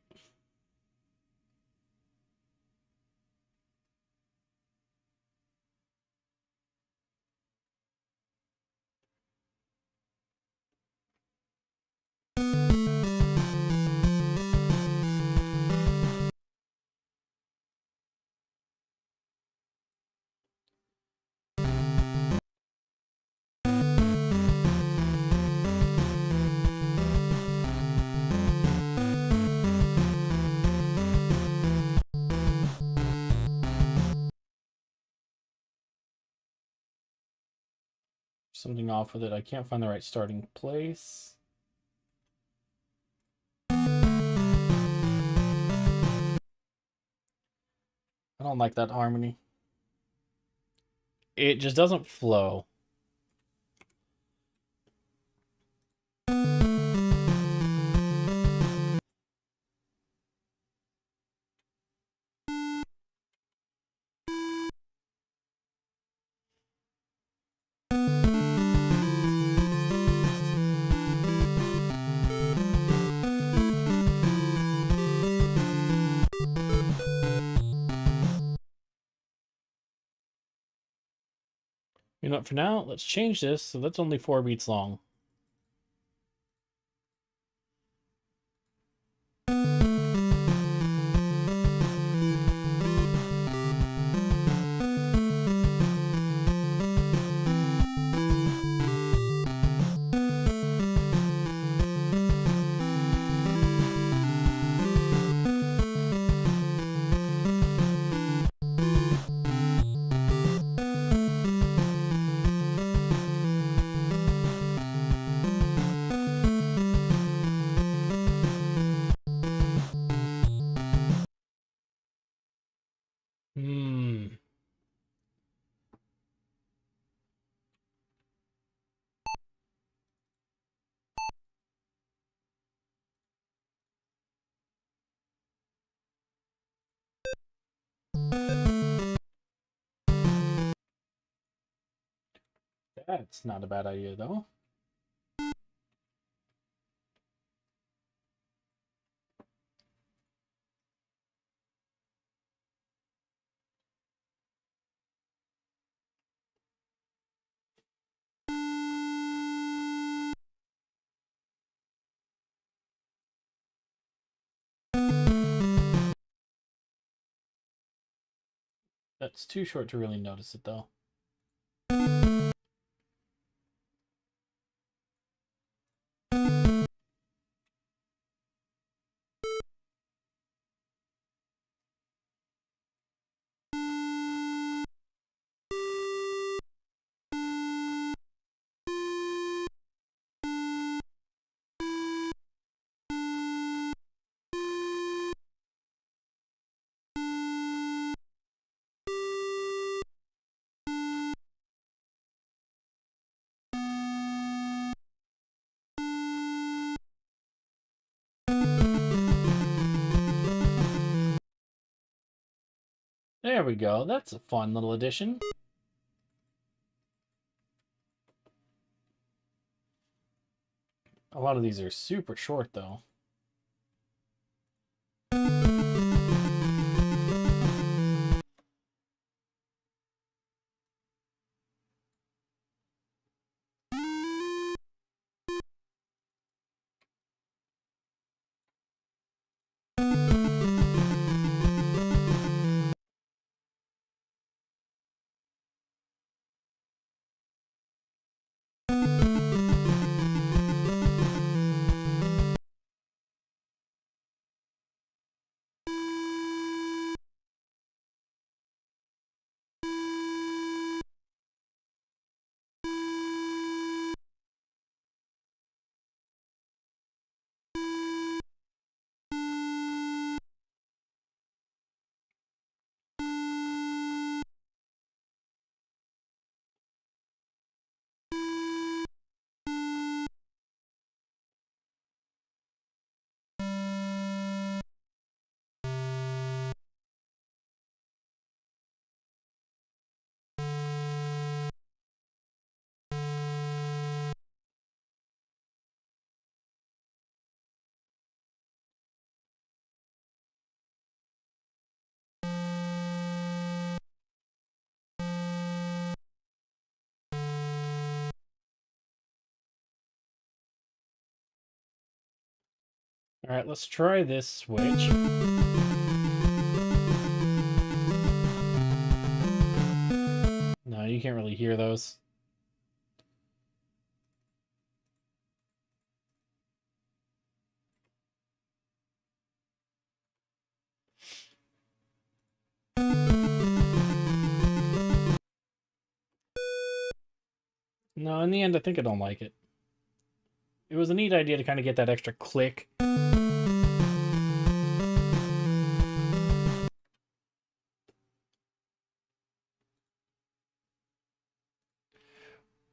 Something off with it. I can't find the right starting place. I don't like that harmony. It just doesn't flow. You know what, for now, let's change this so that's only 4 beats long. That's not a bad idea, though. That's too short to really notice it, though. There we go. That's a fun little addition. A lot of these are super short, though. All right, let's try this switch. No, you can't really hear those. No, in the end, I think I don't like it. It was a neat idea to kind of get that extra click.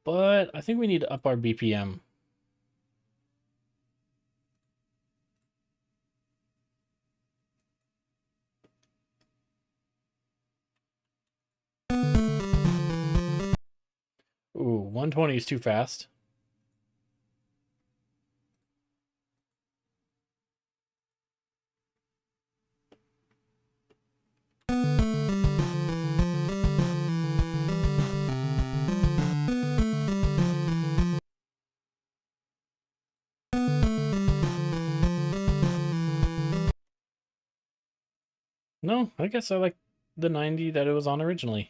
But I think we need to up our BPM. Ooh, 120 is too fast. No, I guess I like the 90 that it was on originally.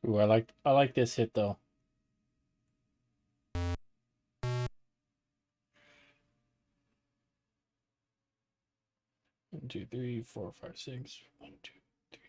Ooh, I like this hit though. 1, 2, 3, 4, 5, 6. 1, 2, 3.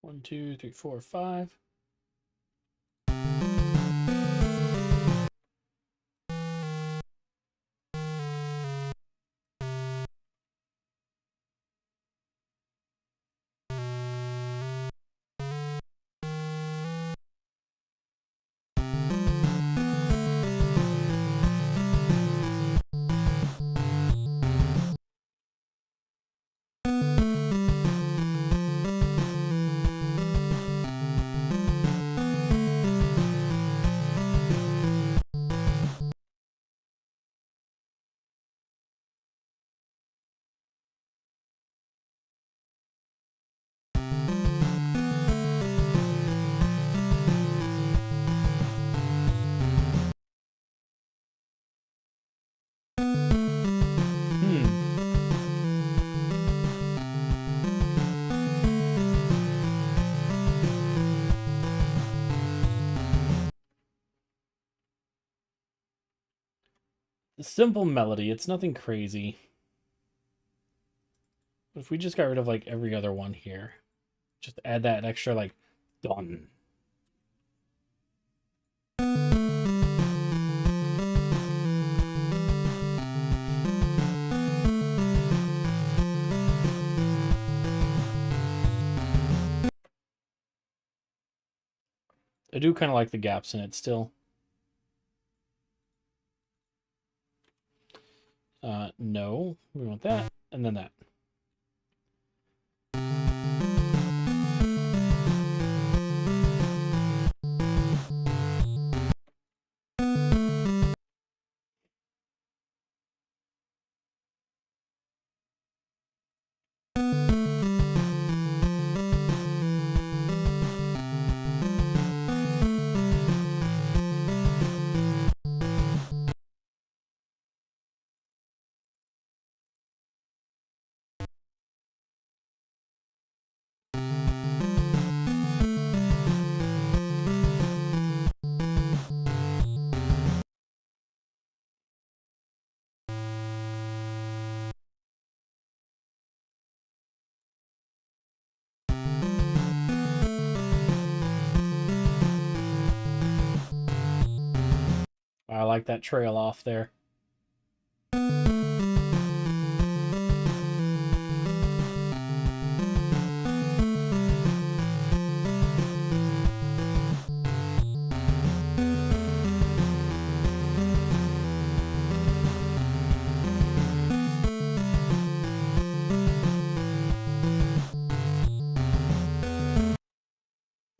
1, 2, 3, 4, 5. Simple melody, it's nothing crazy. But if we just got rid of like every other one here, just add that extra like done. I do kind of like the gaps in it still. No, we want that, and then that. I like that trail off there.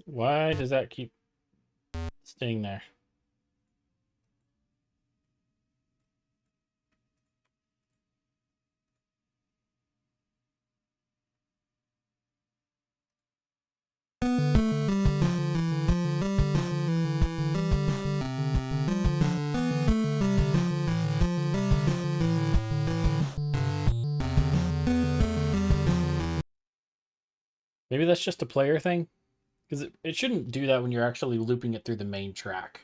Why does that keep staying there? Maybe that's just a player thing? Because it shouldn't do that when you're actually looping it through the main track.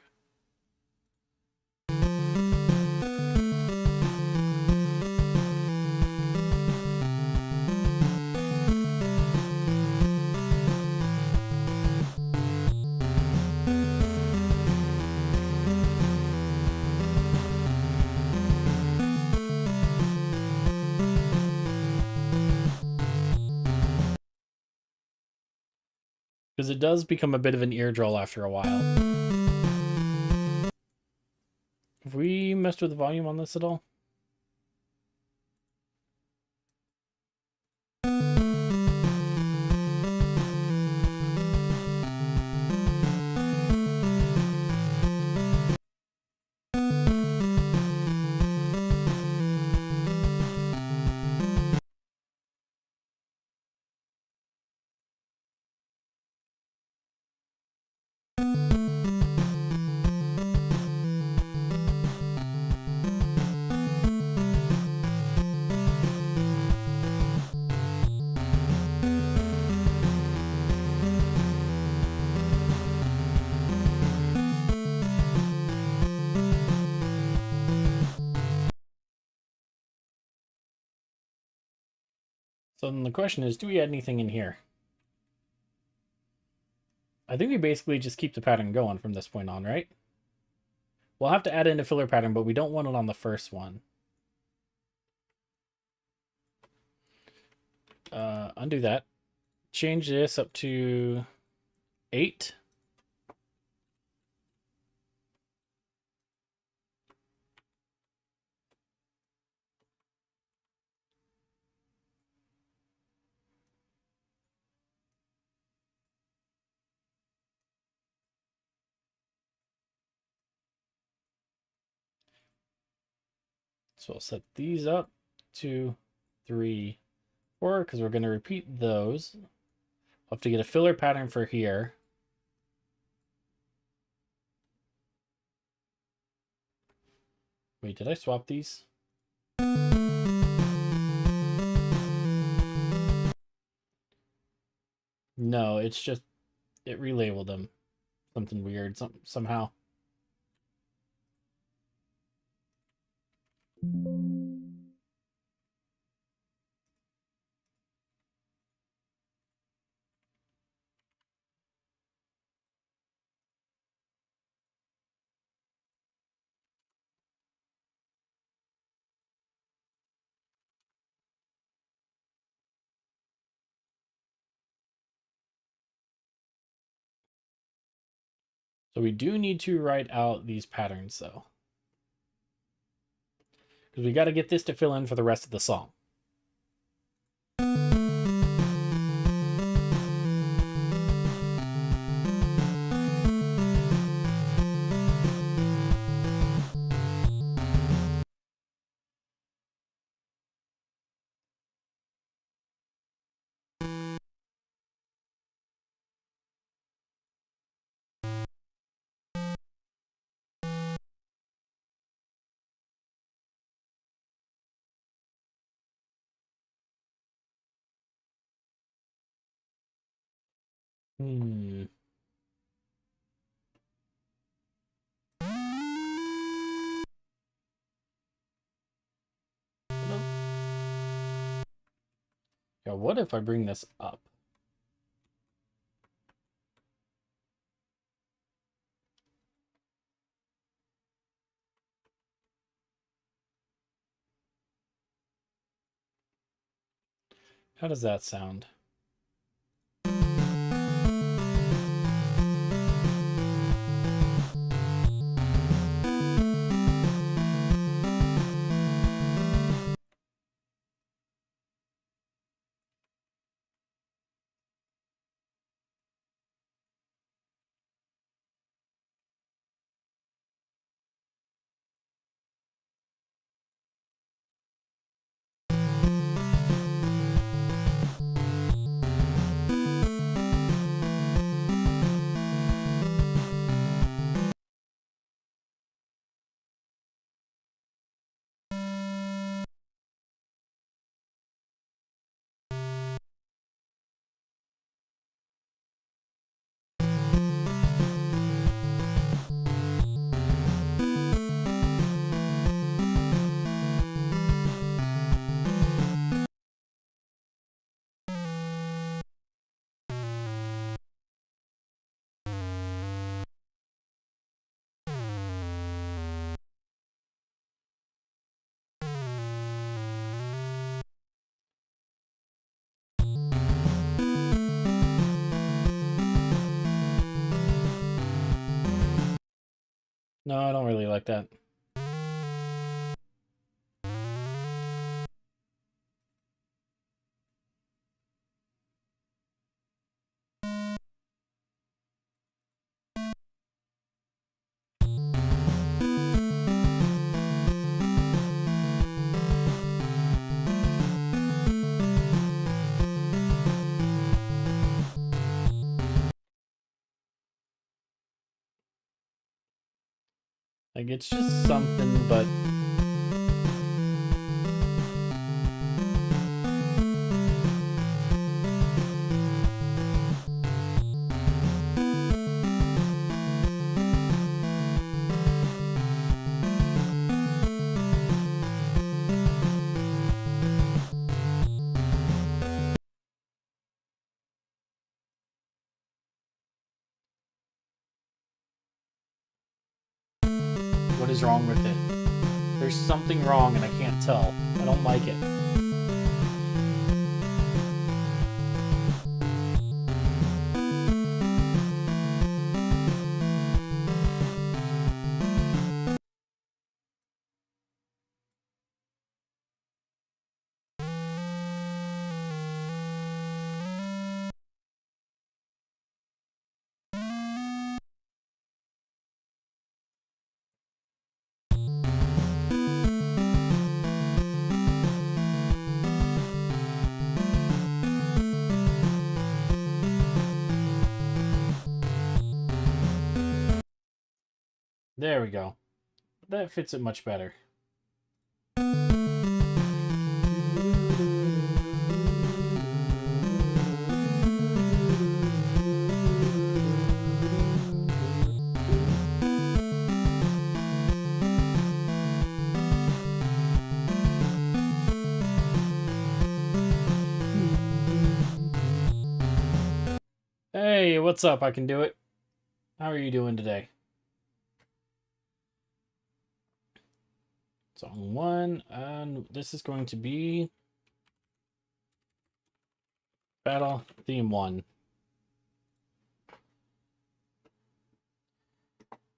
Because it does become a bit of an ear droll after a while. Have we messed with the volume on this at all? So then the question is, do we add anything in here? I think we basically just keep the pattern going from this point on, right? We'll have to add in a filler pattern, but we don't want it on the first one. Undo that. Change this up to 8. So I'll set these up 2, 3, 4, because we're going to repeat those. I'll have to get a filler pattern for here. Wait, did I swap these? No, it's just, it relabeled them. Something weird, somehow. So we do need to write out these patterns though, because we got to get this to fill in for the rest of the song. Hmm. Yeah, what if I bring this up? How does that sound? No, I don't really like that. Like, it's just something, but... What is wrong with it? There's something wrong and I can't tell. I don't like it. There we go. That fits it much better. Hey, what's up? I can do it. How are you doing today? Song 1, and this is going to be Battle Theme 1.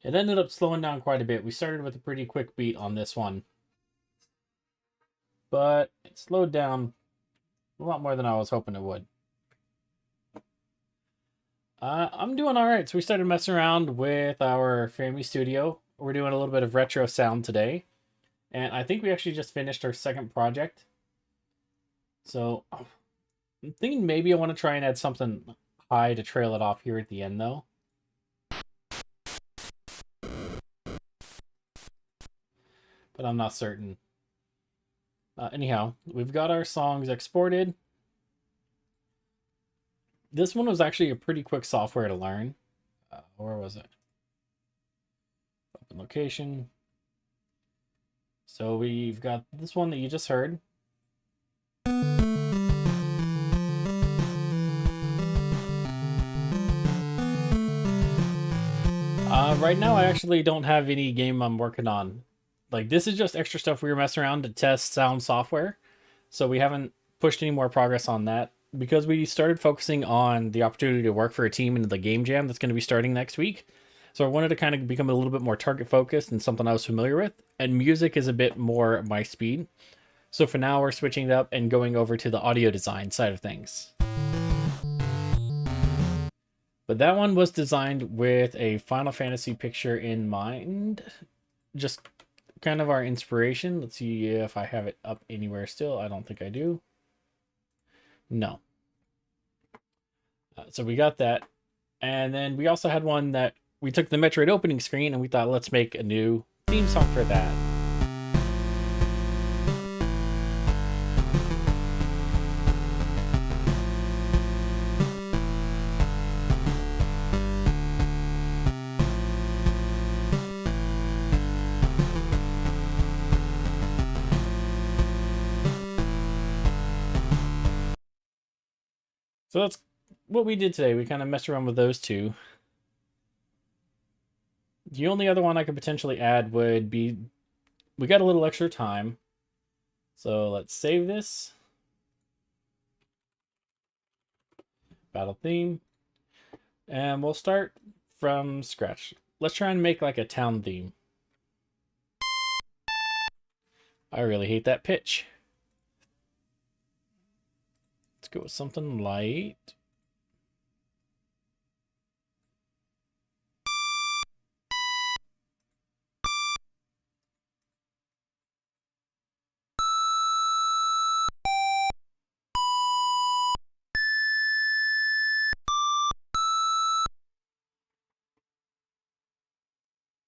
It ended up slowing down quite a bit. We started with a pretty quick beat on this one, but it slowed down a lot more than I was hoping it would. I'm doing all right. So we started messing around with our Fami studio. We're doing a little bit of retro sound today, and I think we actually just finished our second project. So I'm thinking maybe I want to try and add something high to trail it off here at the end, though. But I'm not certain. Anyhow, we've got our songs exported. This one was actually a pretty quick software to learn. Where was it? Open location. So we've got this one that you just heard. Right now, I actually don't have any game I'm working on. Like, this is just extra stuff we were messing around to test sound software. So we haven't pushed any more progress on that because we started focusing on the opportunity to work for a team in the game jam that's going to be starting next week. So I wanted to kind of become a little bit more target focused and something I was familiar with. And music is a bit more my speed. So for now, we're switching it up and going over to the audio design side of things. But that one was designed with a Final Fantasy picture in mind. Just kind of our inspiration. Let's see if I have it up anywhere still. I don't think I do. No. So we got that. And then we also had one that we took the Metroid opening screen and we thought, let's make a new theme song for that. So that's what we did today. We kind of messed around with those two. The only other one I could potentially add would be, we got a little extra time. So let's save this. Battle theme. And we'll start from scratch. Let's try and make like a town theme. I really hate that pitch. Let's go with something light.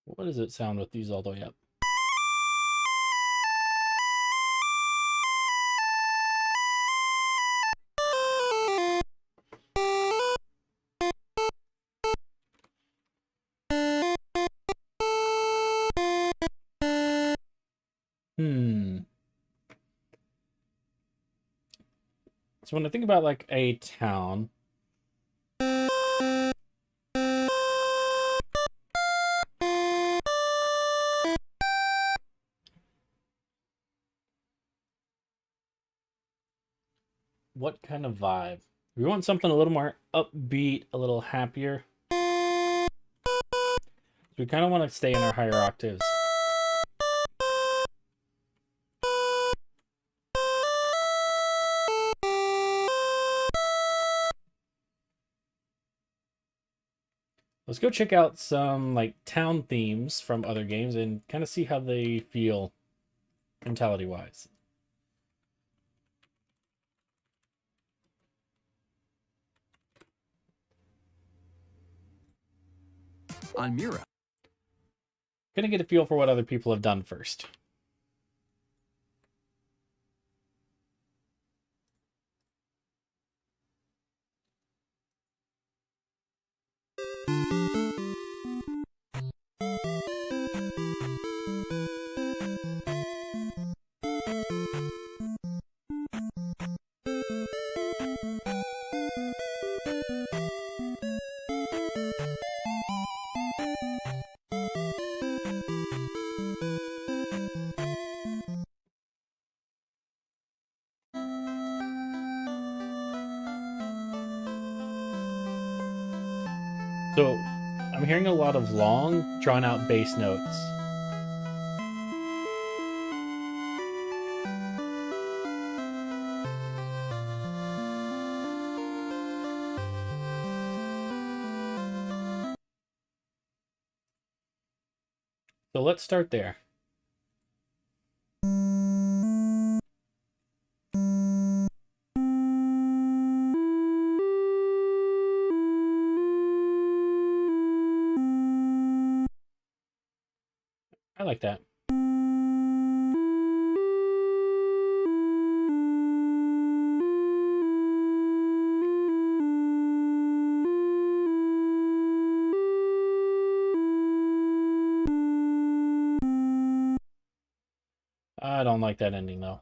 What does it sound with these all the way up? So when I think about like a town, what kind of vibe? We want something a little more upbeat, a little happier. We kind of want to stay in our higher octaves. Let's go check out some like town themes from other games and kind of see how they feel mentality-wise. On Mira. Gonna get a feel for what other people have done first. So I'm hearing a lot of long, drawn-out bass notes. So let's start there. I like that. I don't like that ending though.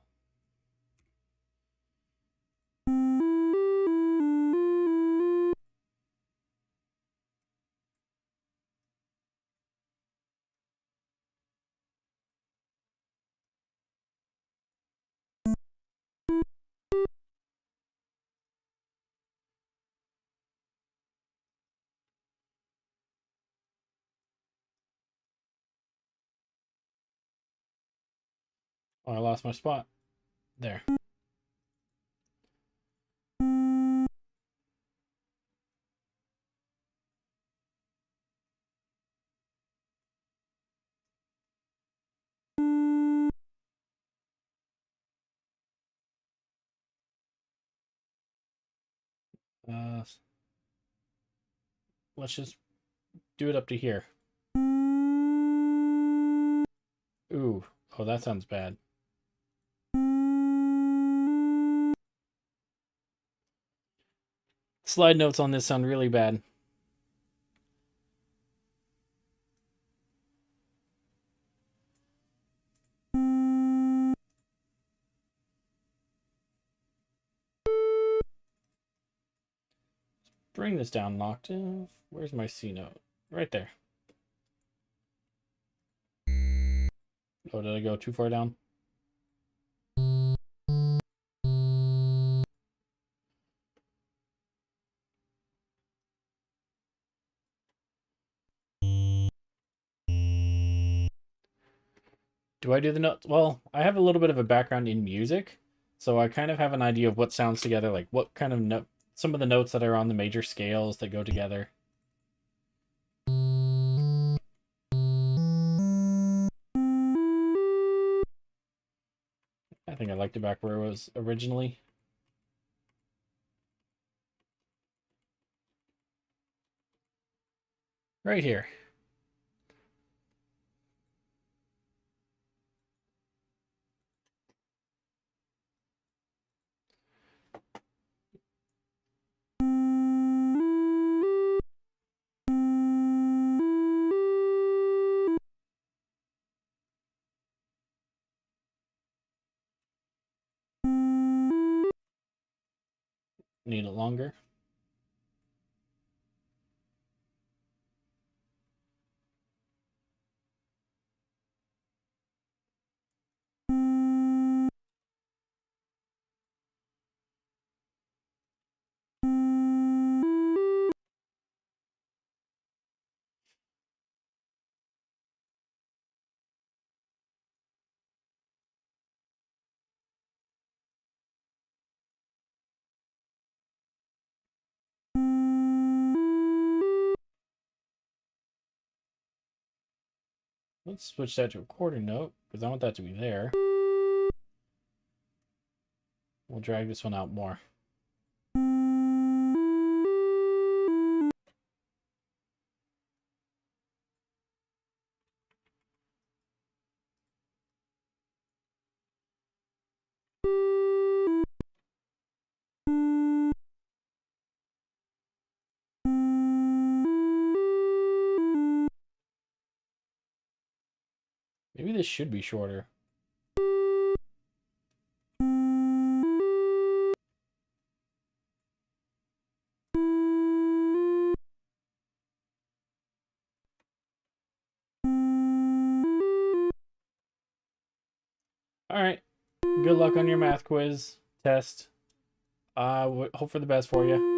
Oh, I lost my spot. There. Let's just do it up to here. Ooh. Oh, that sounds bad. Slide notes on this sound really bad. Bring this down an octave. Where's my C note? Right there. Oh, did I go too far down? Do I do the notes? Well, I have a little bit of a background in music, so I kind of have an idea of what sounds together, like what kind of note, some of the notes that are on the major scales that go together. I think I liked it back where it was originally. Right here. Need it longer. Let's switch that to a quarter note, because I want that to be there. We'll drag this one out more. Maybe this should be shorter. All right. Good luck on your math quiz test. Hope for the best for you.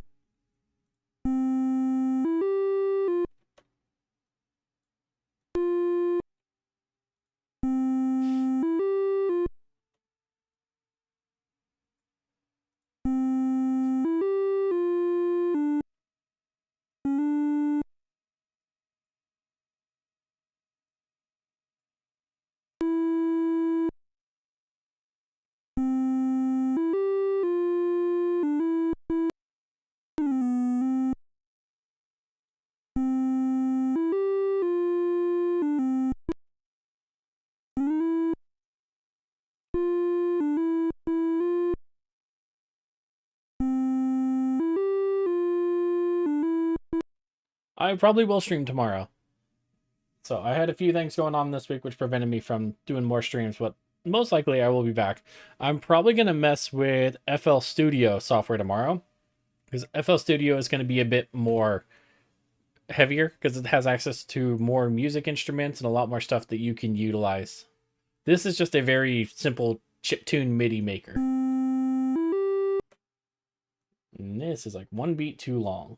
I probably will stream tomorrow. So I had a few things going on this week which prevented me from doing more streams, but most likely I will be back. I'm probably going to mess with FL Studio software tomorrow, because FL Studio is going to be a bit more heavier because it has access to more music instruments and a lot more stuff that you can utilize. This is just a very simple chiptune MIDI maker. And this is like 1 beat too long.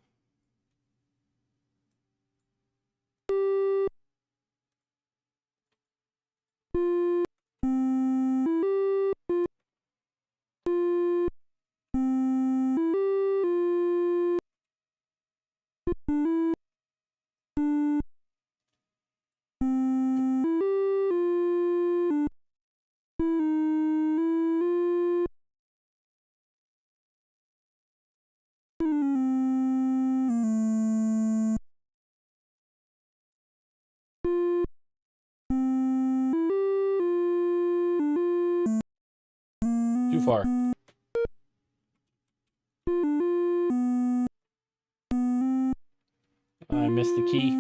Too far. I missed the key.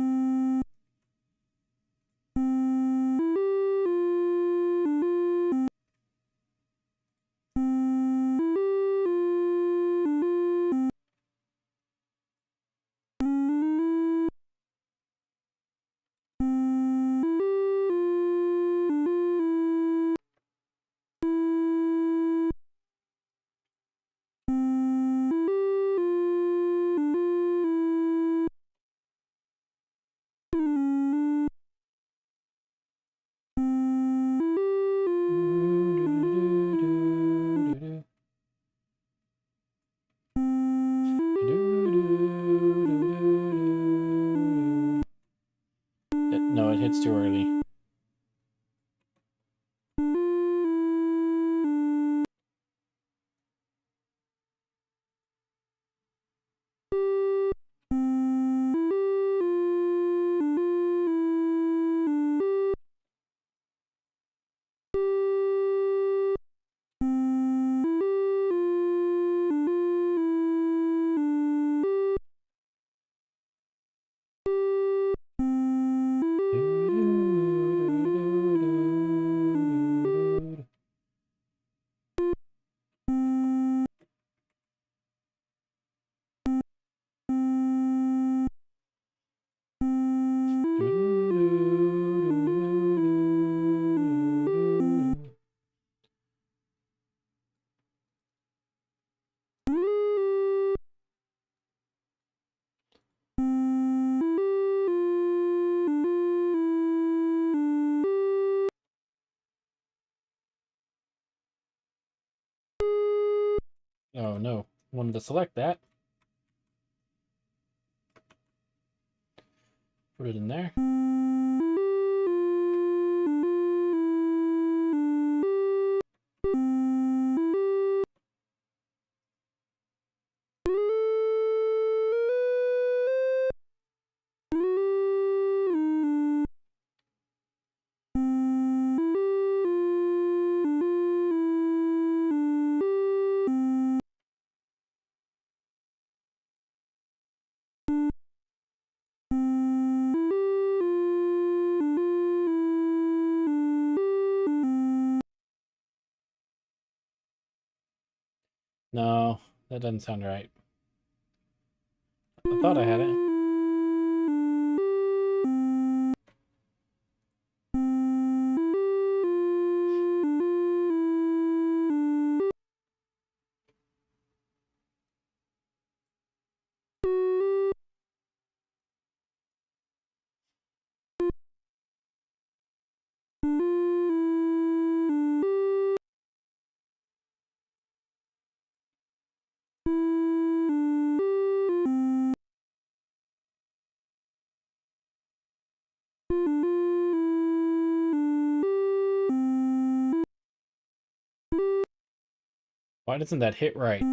No, it hits too early. Oh no, wanted to select that. Put it in there. No, that doesn't sound right. I thought I had it. Why doesn't that hit right?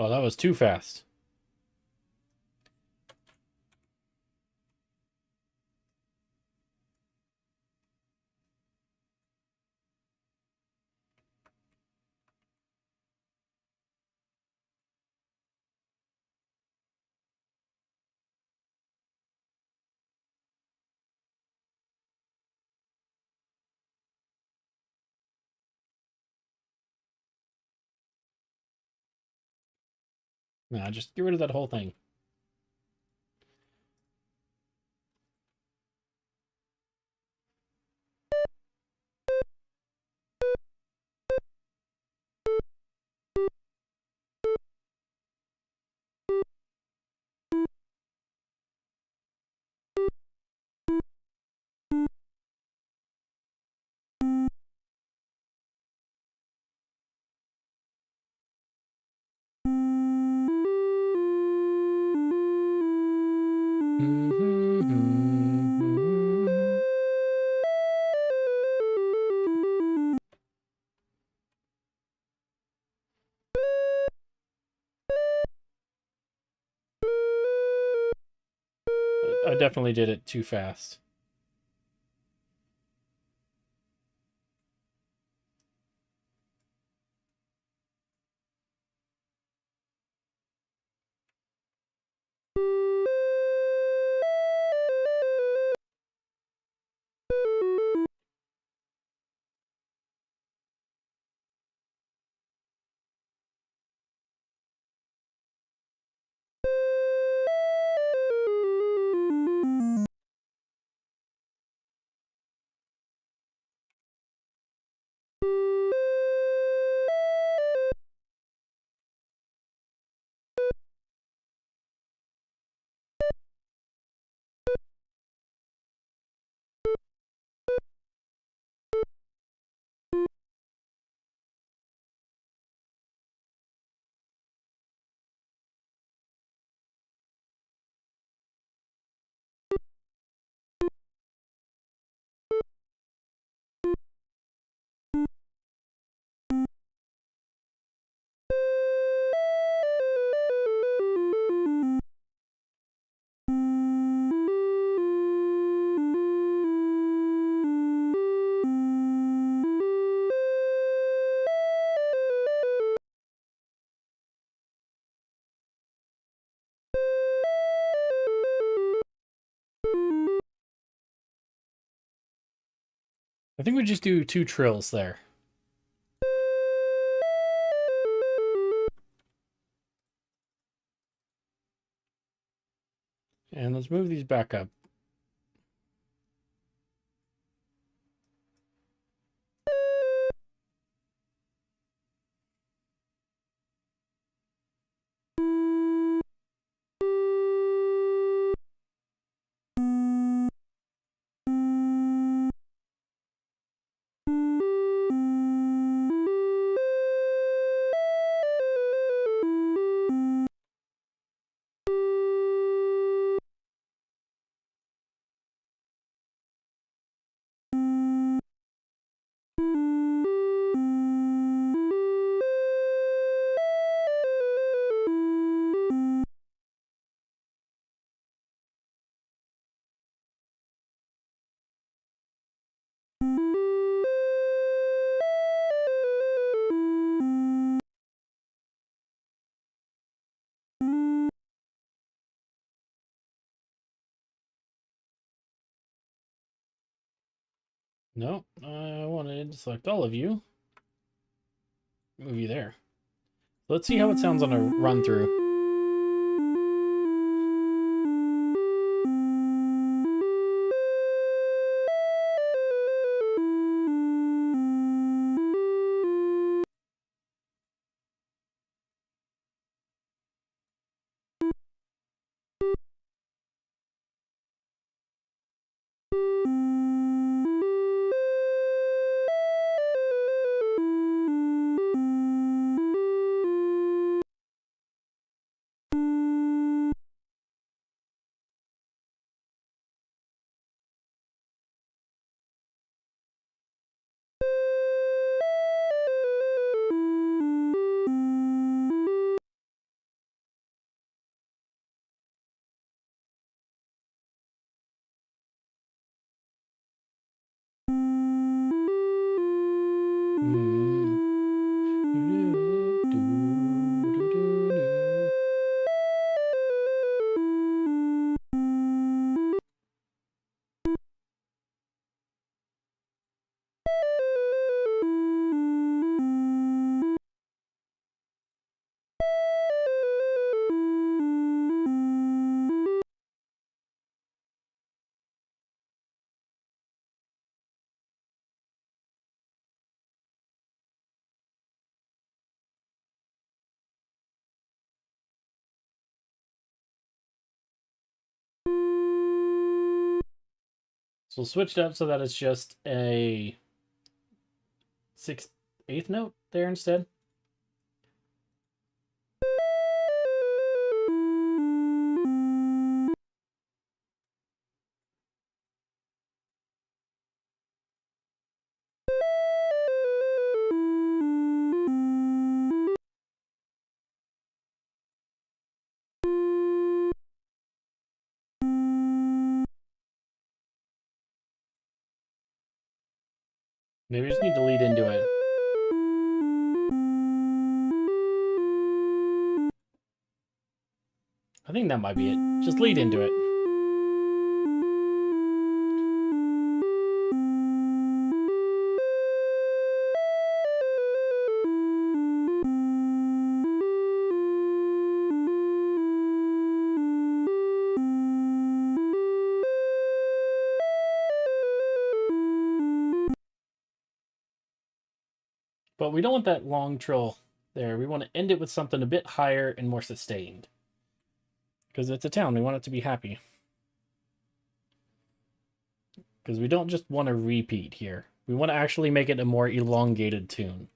Oh, that was too fast. Nah, just get rid of that whole thing. I definitely did it too fast. I think we just do 2 trills there. And let's move these back up. No, I wanted to select all of you. Move you there. Let's see how it sounds on a run through. So we'll switch it up so that it's just a 6/8 note there instead. Maybe we just need to lead into it. I think that might be it. Just lead into it. But we don't want that long trill there. We want to end it with something a bit higher and more sustained. Because it's a town, we want it to be happy. Because we don't just want to repeat here. We want to actually make it a more elongated tune.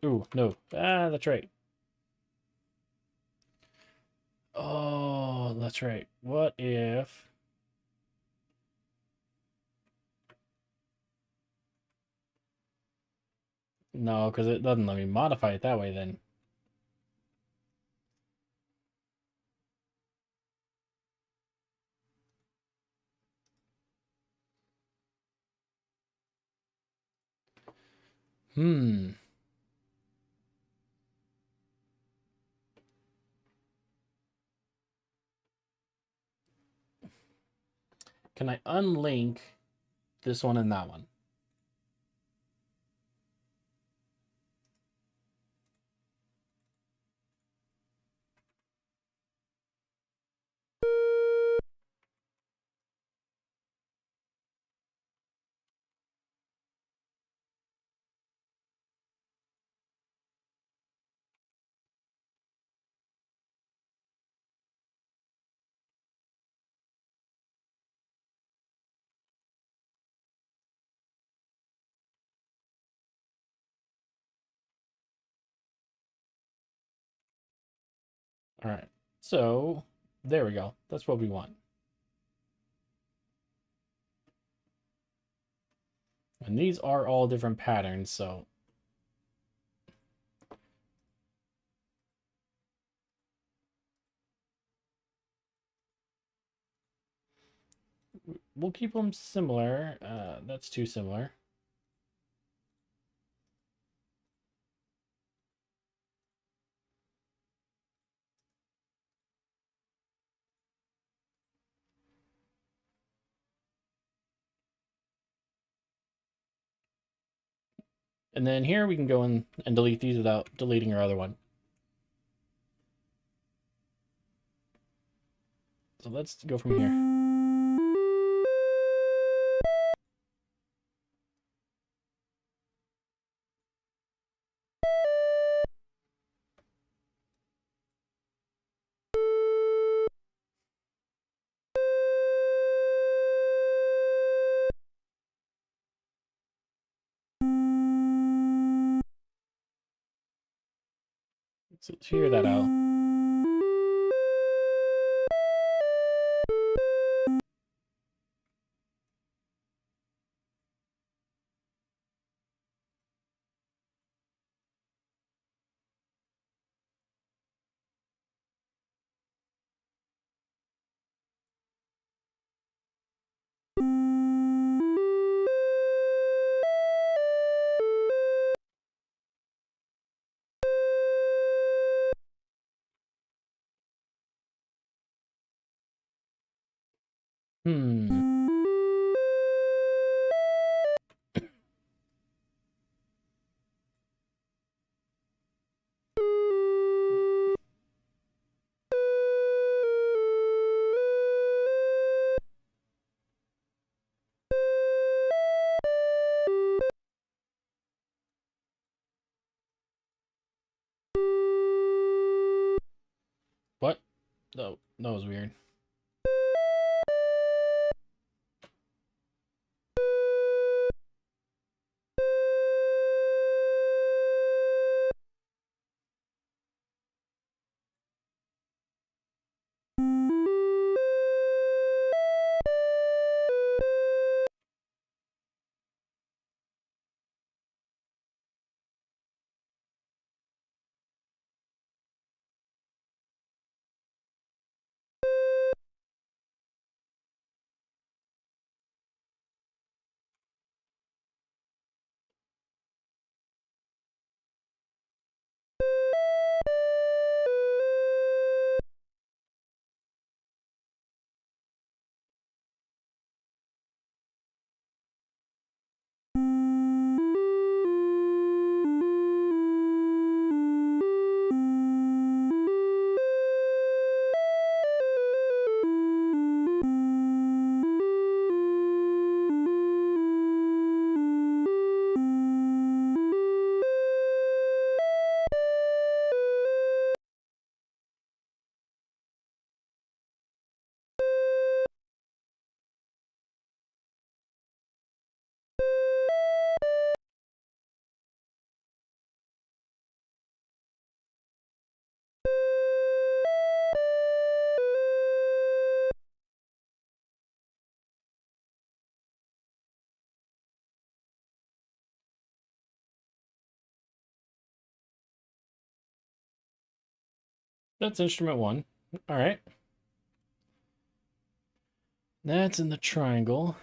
Ooh, no. Ah, that's right. Oh, that's right. What if... No, because it doesn't let me modify it that way then. Hmm. Can I unlink this one and that one? All right. So, there we go. That's what we want. And these are all different patterns, so... We'll keep them similar. That's too similar. And then here we can go in and delete these without deleting our other one. So let's go from here. Let's hear that out. Hmm. Oh, that was weird. That's instrument 1. All right. That's in the triangle.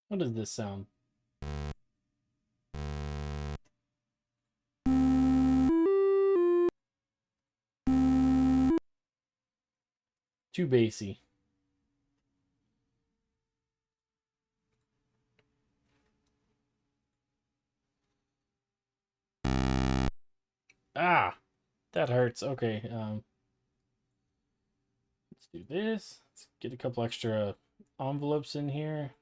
What does this sound? Too bassy. Ah, that hurts. Okay, let's do this. Let's get a couple extra envelopes in here.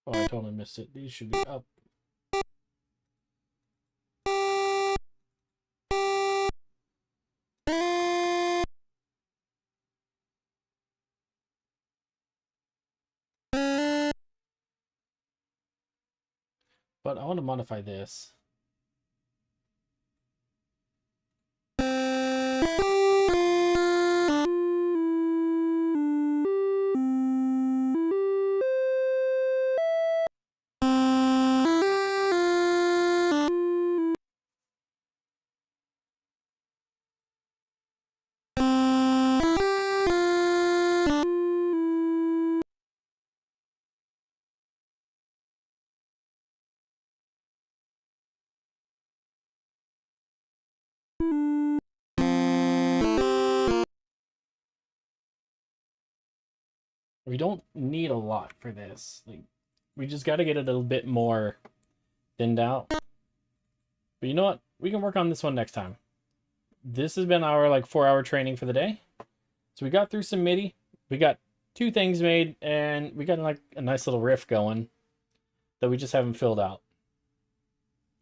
Oh, I totally missed it. These should be up. But I want to modify this. We don't need a lot for this. Like, we just got to get it a little bit more thinned out. But you know what? We can work on this one next time. This has been our like 4-hour training for the day. So we got through some MIDI. We got 2 things made, and we got like a nice little riff going that we just haven't filled out.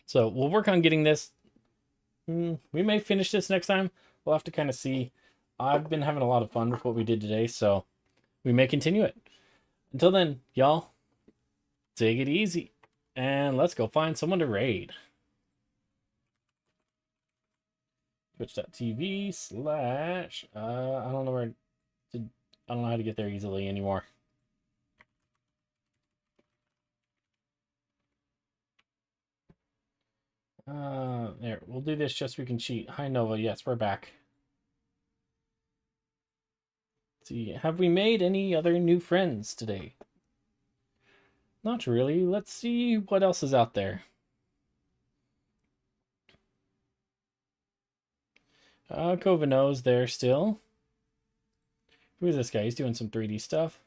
So we'll work on getting this. We may finish this next time. We'll have to kind of see. I've been having a lot of fun with what we did today, so we may continue it. Until then, y'all, take it easy, and let's go find someone to raid. Twitch.tv/ I don't know where to, I don't know how to get there easily anymore. There, we'll do this just so we can cheat. Hi Nova, yes, we're back. Let's see, have we made any other new friends today? Not really. Let's see what else is out there. Kovano's there still. Who is this guy? He's doing some 3D stuff.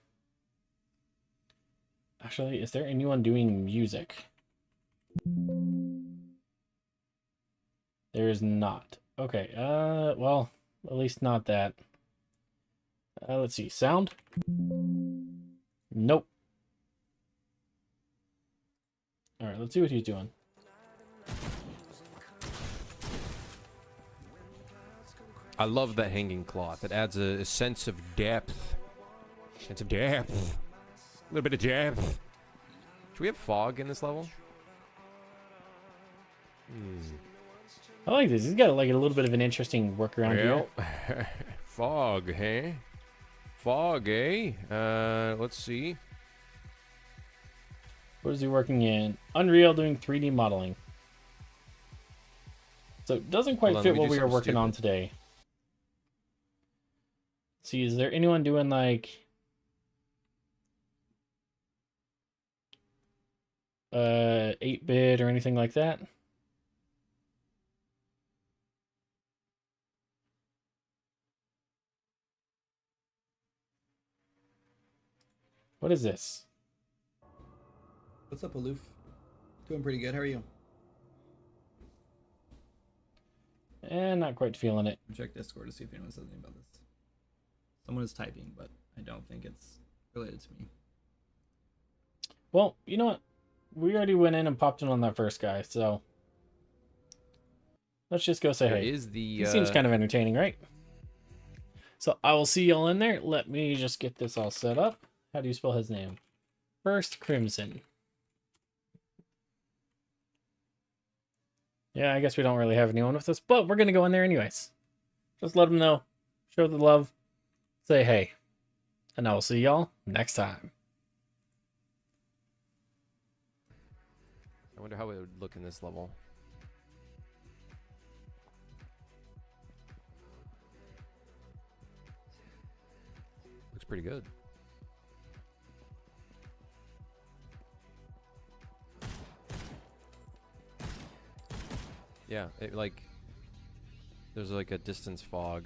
Actually, is there anyone doing music? There is not. Okay, well, at least not that. Let's see, sound? Nope. Alright, let's see what he's doing. I love that hanging cloth. It adds a sense of depth. Sense of depth. A little bit of depth. Should we have fog in this level? I like this. He's got like a little bit of an interesting workaround here. Fog, hey? Fog, eh? Let's see. What is he working in? Unreal, doing 3D modeling. So it doesn't quite fit what we were working on today. Let's see, is there anyone doing like 8-bit or anything like that? What is this? What's up, Aloof? Doing pretty good. How are you? Not quite feeling it. Check Discord to see if anyone says anything about this. Someone is typing, but I don't think it's related to me. Well, you know what? We already went in and popped in on that first guy, so let's just go say hey. He seems kind of entertaining, right? So I will see y'all in there. Let me just get this all set up. How do you spell his name? First Crimson. Yeah, I guess we don't really have anyone with us, but we're going to go in there anyways. Just let them know. Show the love. Say hey. And I will see y'all next time. I wonder how it would look in this level. Looks pretty good. Yeah, it like there's like a distance fog.